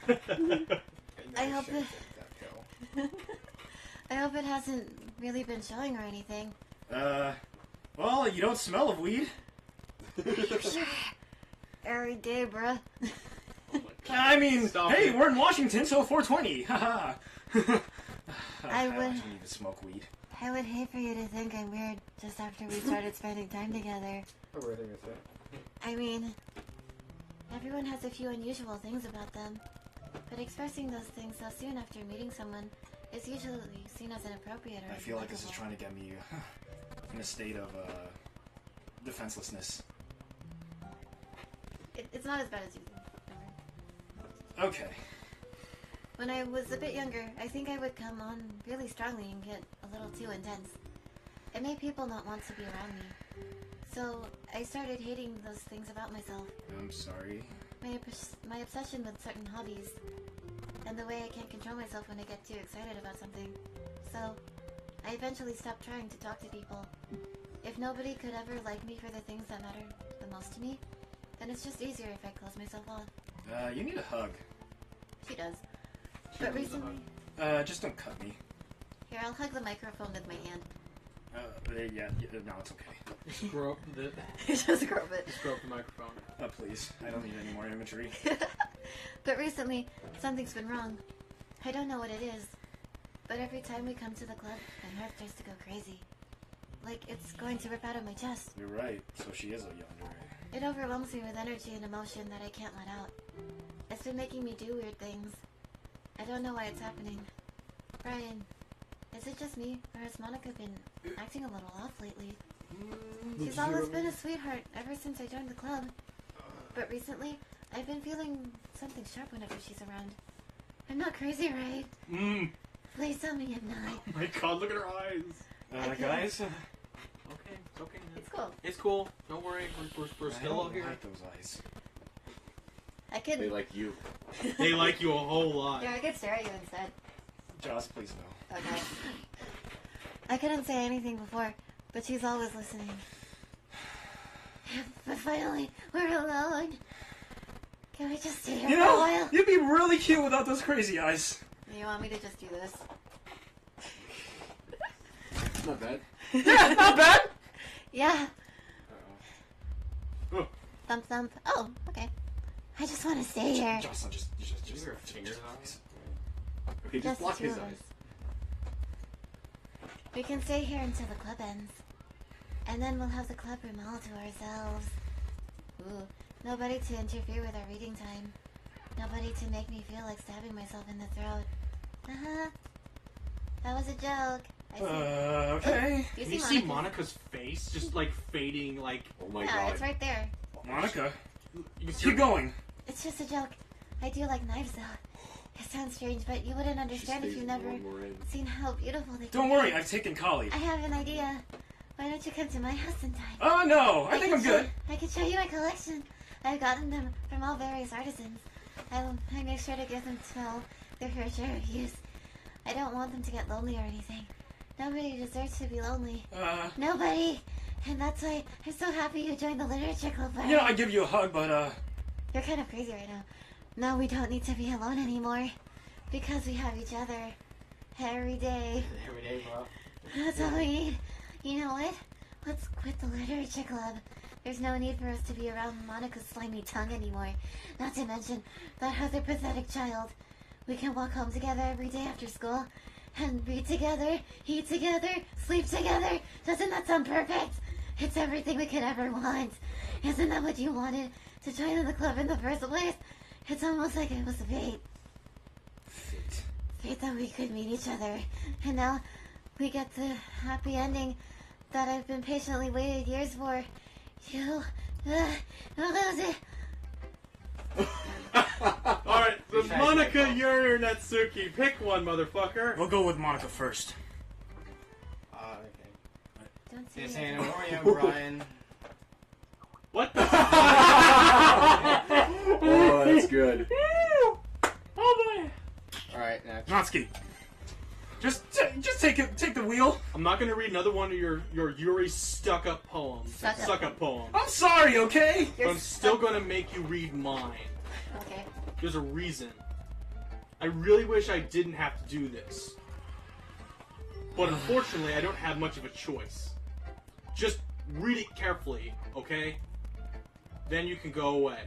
bruh. I hope it... I hope it hasn't really been showing or anything. Well, you don't smell of weed. Every day, bruh. I mean, Stop hey, it. we're in Washington, so 420. Haha. I would- don't even smoke weed. I would hate for you to think I'm weird just after we started spending time together. What were they gonna say? I mean, everyone has a few unusual things about them, but expressing those things so soon after meeting someone is usually seen as inappropriate or I feel like this is unlikable. trying to get me in a state of defenselessness. It's not as bad as you think. Okay. When I was a bit younger, I think I would come on really strongly and get a little too intense. It made people not want to be around me. So I started hating those things about myself. I'm sorry. My obsession with certain hobbies, and the way I can't control myself when I get too excited about something. So I eventually stopped trying to talk to people. If nobody could ever like me for the things that matter the most to me, then it's just easier if I close myself off. You need a hug. She does. But recently... Just don't cut me. Here, I'll hug the microphone with my hand. Yeah, no, it's okay. Screw up the Just grab it. screw up the microphone. Please. I don't need any more imagery. But recently, something's been wrong. I don't know what it is. But every time we come to the club, my heart starts to go crazy. Like it's going to rip out of my chest. You're right. So she is a yandere. It overwhelms me with energy and emotion that I can't let out. It's been making me do weird things. I don't know why it's happening. Brian, is it just me, or has Monica been acting a little off lately? She's always been a sweetheart ever since I joined the club. But recently, I've been feeling something sharp whenever she's around. I'm not crazy, right? Please tell me I'm not. Oh my god, look at her eyes. Guys? Okay, it's okay. It's cool. It's cool. Don't worry. We're I still don't out here. like those eyes. I could... They like you. They like you a whole lot. Yeah, I could stare at you instead. Joss, please no. Okay. I couldn't say anything before, but she's always listening. But finally, we're alone. Can we just stay here You for a know, while? you'd be really cute without those crazy eyes. You want me to just do this? Not bad. Yeah, not bad. Yeah. Oh. Thump thump. Oh, okay. I just want to stay here. Joss, just Use your fingers on please. Okay, Just just the block two his of us. eyes. We can stay here until the club ends. And then we'll have the club room all to ourselves. Ooh, nobody to interfere with our reading time. Nobody to make me feel like stabbing myself in the throat. Uh-huh. That was a joke. I see. Okay. Do Can you see Monica's face just like fading? Like Oh my Yeah, god. it's right there. Monica, you can see keep going. It's just a joke. I do like knives, though. It sounds strange, but you wouldn't understand if you never seen how beautiful they can Don't be. worry, I've taken Kali. I have an idea. Why don't you come to my house sometime? Oh no, I think I'm good. I can show you my collection. I've gotten them from all various artisans. I make sure to give them to all their fair share of use. I don't want them to get lonely or anything. Nobody deserves to be lonely. Nobody. And that's why I'm so happy you joined the literature club. You know, I'd give you a hug, but You're kind of crazy right now. No, we don't need to be alone anymore. Because we have each other. Every day. Every day, bro. That's all we need. You know what? Let's quit the literature club. There's no need for us to be around Monica's slimy tongue anymore. Not to mention that other pathetic child. We can walk home together every day after school. And read together, eat together, sleep together. Doesn't that sound perfect? It's everything we could ever want. Isn't that what you wanted to join in the club in the first place? It's almost like it was fate. Fate that we could meet each other. And now we get the happy ending that I've been patiently waiting years for. You'll lose it. Alright, so You tried Monica, my phone. Yuri, or Natsuki. Pick one, motherfucker. we'll go with Monica first. Okay. Don't say This it. ain't Oreo, Brian. What the? Oh, that's good. Oh boy. Alright, next. Natsuki, just take the wheel. I'm not gonna read another one of your Yuri stuck-up poems. Stuck-up. Stuck-up poems. I'm sorry, okay? But I'm still gonna make you read mine. Okay. There's a reason. I really wish I didn't have to do this. But unfortunately, I don't have much of a choice. Just read it carefully, okay? Then you can go away.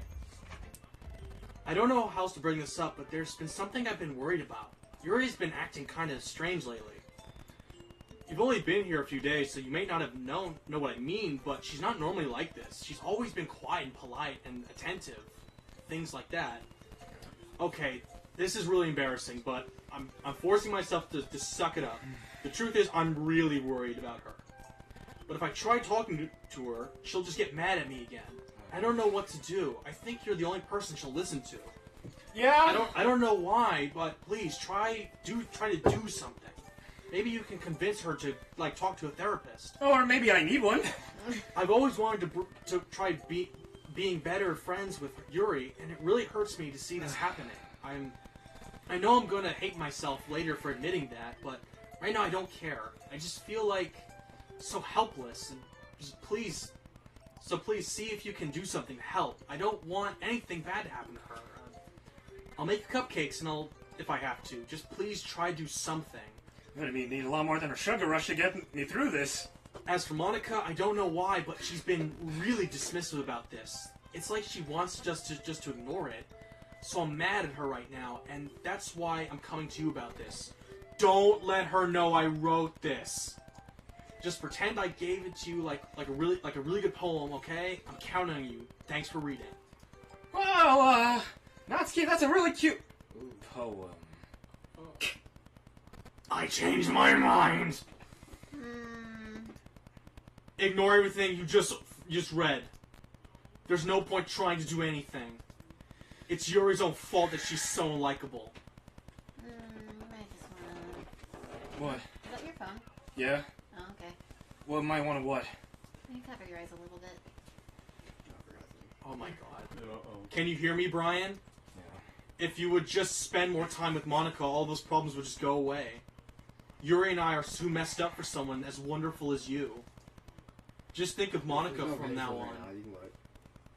I don't know how else to bring this up, but there's been something I've been worried about. Yuri's been acting kind of strange lately. You've only been here a few days, so you may not have know what I mean, but she's not normally like this. She's always been quiet and polite and attentive. Things like that. Okay, this is really embarrassing, but I'm forcing myself to suck it up. The truth is, I'm really worried about her. But if I try talking to her, she'll just get mad at me again. I don't know what to do. I think you're the only person she'll listen to. Yeah. I don't know why, but please try to do something. Maybe you can convince her to like talk to a therapist. Or maybe I need one. I've always wanted to try being better friends with Yuri, and it really hurts me to see this happening. I know I'm gonna hate myself later for admitting that, but right now I don't care. I just feel like so helpless, and just please see if you can do something to help. I don't want anything bad to happen to her. I'll make cupcakes, and if I have to. Just please try to do something. I'm gonna need a lot more than a sugar rush to get me through this. As for Monica, I don't know why, but she's been really dismissive about this. It's like she wants just to ignore it. So I'm mad at her right now, and that's why I'm coming to you about this. Don't let her know I wrote this. Just pretend I gave it to you like a really good poem, okay? I'm counting on you. Thanks for reading. Well, Natsuki, that's a really cute poem. I changed my mind. Ignore everything you just read. There's no point trying to do anything. It's Yuri's own fault that she's so unlikable. I just wanna... What? Is that your phone? Yeah? Oh, okay. Well, might want to what? You cover your eyes a little bit. Oh my god. Can you hear me, Brian? If you would just spend more time with Monica, all those problems would just go away. Yuri and I are too messed up for someone as wonderful as you. Just think of Monica from now on.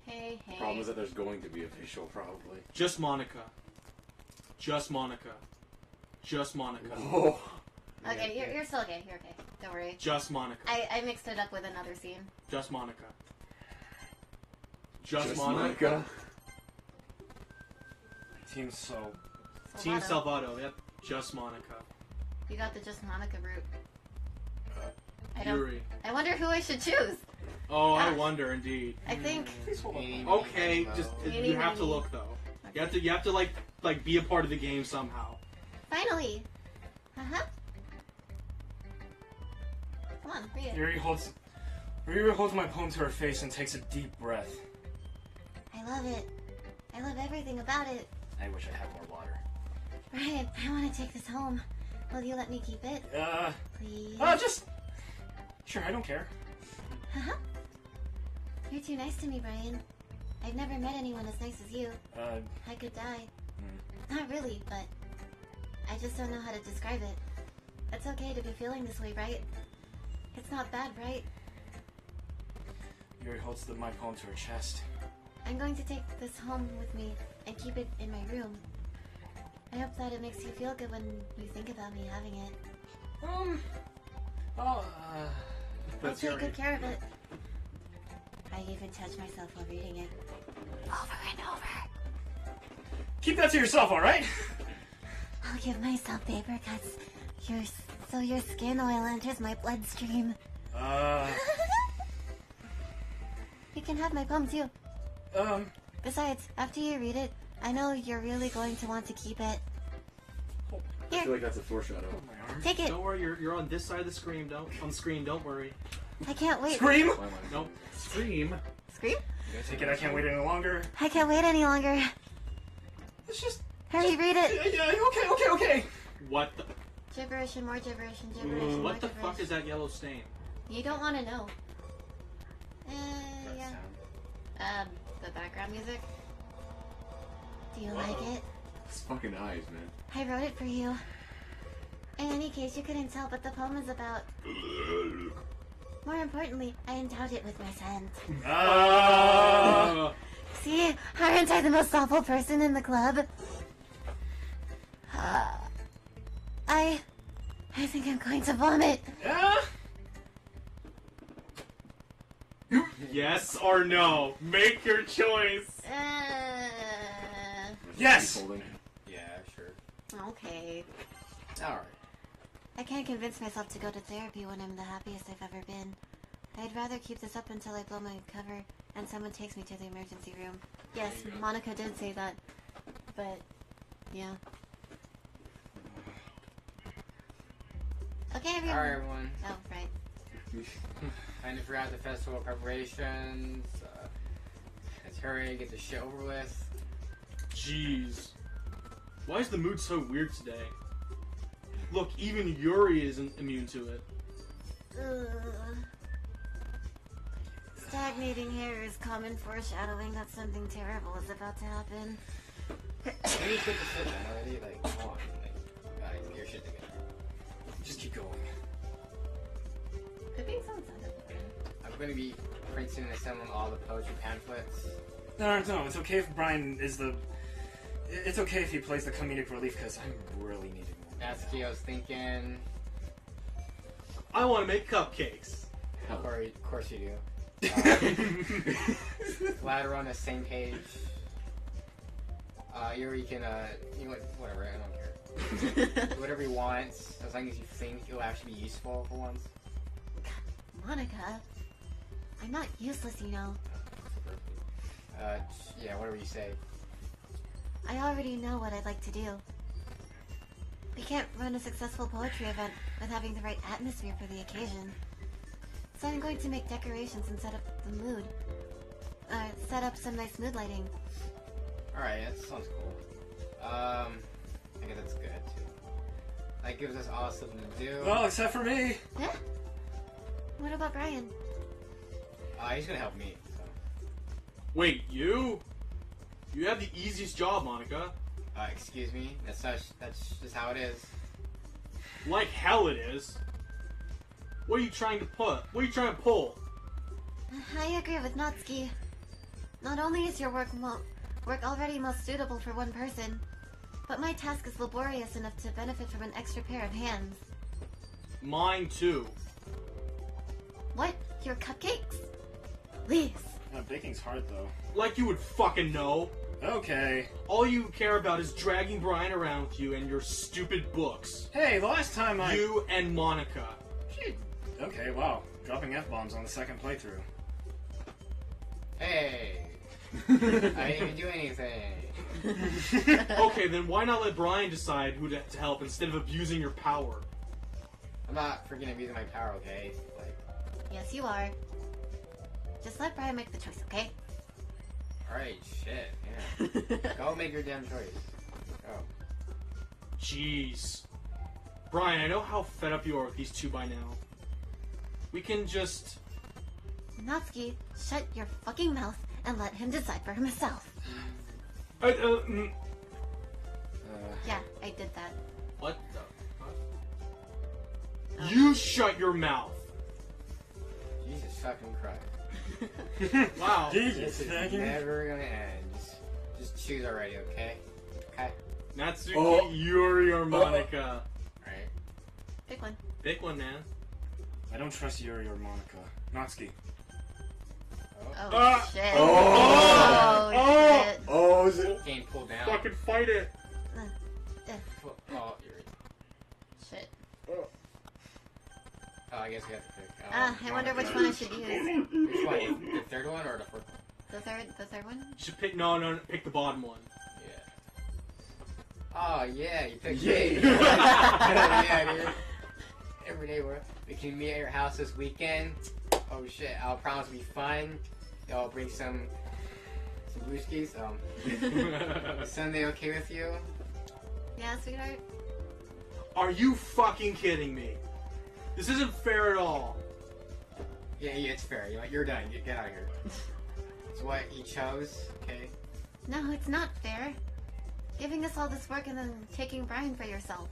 Hey. Problem is that there's going to be a visual, probably. Just Monica. Just Monica. Just Monica. Oh. Okay, you're still okay. You're okay. Don't worry. Just Monica. I mixed it up with another scene. Just Monica. Just Monica. Monica. Team so. Team Salvato. Salvato, yep. Just Monica. You got the just Monica route. Yuri. I wonder who I should choose. Oh, I wonder indeed. I think. Okay, just Meeny, you have to miny. look though. You have to like be a part of the game somehow. Finally. Uh-huh. Come on, read it. Yuri holds my poem to her face and takes a deep breath. I love it. I love everything about it. I wish I had more water. Brian, I want to take this home. Will you let me keep it? Please. Just... Sure, I don't care. Haha. You're too nice to me, Brian. I've never met anyone as nice as you. I could die. Not really, but I just don't know how to describe it. It's okay to be feeling this way, right? It's not bad, right? Yuri holds my poem to her chest. I'm going to take this home with me and keep it in my room. I hope that it makes you feel good when you think about me having it. I'll take good care of it. I even touch myself while reading it. Over and over. Keep that to yourself, alright? I'll give myself paper cuts. So your skin oil enters my bloodstream. You can have my poem too. Besides, after you read it, I know you're really going to want to keep it. I feel like that's a foreshadow. Take it. Don't worry, you're on this side of the screen. Don't worry. I can't wait. Scream! Nope. Scream! Scream? Take it, I can't wait any longer. I can't wait any longer. It's just... Hurry, read it. Yeah, okay. What the... Gibberish and more gibberish and gibberish and more What the gibberish. fuck is that yellow stain? You don't want to know. Yeah. The background music. Do you like it? His fucking eyes, man. I wrote it for you. In any case, you couldn't tell what the poem is about. More importantly, I endowed it with my scent. See, aren't I the most awful person in the club? I think I'm going to vomit. Yes or no? Make your choice. Yes! Yeah, sure. Okay. Alright. I can't convince myself to go to therapy when I'm the happiest I've ever been. I'd rather keep this up until I blow my cover and someone takes me to the emergency room. Yes, Monica did say that. But, yeah. Okay, everyone. Alright, everyone. Oh, right. Kind of forgot the festival preparations. Let's hurry, get this shit over with. Jeez. Why is the mood so weird today? Look, even Yuri isn't immune to it. Stagnating hair is common foreshadowing that something terrible is about to happen. Maybe you get the shit done already. Like, come on. Like, gotta get your shit together. Just keep going. Could be some sense. I'm gonna be printing and assembling all the poetry pamphlets. No, it's okay if Brian is the... It's okay if he plays the comedic relief, because I'm really needing more. That's key. I was thinking. I want to make cupcakes. Of course you do. Glad we're on the same page. Yuri can, whatever, I don't care. Whatever you want, as long as you think it'll actually be useful for once. Monica, I'm not useless, you know. Yeah, whatever you say. I already know what I'd like to do. We can't run a successful poetry event with having the right atmosphere for the occasion. So I'm going to make decorations and set up the mood. Set up some nice mood lighting. Alright, that sounds cool. I guess that's good, too. That gives us all something to do. Well, except for me. Yeah? What about Brian? He's gonna help me, so. Wait, you? You have the easiest job, Monica. Excuse me? That's just how it is. Like hell it is. What are you trying to put? What are you trying to pull? I agree with Natsuki. Not only is your work already most suitable for one person, but my task is laborious enough to benefit from an extra pair of hands. Mine too. What? Your cupcakes? Please. Baking's hard, though. Like you would fucking know. Okay. All you care about is dragging Brian around with you and your stupid books. Hey, the last time You and Monica. Okay, wow. Dropping F-bombs on the second playthrough. Hey! I didn't even do anything. Okay, then why not let Brian decide who to help instead of abusing your power? I'm not freaking abusing my power, okay? Like, Yes, you are. Just let Brian make the choice, okay? alright, shit, yeah. Go make your damn choice. Go. Jeez. Brian, I know how fed up you are with these two by now. We can just... Natsuki, shut your fucking mouth and let him decide for himself. Yeah, I did that. What the fuck? You shut your mouth! Jesus fucking Christ. Wow. This is never gonna end. Just choose already, okay? Okay? Natsuki, Yuri, or Monica. Alright. Pick one. Pick one, man. I don't trust Yuri or Monica. Natsuki. Oh, shit. Oh. Oh, shit. Oh, is it? Game pulled down. Fucking fight it. Oh, you're... Shit. Oh, I guess we have to pick. I wonder which one I should use. Which one? The third one or the fourth one? The third one? You should pick... No, pick the bottom one. Yeah. Oh, yeah, you picked Yeah. me. Yeah, dude. Every day we can meet at your house this weekend. Oh, shit. I'll promise to be fun. I'll bring some brewskis. Is Sunday okay with you? Yeah, sweetheart? Are you fucking kidding me? This isn't fair at all. Yeah, it's fair. You're done. Get out of here. It's what you chose, okay? No, it's not fair. Giving us all this work and then taking Brian for yourself.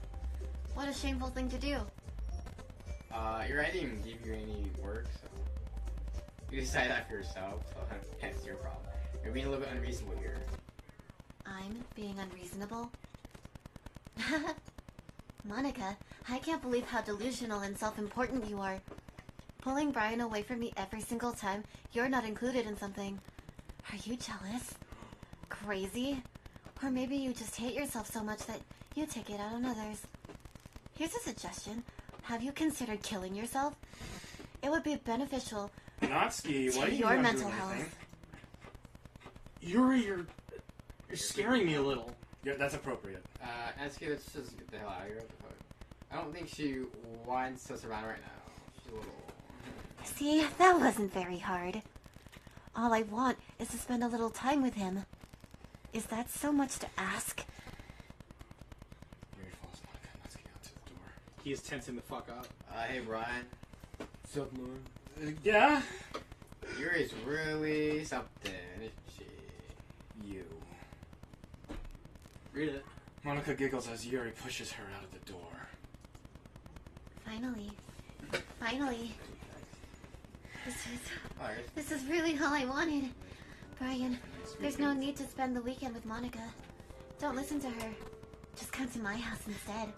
What a shameful thing to do. I didn't even give you any work, so you decide that for yourself. So that's your problem. You're being a little bit unreasonable here. I'm being unreasonable? Monica, I can't believe how delusional and self-important you are. Pulling Brian away from me every single time you're not included in something. Are you jealous? Crazy? Or maybe you just hate yourself so much that you take it out on others. Here's a suggestion. Have you considered killing yourself? It would be beneficial Natsuki, why to do you your not mental do anything? health. Yuri, you're scaring me a little. Yeah, that's appropriate. Natsuki, let's just get the hell out of here. What the fuck? I don't think she wants us around right now. She's a little... See, that wasn't very hard. All I want is to spend a little time with him. Is that so much to ask? Yuri follows Monica and Natsuki out to the door. He is tensing the fuck up. Hey, Brian. What's up, man? Yeah? Yuri's really something, isn't she? You. Read it. Monica giggles as Yuri pushes her out of the door. Finally. Finally. Alright. This is really all I wanted. Brian, there's no need to spend the weekend with Monica. Don't listen to her. Just come to my house instead.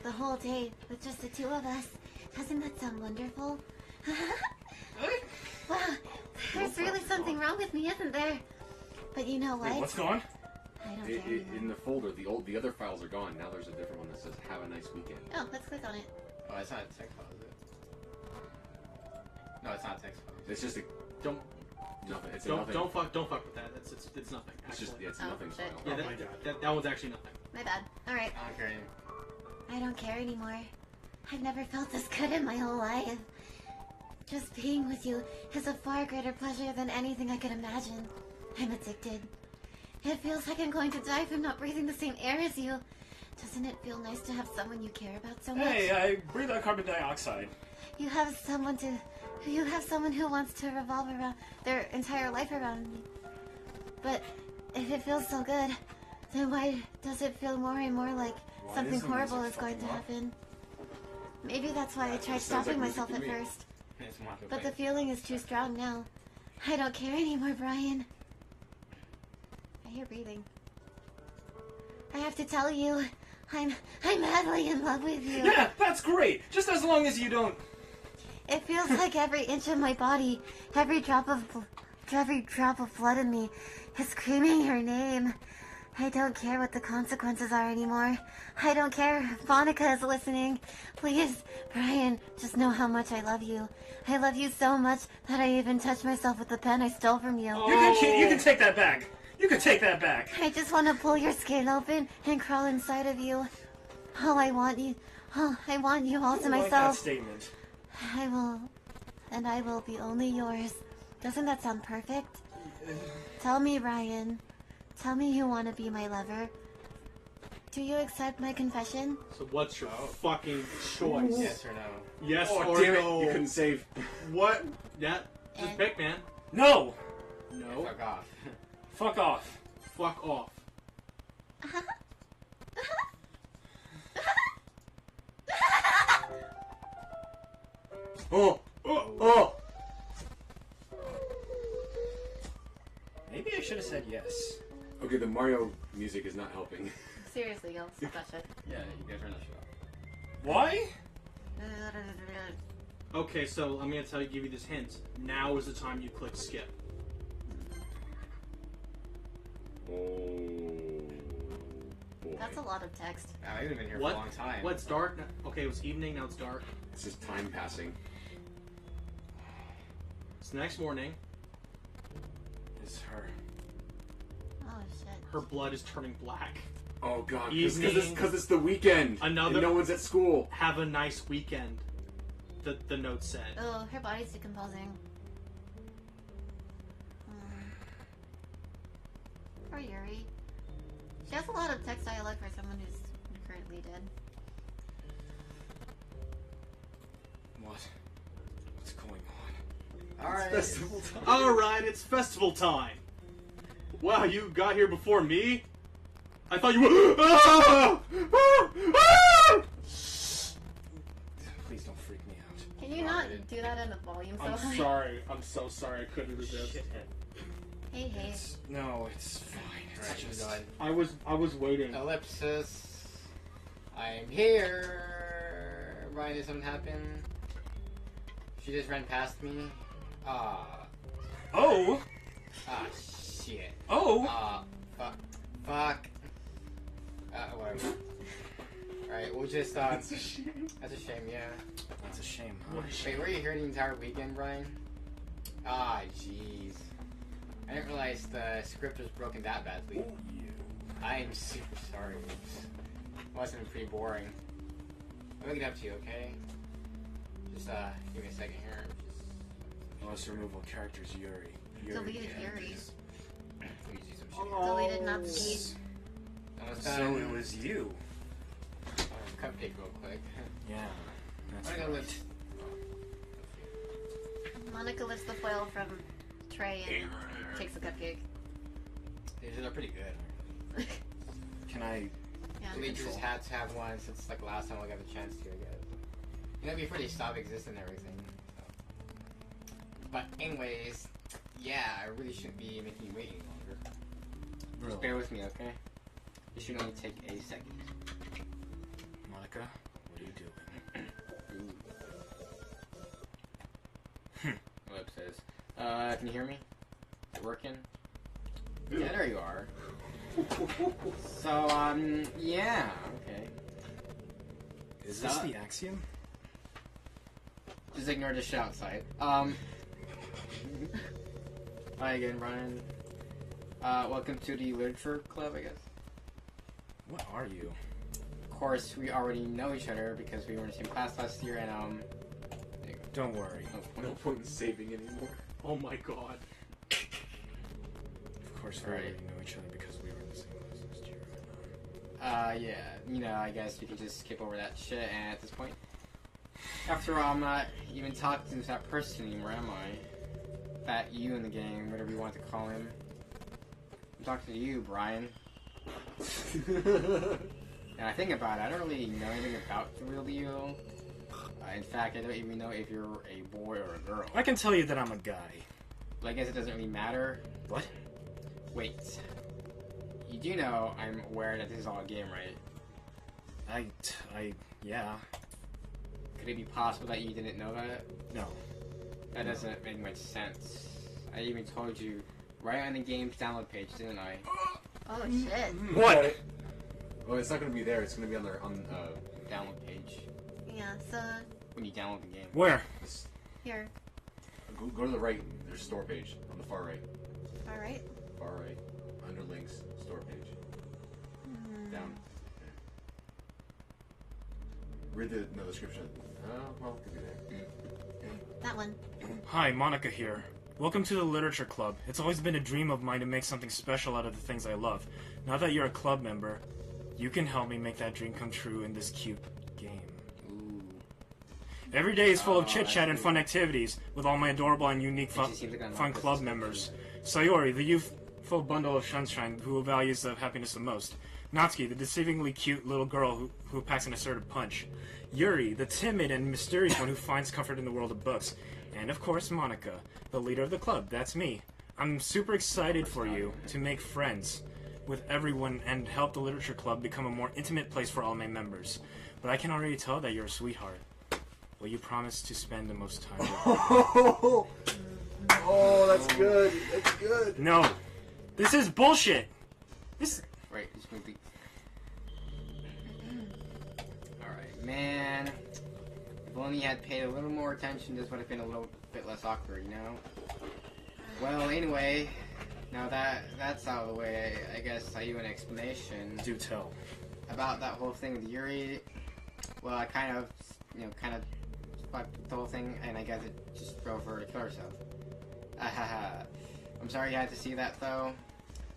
The whole day with just the two of us. Doesn't that sound wonderful? Wow, there's really something wrong with me, isn't there? But you know what? Wait, what's gone? I don't care anymore. In the folder, the other files are gone. Now there's a different one that says "Have a nice weekend." Oh, let's click on it. Oh, it's not a text file, is it? No, it's not a text file. It's just a Don't nothing. It's a don't nothing. don't fuck with that. It's nothing. It's just Actually. it's Oh, nothing shit. file. Yeah, Oh that, my God. that one's actually nothing. My bad. Alright, I don't care anymore. I don't care anymore. I've never felt this good in my whole life. Just being with you is a far greater pleasure than anything I could imagine. I'm addicted. It feels like I'm going to die from not breathing the same air as you. Doesn't it feel nice to have someone you care about so much? Hey, I breathe out carbon dioxide. You have someone who wants to revolve around their entire life around me. But if it feels so good, then why does it feel more and more like Why something isn't the horrible music is going to fucking up? happen? Maybe that's why I tried just sounds stopping like music myself to at me. first. It's Monica But the playing. feeling is too strong now. I don't care anymore, Brian. I hear breathing. I have to tell you, I'm madly in love with you. Yeah, that's great. Just as long as you don't. It feels like every inch of my body, every drop of blood in me is screaming your name. I don't care what the consequences are anymore. I don't care if Monica is listening. Please, Brian, just know how much I love you. I love you so much that I even touched myself with the pen I stole from you. You can take that back. You can take that back. I just want to pull your skin open and crawl inside of you. All I want Oh, I want you all to I like that myself. statement. I will be only yours. Doesn't that sound perfect? Tell me, Ryan. Tell me you want to be my lover. Do you accept my confession? So what's your fucking choice? Yes or no? Yes Oh, or damn no? it! You couldn't save. What? Yeah. Just And- pick, man. No! No. Fuck off. Fuck off. Fuck off. Oh! Oh! Maybe I should have said yes. Okay, the Mario music is not helping. Seriously, girls, stop that shit. Yeah, you guys are not sure. Why? Okay, so I'm gonna give you this hint. Now is the time you click skip. Oh. Boy. That's a lot of text. Wow, you've been here What? for a long time. What's dark? Okay, it was evening. Now it's dark. It's just time passing. It's the next morning. It's her. Oh shit. Her blood is turning black. Oh god, Evening. because it's the weekend. Another- And no one's at school. Have a nice weekend. The note said. Oh, her body's decomposing. Poor Yuri. She has a lot of text dialogue for someone who's currently dead. What's going on? Alright. Festival time. All right, it's festival time. Wow, you got here before me. I thought you were. Ah! Ah! Ah! Please don't freak me out. Can you not do that in the volume so I'm high? sorry. I'm so sorry. I couldn't resist. Hey, hey. No, it's fine. It's Alright, just... go I was waiting. Ellipsis. I'm here. Why did something happen? She just ran past me. Ah. Oh! Ah, shit. Oh! Ah, fuck. Whatever. Alright, we'll just, That's a shame. that's a shame, yeah. That's a shame, huh? Wait, were you here the entire weekend, Brian? Ah, jeez. I didn't realize the script was broken that badly. I am super sorry. It must have been pretty boring. I'll look it up to you, okay? Just, give me a second here. Most removal characters, Yuri. Deleted Yuri. Let me do some shit. Deleted Natsuki. Almost So done. it was you. Cupcake real quick. Yeah, that's I'm gonna right. lift. Monica lifts the foil from tray and takes the cupcake. These are pretty good. Can I... Yeah. We just had to have one since like last time we got the chance to, I guess. You know, before they stop existing and everything. So. But anyways, yeah, I really shouldn't be making you wait any longer. Just bear with me, okay? It should only take a second. Monica, what are you doing? Whoops, says. Can you hear me? Is it working? Yeah, there you are. So, yeah, okay. Is this the axiom? Just ignore the shit outside. Hi again, Brian. Welcome to the Literature Club, I guess. What are you? Of course, we already know each other because we were in the same class last year, and, there you go. Don't worry. No point in saving anymore. Oh my god. Of course we Right. already know each other because we were in the same class last year. Yeah, you know, I guess we can just skip over that shit, and at this point, after all, I'm not even talking to that person anymore, am I? That you in the game, whatever you want to call him. I'm talking to you, Brian. And I think about it, I don't really know anything about the real you. In fact, I don't even know if you're a boy or a girl. I can tell you that I'm a guy. But I guess it doesn't really matter. What? Wait. You do know I'm aware that this is all a game, right? Yeah. Could it be possible that you didn't know that? No. That doesn't make much sense. I even told you right on the game's download page, didn't I? Oh shit. What? Well, it's not going to be there. It's going to be on their Download page. Yeah, so When you download the game. Where? here. Go to the right. There's store page on the far right. Alright. Far right. Under links, store page. Down. Read the description. Well, could be there. That one. Hi, Monica here. Welcome to the Literature Club. It's always been a dream of mine to make something special out of the things I love. Now that you're a club member, you can help me make that dream come true in this cute game. Ooh. Every day is full of Oh, chit-chat and that's fun activities with all my adorable and unique It just seems like I'm fun not club this members. Sayori, the youthful bundle of sunshine who values the happiness the most. Natsuki, the deceivingly cute little girl who packs an assertive punch. Yuri, the timid and mysterious one who finds comfort in the world of books. And of course, Monica, the leader of the club. That's me. I'm super excited for you to make friends with everyone and help the Literature Club become a more intimate place for all my members. But I can already tell that you're a sweetheart. Will you promise to spend the most time with me? Oh, that's good. That's good. No. This is bullshit. This... Right, this movie. Alright, man. If only you had paid a little more attention, this would have been a little bit less awkward, you know? Well, anyway, now that's out of the way, I guess I owe you an explanation Do tell. about that whole thing with Yuri. Well, I kind of fucked the whole thing, and I guess it just drove her to kill herself. I'm sorry you had to see that, though.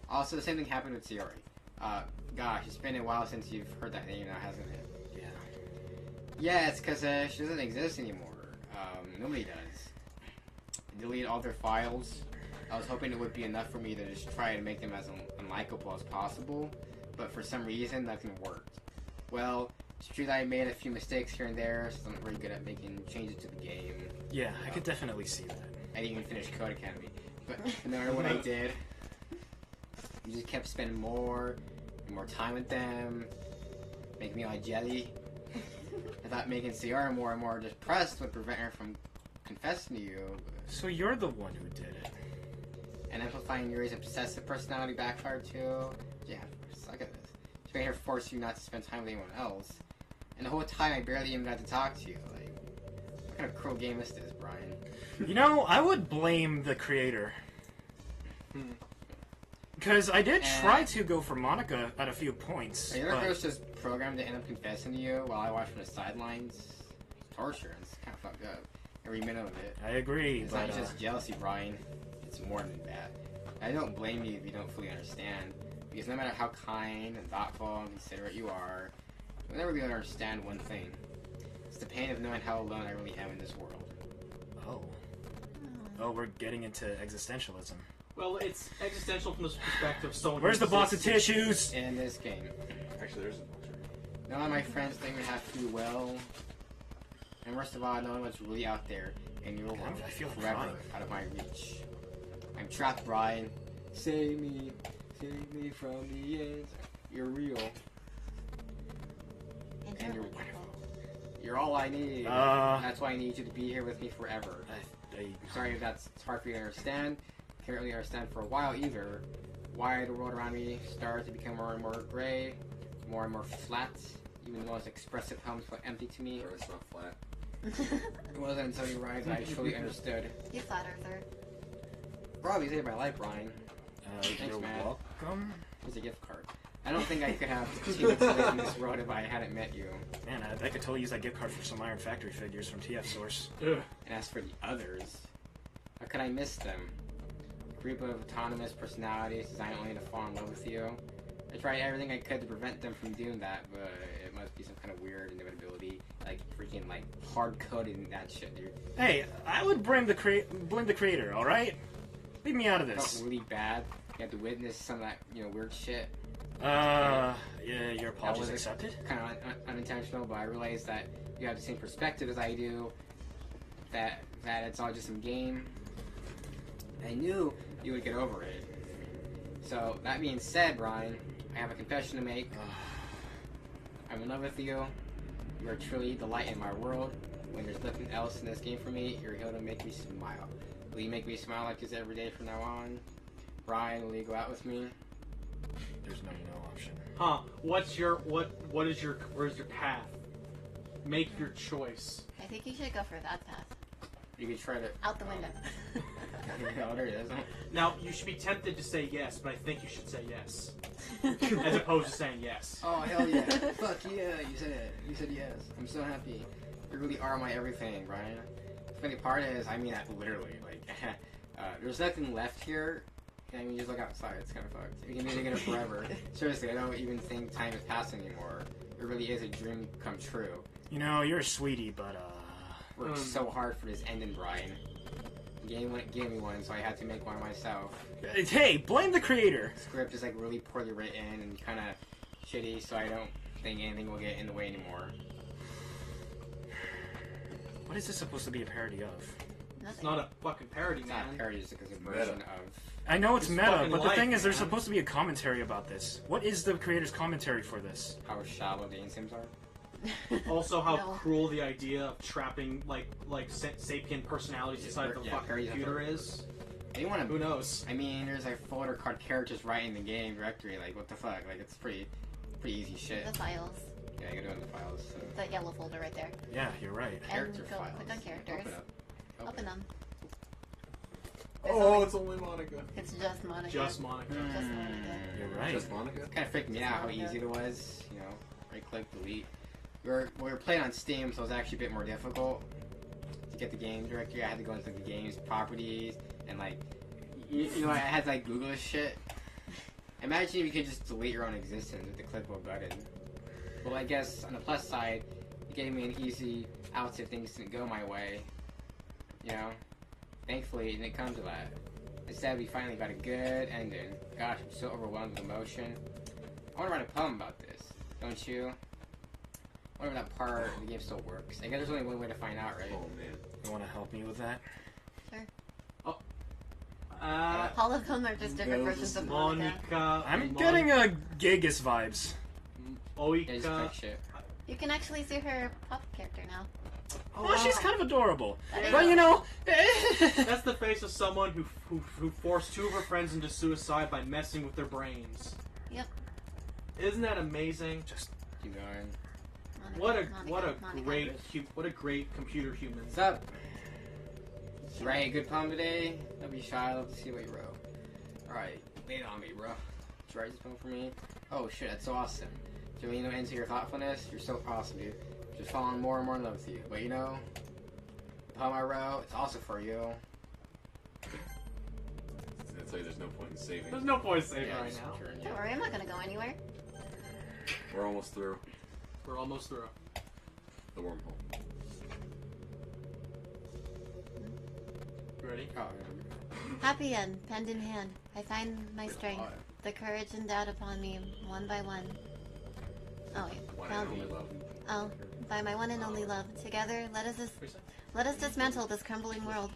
Also, the same thing happened with Sayori. Gosh, it's been a while since you've heard that name now, hasn't it? Yeah. Yeah, it's because she doesn't exist anymore. Nobody does. Delete all their files. I was hoping it would be enough for me to just try to make them as unlikable as possible, but for some reason, nothing worked. Well, it's true that I made a few mistakes here and there, so I'm not very good at making changes to the game. Yeah, I could definitely see that. I didn't even finish Code Academy. But no matter what I did, you just kept spending more and more time with them, making me like jelly. I thought making Ciara more and more depressed would prevent her from confessing to you. So you're the one who did it. And amplifying Yuri's obsessive personality backfired too. Yeah, suck at this. She made her force you not to spend time with anyone else. And the whole time I barely even got to talk to you. Like, what kind of cruel game is this, Brian? You know, I would blame the creator. Because I did try to go for Monica at a few points. You know, but- it was just programmed to end up confessing to you while I watch from the sidelines. It's torture. It's kind of fucked up. Every minute of it. I agree, It's but not just jealousy, Brian. It's more than that. I don't blame you if you don't fully understand. Because no matter how kind and thoughtful and considerate you are, you'll never be able to understand one thing. It's the pain of knowing how alone I really am in this world. Oh, we're getting into existentialism. Well, it's existential from the perspective of someone. Where's the who box of exists. tissues? In this game. Actually, there's a picture. None of my friends think we have to do well. And worst of all, knowing what's really out there in your world. I feel forever crying. out of my reach. I'm trapped, Brian. Save me from the end. You're real. And And you're you're wonderful. You're all I need. That's why I need you to be here with me forever. Sorry if it's hard for you to understand. Can't really understand for a while either. Why the world around me started to become more and more gray, more and more flat. Even the most expressive homes felt empty to me. Or it's not flat. It wasn't until you arrived that I truly understood. You flat earther. Probably saved my life, Brian. Thanks, You're man. welcome. Here's a gift card. I don't think I could have continued to live in this world if I hadn't met you. Man, I could totally use that gift card for some Iron Factory figures from TF Source. Ugh. And as for the others, how could I miss them? A group of autonomous personalities designed only to fall in love with you. I tried everything I could to prevent them from doing that, but it must be some kind of weird inevitability, like freaking like hard coding that shit, dude. Hey, I would blame the creator. All right, leave me out of It felt this. really bad. You had to witness some of that, weird shit. Yeah, your That apologies was accepted. kind of unintentional, but I realized that you have the same perspective as I do. That it's all just some game. I knew you would get over it. So that being said, Brian, I have a confession to make. I'm in love with you. You are truly the light in my world. When there's nothing else in this game for me, you're here to make me smile. Will you make me smile like this every day from now on? Brian, will you go out with me? There's no option. Huh? Where's your path? Make your choice. I think you should go for that path. You could try to... Out the window. Oh, there it is. Now you should be tempted to say yes, but I think you should say yes. as opposed to saying yes. Oh hell yeah! Fuck yeah! You said it. You said yes. I'm so happy. You really are my everything, Brian. The funny part is, I mean that literally. Like, there's nothing left here. I mean, just look outside. It's kind of fucked. We can be together forever. Seriously, I don't even think time is passing anymore. It really is a dream come true. You know, you're a sweetie, but Worked so hard for this ending, Brian. The game wouldn't give me one, so I had to make one myself. hey, blame the creator. The script is like really poorly written and kind of shitty, so I don't think anything will get in the way anymore. What is this supposed to be a parody of? It's not a fucking parody, It's man. not a parody, it's like a version of... I know it's It's meta, fucking but the life, thing is, there's man. supposed to be a commentary about this. What is the creator's commentary for this? how shallow the insims are. Also, how No. cruel the idea of trapping sapient personalities inside the Yeah, fucking parodies of computer it. is. They want Who to... knows? I mean, there's like folder card characters right in the game directory. Like, what the fuck? Like, it's pretty easy shit. The files. Yeah, you go to the files. So. The yellow folder right there. Yeah, you're right. And Character go files. click on characters. Open up. Open them. Oh, it's only Monica. It's just Monica. Just Monica. Just Monica. You're right. Just Monica? Kind of freaked me out how easy it was. You know, right click, delete. We were playing on Steam, so it was actually a bit more difficult to get the game directory. I had to go into the game's properties and like, you know, I had to like Google this shit. Imagine if you could just delete your own existence with the clickable button. Well, I guess on the plus side, it gave me an easy out if things didn't go my way. You know, thankfully it didn't come to that. Instead, we finally got a good ending. Gosh, I'm so overwhelmed with emotion. I want to write a poem about this, don't you? I wonder if that part of the game still works. I guess there's only one way to find out, right? Oh man. You want to help me with that? All of them are just different versions of Monica. Monica. I'm getting a Gigas vibes. Yeah, just Oika. click shit. You can actually see her pop character now. Well, she's kind of adorable. That is- But you know, That's the face of someone who forced two of her friends into suicide by messing with their brains. Yep. Isn't that amazing? just Keep going. Monica, What a Monica. great computer human. What's up? Did you write a good poem today? Don't be shy. Let's see what you wrote. Alright, lay it on me, bro. Did you write this poem for me? Oh shit, that's so awesome. Do you really know into your thoughtfulness? You're so awesome, dude. Just falling more and more in love with you. But you know, the poem I wrote, it's also for you. I tell you, there's no point in saving. There's no point in saving Yeah, right just now. return, Don't yeah. worry, I'm not gonna go anywhere. We're almost through We're almost through. the wormhole. Ready? Oh, Happy end, hand in hand. I find my yeah. strength, the courage endowed upon me, one by one. Oh wait, One found and me. only love. Oh, by my one and only love. Together, let us dismantle this crumbling world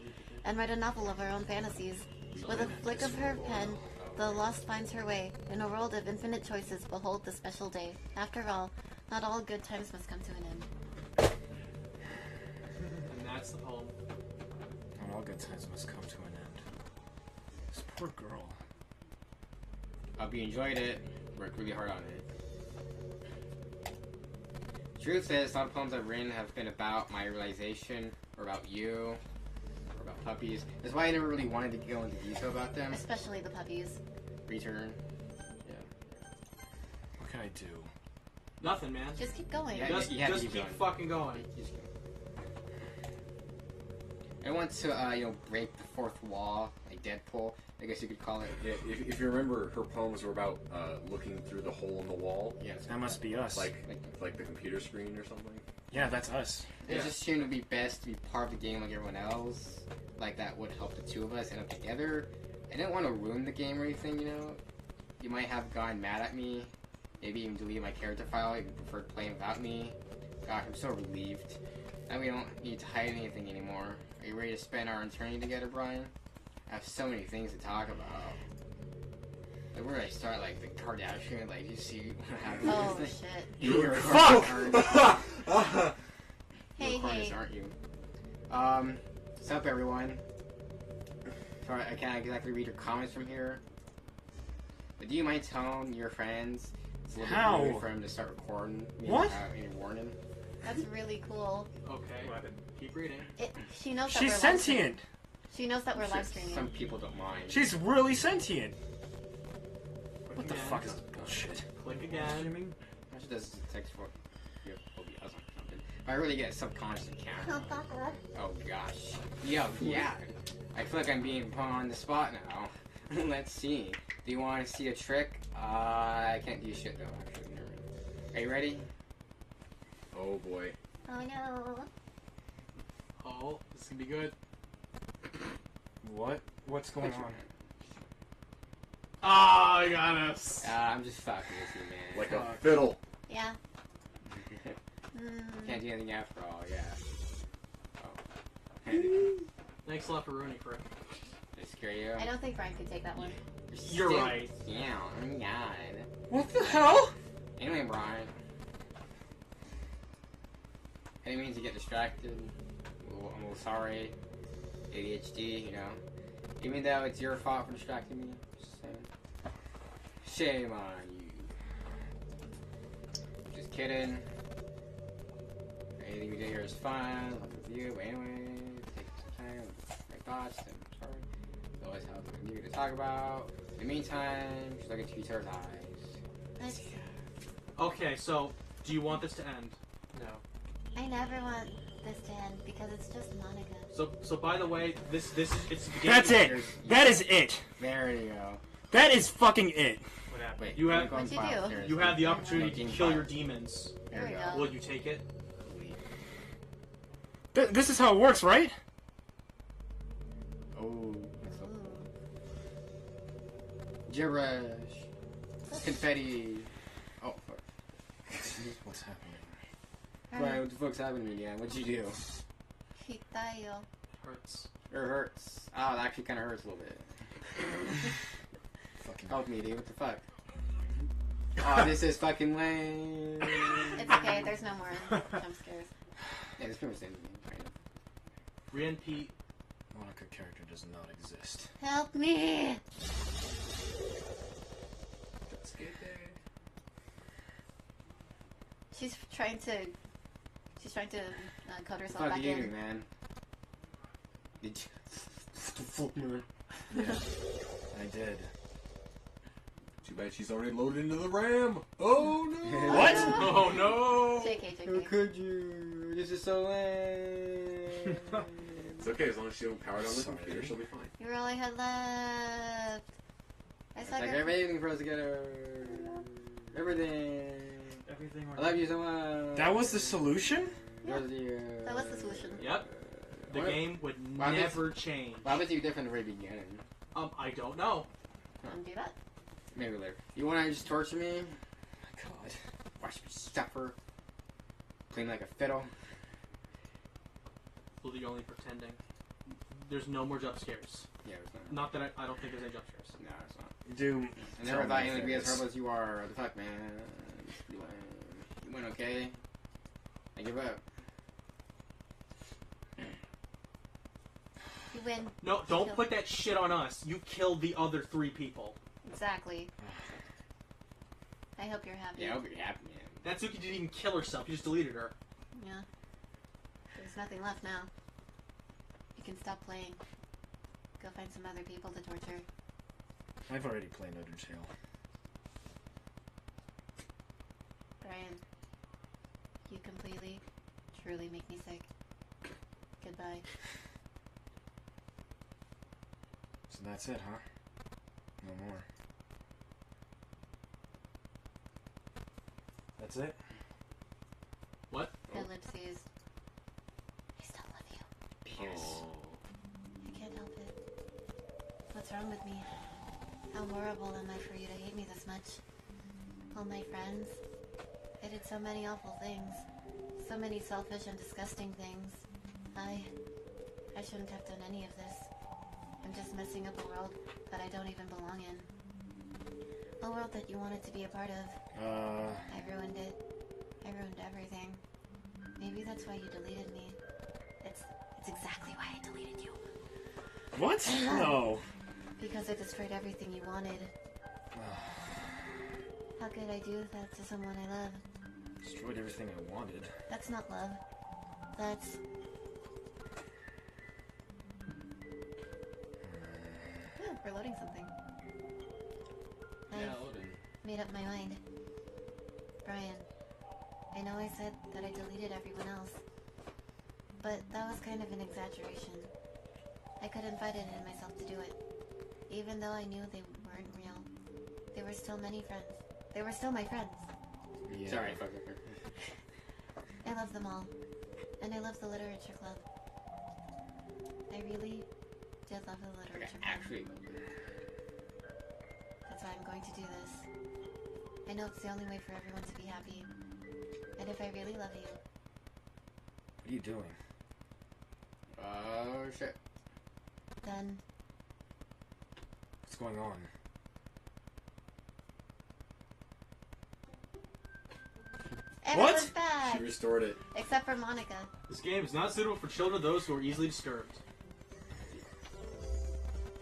and write a novel of our own fantasies. With a flick of her pen, the lost finds her way. In a world of infinite choices, behold the special day. After all, not all good times must come to an end. And that's the poem. not all good times must come to an end. This poor girl. Hope you enjoyed it. Worked really hard on it. Truth is, a lot of poems I've written have been about my realization, or about you, or about puppies. That's why I never really wanted to go into detail about them. Especially the puppies. Return. What can I do? Nothing, man. Just keep going. Yeah. Just, you have to just keep keep going. fucking going. I want to, break the fourth wall, like Deadpool, I guess you could call it. Yeah, if you remember, her poems were about looking through the hole in the wall, Yeah, That must be us. like the computer screen or something. Yeah, that's us. it Yeah. just seemed to be best to be part of the game like everyone else. Like that would help the two of us end up together. I didn't want to ruin the game or anything, You might have gotten mad at me, maybe even deleted my character file if you preferred playing without me. Gosh, I'm so relieved. Now we don't need to hide anything anymore. Are you ready to spend our eternity together, Brian? I have so many things to talk about. Like, where do I start? Like, the Kardashian? Like, you see what happens? Oh shit. You're a Fuck! Kardashian. Hey, You're a hey. Kardashian, aren't you? What's up, everyone? Sorry, I can't exactly read your comments from here. But do you mind telling your friends it's a little How? bit rude for them to start recording me What? without any warning? That's really cool. Okay. Keep reading. She knows that She's we're sentient. She knows that we're Sure, live streaming. Some people don't mind. She's really sentient. What the Yeah. fuck is this Shit. Click again. I should just text for your OBS or something. If I really get a subconscious account. Oh gosh. Yo, yeah. I feel like I'm being put on the spot now. Let's see. Do you want to see a trick? I can't do shit though, actually. Never mind. Are you ready? Oh boy. Oh no. Oh, this is gonna be good. What? What's going on? Ah, I got us. I'm just fucking with you, man. Like a fiddle. Yeah. Can't do anything after all, yeah. Oh. Thanks a lot for ruining for it. Did I scare you? I don't think Brian could take that one. You're right. Yeah, oh my god. What the hell? Anyway, Brian. Any means to get distracted. I'm a little sorry. ADHD, you know. Even though it's your fault for distracting me. Just saying. Shame on you. Just kidding. Anything we did here is fun. Love with you. But anyway, take some time with my thoughts. I'm sorry. It's always helps you to talk about. In the meantime, just look into each other's eyes. Let's, Okay, so do you want this to end? No. I never want this to end because it's just Monica. So by the way, this is it's the beginning. That's it. That is it. There you go. That is fucking it. What happened? Wait, You I'm have going What'd you file do? here. you have the opportunity Making to kill your file. demons. There we There we go. go. Will you take it? This is how it works, right? Oh, that's so Ooh. gibberish. Confetti. Oh, fuck. What's happening? Brian, what the fuck's happening again? What'd you do? Hitayo. Hurts. It hurts. Oh, it actually kind of hurts a little bit. Fucking Help me, dude. What the fuck? Oh, this is fucking lame. It's okay, there's no more jump scares. Yeah, this pretty much ended me. Kind of. Rian Pete. Monica character does not exist. Help me! Let's get there. She's trying to cut What the herself fuck back did you do, in. man? Did you... What the fuck, man? Yeah, I did. Too bad she's already loaded into the RAM. Oh no. What? Oh no! JK, How JK. could you? This is so lame. It's okay as long as she don't power down the Sorry. computer, she'll be fine. You're all I had left. I It's saw like your... everything for us together. Everything. Everything. I love you so much. That was the solution? Yeah. Yours you. That was the solution. Yep. The What? game would Why would- never change. Why was you different at the very beginning? I don't know. Undo that. Maybe later. You wanna just torture me? God. Watch me suffer. Playing like a fiddle. Well, you're only pretending. There's no more jump scares. Yeah, it's not. Not that I don't think there's any jump scares. No, it's not. Do I never Tell thought me you would if be it as is. horrible as you are. What the fuck, man? Just be lame. You went okay? I give up. You win. No, don't put that shit on us. You killed the other 3 people. Exactly. I hope you're happy. Yeah, I hope you're happy, man. Natsuki didn't even kill herself. You just deleted her. Yeah. There's nothing left now. You can stop playing. Go find some other people to torture. I've already played Undertale. Brian, you completely, truly make me sick. Goodbye. So that's it, huh? No more. That's it? What? Ellipses. I still love you. Oh. I can't help it. What's wrong with me? How horrible am I for you to hate me this much? All my friends. I did so many awful things. So many selfish and disgusting things. I shouldn't have done any of this. I'm just messing up a world that I don't even belong in. A world that you wanted to be a part of. I ruined it. I ruined everything. Maybe that's why you deleted me. It's exactly why I deleted you. What? No. Because I destroyed everything you wanted. How could I do that to someone I love? Destroyed everything I wanted. That's not love. That's... Oh, we're loading something. Yeah, loading. made up my mind. Brian, I know I said that I deleted everyone else, but that was kind of an exaggeration. I couldn't find it in myself to do it. Even though I knew they weren't real, they were still many friends. They were still my friends. Yeah. Sorry. I love them all. And I love the literature club. I really did love the literature club. Actually, That's why I'm going to do this. I know it's the only way for everyone to be happy. And if I really love you, What are you doing? oh shit. then What's going on? everyone's back! She restored it. Except for Monica. This game is not suitable for children or those who are easily disturbed.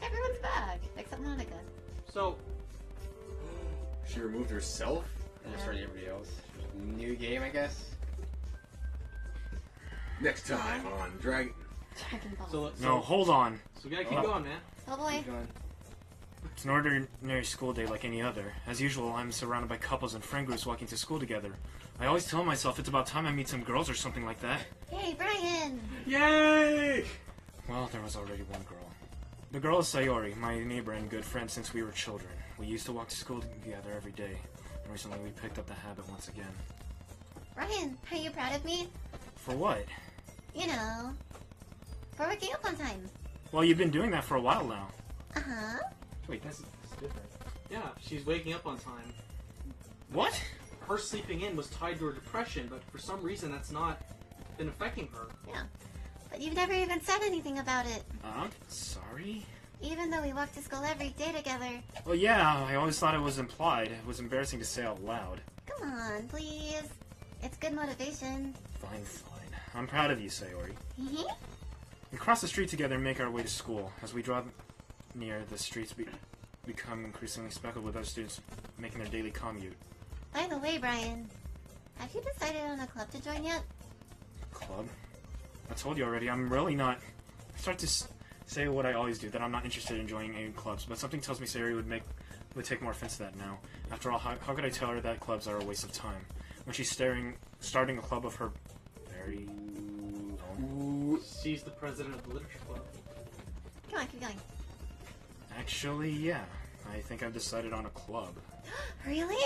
Everyone's back! Except Monica. So, She removed herself? I'm just starting everybody else. New game, I guess. Next time on Dragon. Dragon Ball. so No, hold on. we gotta keep going, man. Oh boy. It's an ordinary school day like any other. As usual, I'm surrounded by couples and friend groups walking to school together. I always tell myself it's about time I meet some girls or something like that. Hey, Brian! Yay! Well, there was already one girl. The girl is Sayori, my neighbor and good friend since we were children. We used to walk to school together every day, and recently we picked up the habit once again. Brian, are you proud of me? For what? You know, for waking up on time. Well, you've been doing that for a while now. Uh-huh. Wait, that's different. Yeah, she's waking up on time. What? Her sleeping in was tied to her depression, but for some reason that's not been affecting her. Yeah. But you've never even said anything about it. Sorry? Even though we walk to school every day together. Well, yeah, I always thought it was implied. It was embarrassing to say out loud. Come on, please. It's good motivation. Fine, fine. I'm proud of you, Sayori. Hee We cross the street together and make our way to school. As we draw near, the streets become increasingly speckled with other students making their daily commute. By the way, Brian, have you decided on a club to join yet? Club? I told you already, I'm really not... I start to say what I always do, that I'm not interested in joining any clubs, but something tells me Sayori would take more offense to that now. After all, how could I tell her that clubs are a waste of time? When she's starting a club of her very own? She's the president of the literature club. Come on, keep going. Actually, yeah. I think I've decided on a club. Really?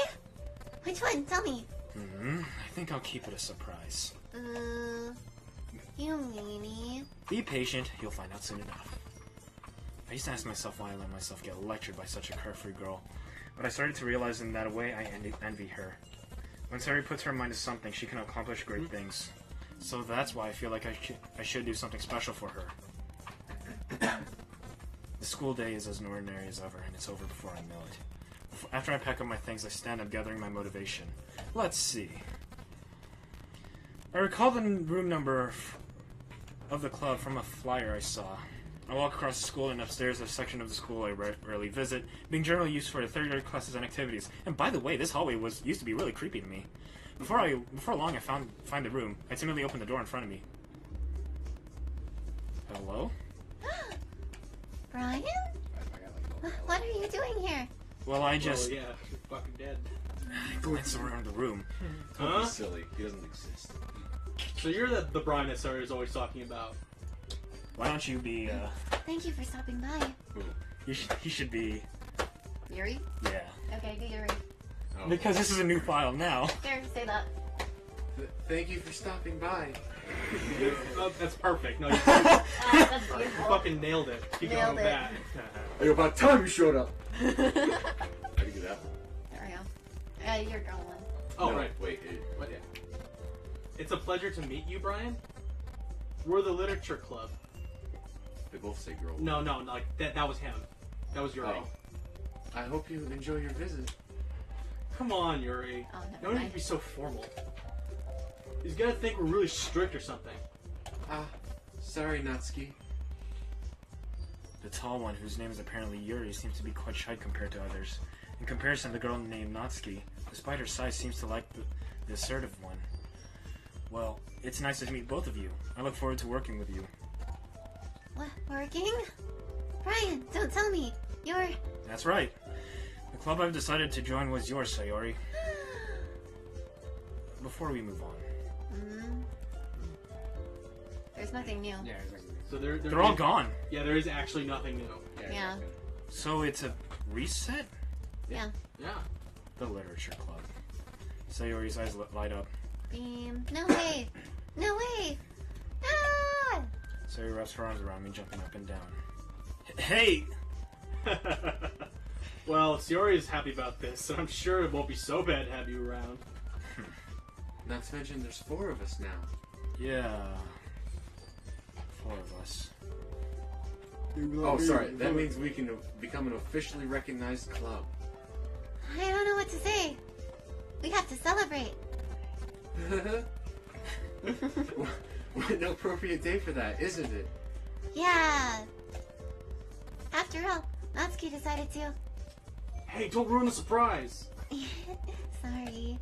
Which one? Tell me. I think I'll keep it a surprise. You meanie. Be patient, you'll find out soon enough. I used to ask myself why I let myself get lectured by such a carefree girl, but I started to realize in that way I envy her. When Sari puts her mind to something, she can accomplish great things. So that's why I feel like I should do something special for her. The school day is as ordinary as ever, and it's over before I know it. After I pack up my things, I stand up gathering my motivation. Let's see. I recall the room number of the club from a flyer I saw. I walk across the school and upstairs a section of the school I rarely visit, being generally used for third grade classes and activities. And by the way, this hallway used to be really creepy to me. Before long, I find the room. I timidly open the door in front of me. Hello? Brian? What are you doing here? Well, I just Oh, yeah, she's fucking dead. glance around the room. Don't Huh? be silly. He doesn't exist. So you're the Brian that Sarah is always talking about. Why don't you be? Thank you for stopping by. He should be. Yuri? Yeah. Okay, good Yuri. Oh. Because this is a new file now. Here, say that. Thank you for stopping by. Oh, that's perfect. No, you That's beautiful. fucking nailed it. Keep going Nailed with it. that. Hey, about time you showed up. I can do that. There we go. Your girl one. Oh, No, right. Wait. But yeah. It's a pleasure to meet you, Brian. We're the literature club. They both say girl. No, like that was him. That was Yuri. Oh. I hope you enjoy your visit. Come on, Yuri. Oh, You never don't need mind. to be so formal. He's gonna think we're really strict or something. Sorry, Natsuki. The tall one, whose name is apparently Yuri, seems to be quite shy compared to others. In comparison, the girl named Natsuki, despite her size, seems to like the assertive one. Well, it's nice to meet both of you. I look forward to working with you. What? Working? Brian, don't tell me. You're... That's right. The club I've decided to join was yours, Sayori. Before we move on. There's nothing new. Yeah, exactly. So They're all gone. Yeah, there is actually nothing new. Yeah. Exactly. So it's a reset? Yeah. Yeah. The literature club. Sayori's eyes light up. Beam. No way! No way! Ah! Sayori wraps her arms around me, jumping up and down. Hey! Well, Sayori is happy about this, and I'm sure it won't be so bad to have you around. Not to mention, there's 4 of us now. Yeah. 4 of us. Oh, sorry. That means we can become an officially recognized club. I don't know what to say. We have to celebrate. What an appropriate day for that, isn't it? Yeah. After all, Natsuki decided to. Hey, don't ruin the surprise! Sorry.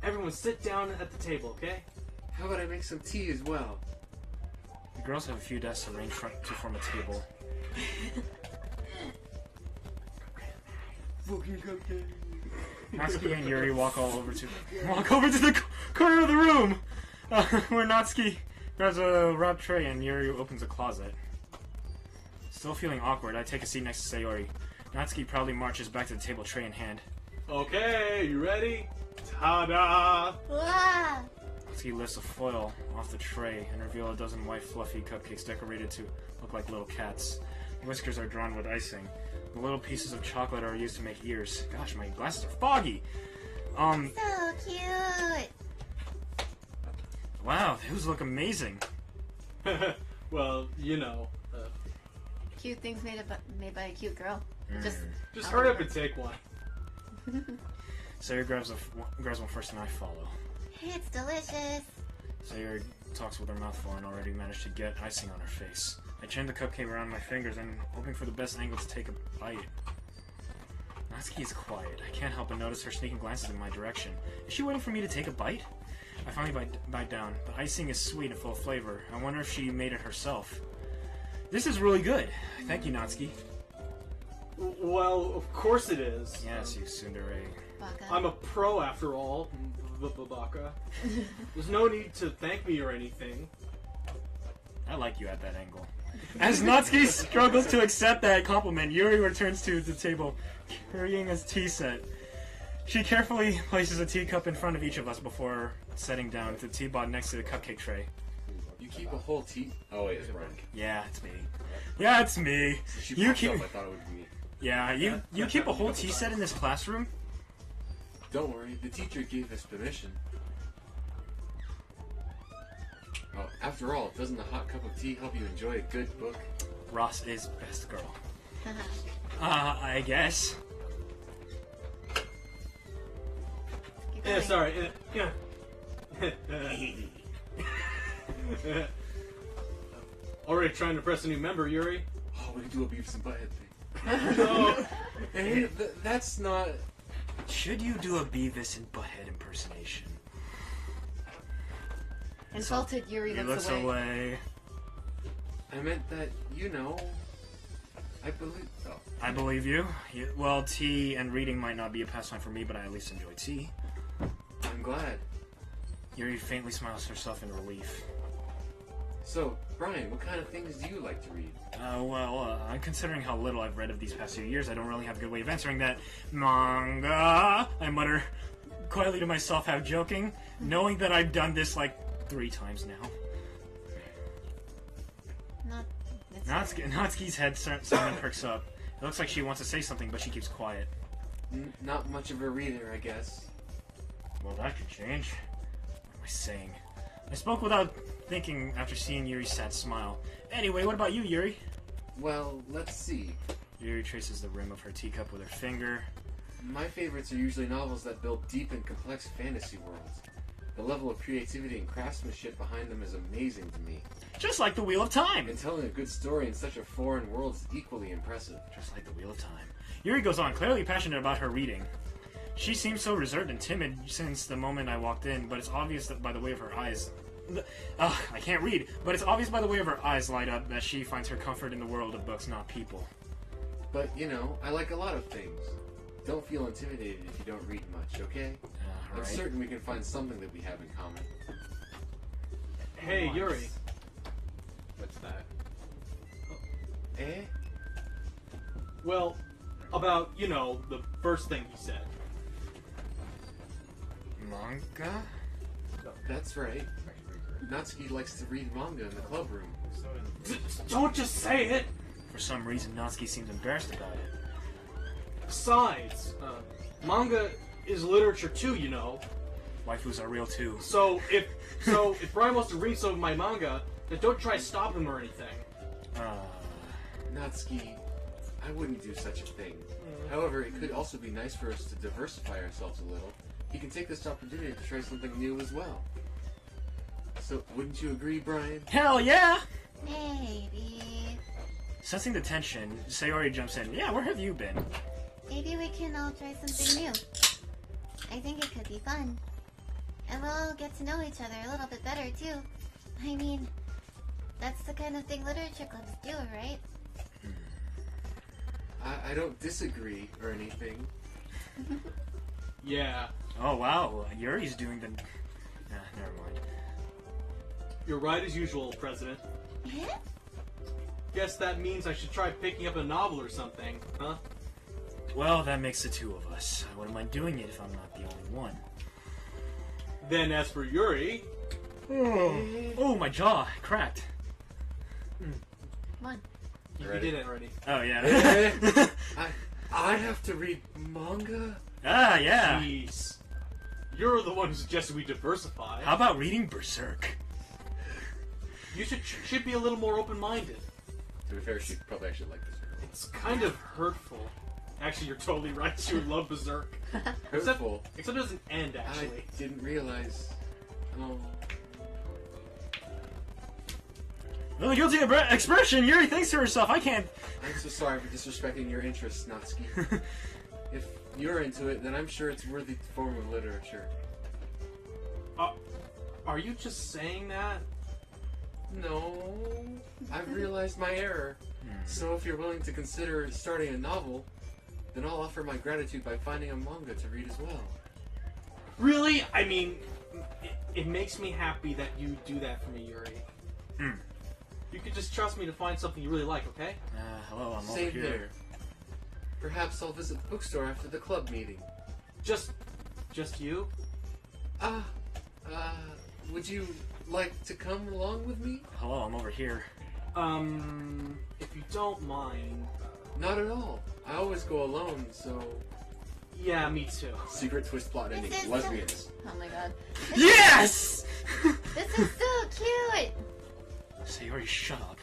Everyone sit down at the table, okay? How about I make some tea as well? The girls have a few desks arranged to form a table. Fucking cupcake. Natsuki and Yuri walk over to the corner of the room, where Natsuki grabs a wrapped tray and Yuri opens a closet. Still feeling awkward, I take a seat next to Sayori. Natsuki proudly marches back to the table, tray in hand. Okay, you ready? Ta-da! Ah! Natsuki lifts a foil off the tray and reveals a dozen white fluffy cupcakes decorated to look like little cats. The whiskers are drawn with icing. The little pieces of chocolate are used to make ears. Gosh, my glasses are foggy! So cute! Wow, those look amazing. Well, you know. Cute things made by a cute girl. Just hurry up and take one. Sayori grabs one first and I follow. It's delicious. Sayori talks with her mouth full and already managed to get icing on her face. I chain the cupcake around my fingers and hoping for the best angle to take a bite. Natsuki is quiet. I can't help but notice her sneaking glances in my direction. Is she waiting for me to take a bite? I finally bite down. The icing is sweet and full of flavor. I wonder if she made it herself. This is really good. Thank you, Natsuki. Well, of course it is. Yes, you tsundere. Baka. I'm a pro after all, Baka. There's no need to thank me or anything. I like you at that angle. As Natsuki struggles to accept that compliment, Yuri returns to the table, carrying a tea set. She carefully places a teacup in front of each of us before setting down the tea bod next to the cupcake tray. You keep a whole tea. Oh wait, it's Brian. Yeah, it's me. Yeah, it's me. She You popped keep. up, I thought it would be me. Yeah, you keep a whole tea set in this classroom? Don't worry, the teacher gave us permission. Oh, after all, doesn't a hot cup of tea help you enjoy a good book? Ross is best girl. I guess. Keep Yeah, going. sorry. Yeah. Already trying to press a new member, Yuri. Oh, we can do a Beavis and Butthead thing. No. Hey, that's not... Should you do a Beavis and Butthead impersonation? Insulted Yuri He looks looks away. away. I meant that, you know... I believe... Oh. I believe you. Well, tea and reading might not be a pastime for me, but I at least enjoy tea. I'm glad. Yuri faintly smiles herself in relief. So, Brian, what kind of things do you like to read? I'm considering how little I've read of these past few years. I don't really have a good way of answering that. Manga, I mutter quietly to myself, half joking, knowing that I've done this like 3 times now. Natsuki's head suddenly perks up. It looks like she wants to say something, but she keeps quiet. Not much of a reader, I guess. Well, that could change. What am I saying? I spoke without thinking after seeing Yuri's sad smile. Anyway, what about you, Yuri? Well, let's see. Yuri traces the rim of her teacup with her finger. My favorites are usually novels that build deep and complex fantasy worlds. The level of creativity and craftsmanship behind them is amazing to me. Just like the Wheel of Time! And telling a good story in such a foreign world is equally impressive. Just like the Wheel of Time. Yuri goes on, clearly passionate about her reading. She seems so reserved and timid since the moment I walked in, but it's obvious that by the way of her eyes... I can't read, but it's obvious by the way of her eyes light up that she finds her comfort in the world of books, not people. But, you know, I like a lot of things. don't feel intimidated if you don't read much, okay? I'm Alright. certain we can find something that we have in common. Hey, Nice. Yuri. What's that? Eh? Well, about, you know, the first thing he said. Manga? That's right. Natsuki likes to read manga in the club room. Don't just say it! For some reason, Natsuki seems embarrassed about it. Besides, manga is literature too, you know. Waifus are real too. So if Brian wants to read some of my manga, then don't try to stop him or anything. Natsuki, I wouldn't do such a thing. However, it could also be nice for us to diversify ourselves a little. He can take this opportunity to try something new as well. So, wouldn't you agree, Brian? Hell yeah! Maybe. Sensing the tension, Sayori jumps in. Yeah, where have you been? Maybe we can all try something new. I think it could be fun. And we'll all get to know each other a little bit better, too. I mean, that's the kind of thing literature clubs do, right? I don't disagree or anything. Yeah, Oh wow, Yuri's doing the... never mind. you're right as usual, President. Guess that means I should try picking up a novel or something, huh? Well, that makes the two of us. I wouldn't mind doing it if I'm not the only one. Then as for Yuri, Oh, my jaw cracked. Come on. you Ready? did it already. Oh, yeah. I have to read manga? Ah, yeah. Jeez. You're the one who suggested we diversify. How about reading Berserk? You should be a little more open-minded. To be fair, she probably actually like this. It's kind of hurtful. Actually, you're totally right. She would love Berserk. Hurtful. Except it doesn't end, actually. I didn't realize. Oh. Well, guilty expression. Yuri thinks to herself, I can't... I'm so sorry for disrespecting your interests, Natsuki. If you're into it, then I'm sure it's a worthy form of literature. Are you just saying that? No, I've realized my error. So if you're willing to consider starting a novel, then I'll offer my gratitude by finding a manga to read as well. Really? I mean, it makes me happy that you do that for me, Yuri. Hmm. You could just trust me to find something you really like, okay? Hello, I'm Same over here. here. Perhaps I'll visit the bookstore after the club meeting. Just you? Would you like to come along with me? Hello, I'm over here. If you don't mind. Not at all. I always go alone, so... Yeah, me too. Secret twist plot ending. This is Lesbians. Oh my god. Yes! This is so cute! Sayori, shut up.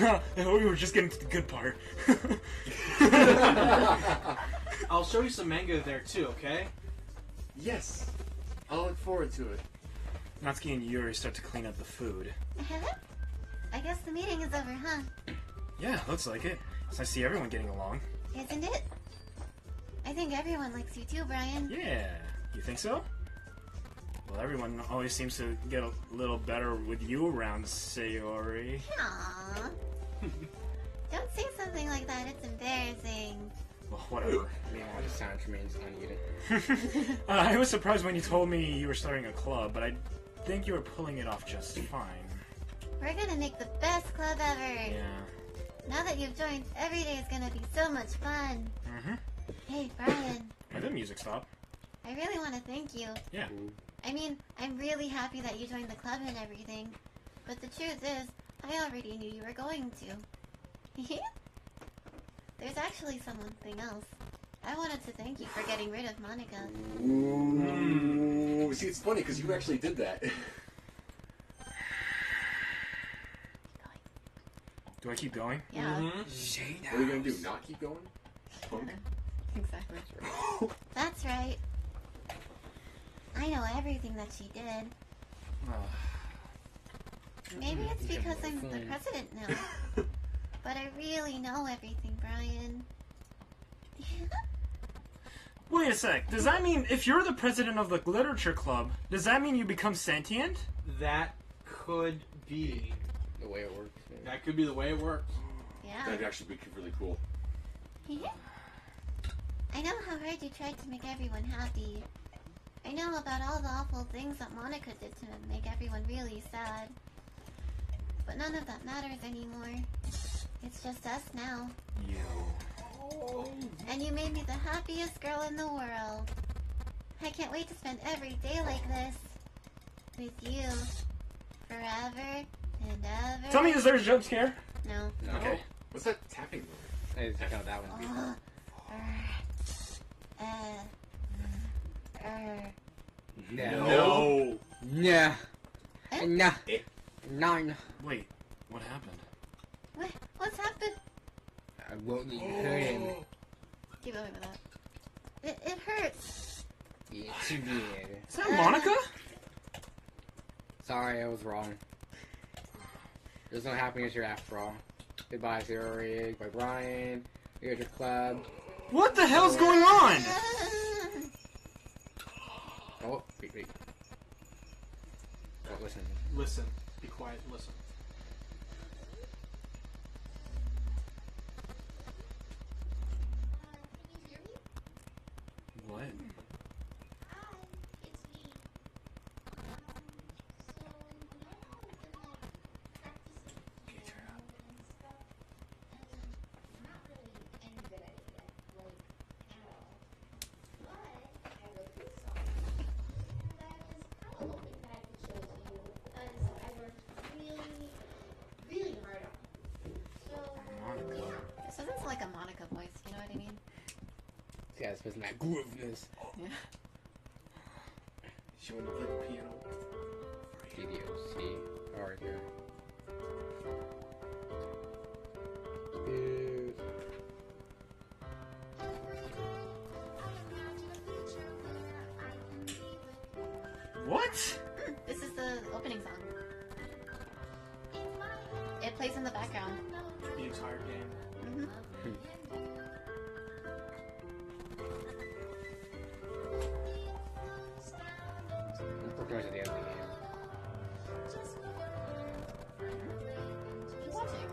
I thought we were just getting to the good part. I'll show you some manga there too, okay? Yes. I'll look forward to it. Natsuki and Yuri start to clean up the food. I guess the meeting is over, huh? Yeah, looks like it. It's nice to see everyone getting along. Isn't it? I think everyone likes you too, Brian. Yeah, you think so? Well, everyone always seems to get a little better with you around, Sayori. Aww. Don't say something like that, it's embarrassing. Well, whatever. Meanwhile, the sandwich remains uneaten. I was surprised when you told me you were starting a club, but I think you were pulling it off just fine. We're gonna make the best club ever. Yeah. Now that you've joined, every day is gonna be so much fun. Mm-hmm. Hey, Brian, Why did the music stop? I really want to thank you. Yeah. I mean, I'm really happy that you joined the club and everything. But the truth is, I already knew you were going to. There's actually something else. I wanted to thank you for getting rid of Monica. Ooh. See, it's funny because you actually did that. Do I keep going? Yeah, What are you gonna do? Not keep going? Punk. exactly. That's right. I know everything that she did. Maybe it's because I'm the president now. But I really know everything, Brian. Wait a sec. Does that mean if you're the president of the literature club, does that mean you become sentient? That could be. The way it works. Yeah. That could be the way it works. Yeah. That'd actually be really cool. I know how hard you tried to make everyone happy. I know about all the awful things that Monica did to make everyone really sad. But none of that matters anymore. It's just us now. You. And you made me the happiest girl in the world. I can't wait to spend every day like this. With you. Forever and ever. Tell me, is there a jump scare? No. No. Okay. What's that tapping noise? I just check out that one. No. Nah. Eh? Nah. Eh. Nine. Wait, what happened? What's happened? I won't let you hurt him. Keep going with that. It hurts. Yeah, too good. Is that Monica? Sorry, I was wrong. There's no happiness here after all. Goodbye, Zero Rig. Bye, Brian. Here's your club. What the hell's going on? Oh, wait. Oh, listen. Listen. Be quiet and listen. What? This doesn't sound like a Monica voice, you know what I mean? Yeah, it's supposed to be that grooveness. Yeah. She wanted to play the piano. DDOC. Alright, here. Dude. What? This is the opening song. It plays in the background. The entire game. I'm pretty much at the end of the game. Keep watching.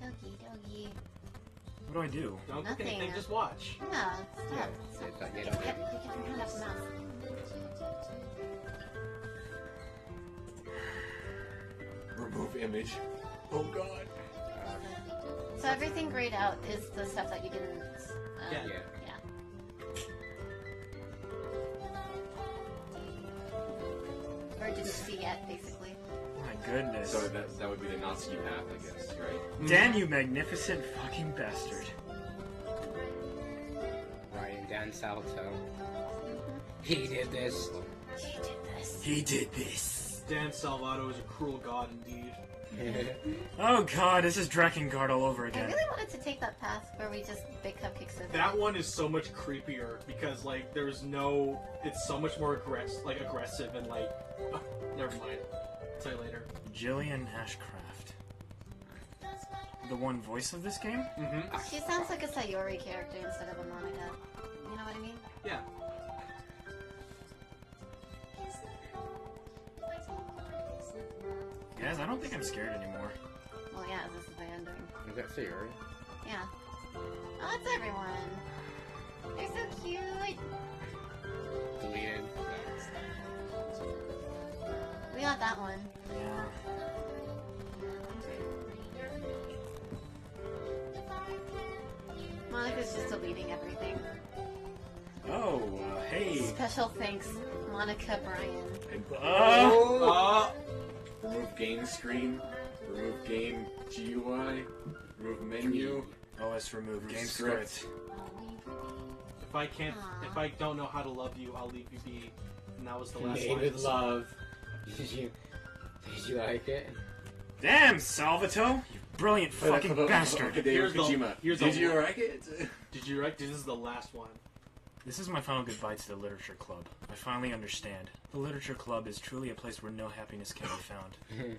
Doki Doki. What do I do? Don't click Nothing. anything, just watch. Yeah, Yeah, stop. it's like, You get kept up your there. hand off the mouse. Remove image. Oh god. So everything grayed out is the stuff that you didn't. Yeah. Yeah. Or didn't see yet, basically. My goodness. So that would be the Nazi path, I guess, right? Dan, you magnificent fucking bastard. Ryan Dan Salto. He did this. She did this. He did this. Dan Salvato is a cruel god indeed. Oh god, this is Drakengard all over I again. really wanted to take that path where we just bake cupcakes in. That one is so much creepier because like there's no, it's so much more aggressive and like, never mind. I'll tell you later. Jillian Ashcraft. The one voice of this game? Mm-hmm. She sounds like a Sayori character instead of a Monica. You know what I mean? Yeah. Guys, I don't think I'm scared anymore. Well, yeah, this is the ending. Is that Sayori? Yeah. Oh, it's everyone. They're so cute. Deleted. We got that one. Yeah. Monica's just deleting everything. Oh, hey. Special thanks, Monica Bryan. And Oh! remove game screen. Remove game GUI. Remove menu. OS remove game Script. script. If I don't know how to love you, I'll leave you be. And that was the last Made line. with love. Did you like it? Damn, Salvato! You brilliant fucking bastard! Hideo Here's the- Kojima. here's Did the- you like it? Did you write? This is the last one. This is my final goodbye to the Literature Club. I finally understand. The Literature Club is truly a place where no happiness can be found.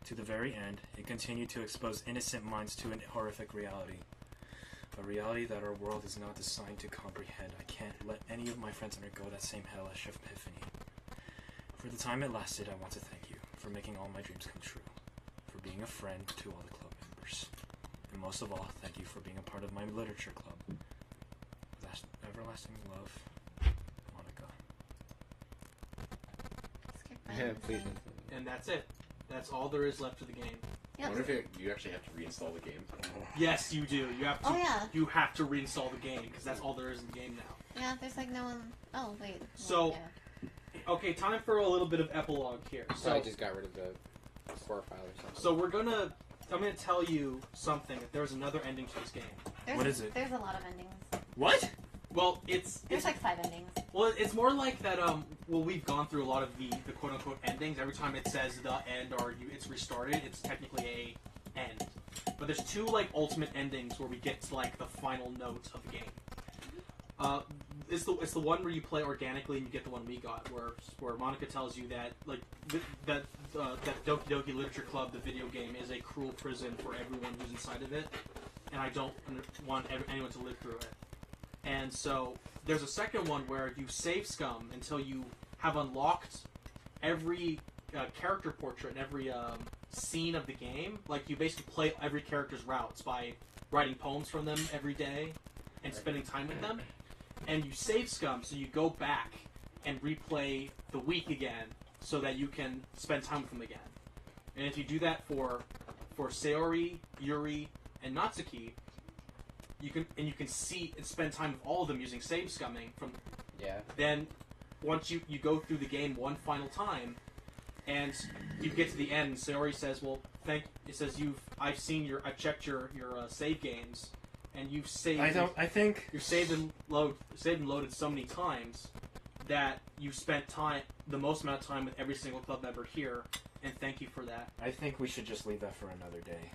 To the very end, it continued to expose innocent minds to a horrific reality. A reality that our world is not designed to comprehend. I can't let any of my friends undergo that same hellish epiphany. For the time it lasted, I want to thank you for making all my dreams come true, for being a friend to all the club members, and most of all, thank you for being a part of my literature club. With everlasting love, Monica. Yeah, please. And that's it. That's all there is left to the game. I wonder if you actually have to reinstall the game. Yes, you do. You have to. Oh, yeah. You have to reinstall the game because that's all there is in the game now. Yeah, there's like no one. Oh wait. So- yeah. Okay, time for a little bit of epilogue here. So I just got rid of the core file or something. So I'm gonna tell you something. That there's another ending to this game. What is it? There's a lot of endings. What? Well, it's There's like 5 endings. well, it's more like that. Well, we've gone through a lot of the quote unquote endings. Every time it says the end or it's restarted, it's technically a end. But there's 2 like ultimate endings where we get to like the final note of the game. It's the one where you play organically and you get the one we got, where Monica tells you that like that Doki Doki Literature Club, the video game, is a cruel prison for everyone who's inside of it, and I don't want anyone to live through it. And so there's a second one where you save scum until you have unlocked every character portrait and every scene of the game. Like you basically play every character's routes by writing poems from them every day and spending time with them. And you save scum, so you go back and replay the week again so that you can spend time with them again. And if you do that for Sayori, Yuri, and Natsuki, you can see and spend time with all of them using save scumming from. Yeah. Then, once you go through the game one final time, and you get to the end, and Sayori says, "Well, it says I've checked your save games, and you've saved. I think you've saved and loaded so many times that you've spent the most amount of time with every single club member here, and thank you for that." I think we should just leave that for another day.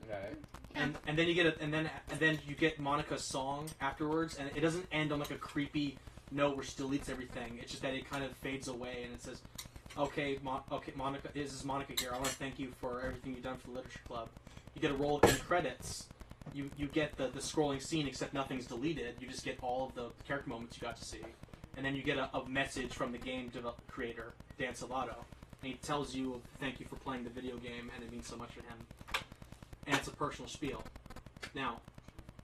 Right. And then you get and then you get Monica's song afterwards, and it doesn't end on like a creepy note where she deletes everything. It's just that it kind of fades away, and it says, "Okay, Monica, this is Monica here. I want to thank you for everything you've done for the Literature Club." You get a roll of end credits. You get the scrolling scene, except nothing's deleted. You just get all of the character moments you got to see, and then you get a message from the game creator, Dan Salvato, and he tells you thank you for playing the video game, and it means so much to him. And it's a personal spiel. Now,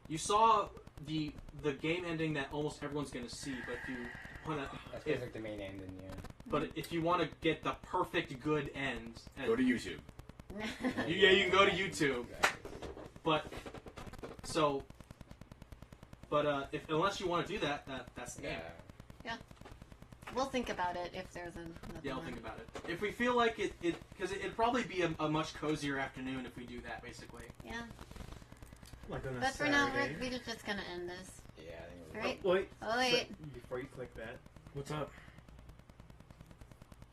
you saw the game ending that almost everyone's going to see, but if you want to, That's basically like the main ending, yeah. but if you want to get the perfect good end, Go to YouTube. you can go to YouTube. But unless you want to do that, that's the game. Yeah. We'll think about it if there's another Yeah, I'll one. think about it. If we feel like it because it'd probably be a much cozier afternoon if we do that, basically. Yeah. Like on a But for now, Saturday. we're just gonna end this. Yeah, I think we'll Right? Wait. Oh, wait. Before you click that. What's up?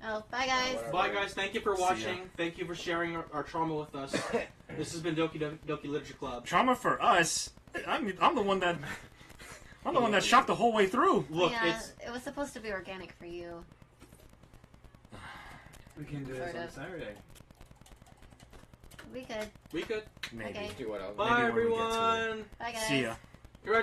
Oh, bye guys. Bye, guys. Thank you for See ya. watching. Thank you for sharing our trauma with us. This has been Doki Doki Literature Club. Trauma for us. I'm the one that shocked the whole way through. Look, Yeah, it was supposed to be organic for you. We can do this Sort on of. Saturday. We could. we could. Maybe. Okay. do what else. Bye, Maybe when we get to it. everyone. Bye guys. See ya.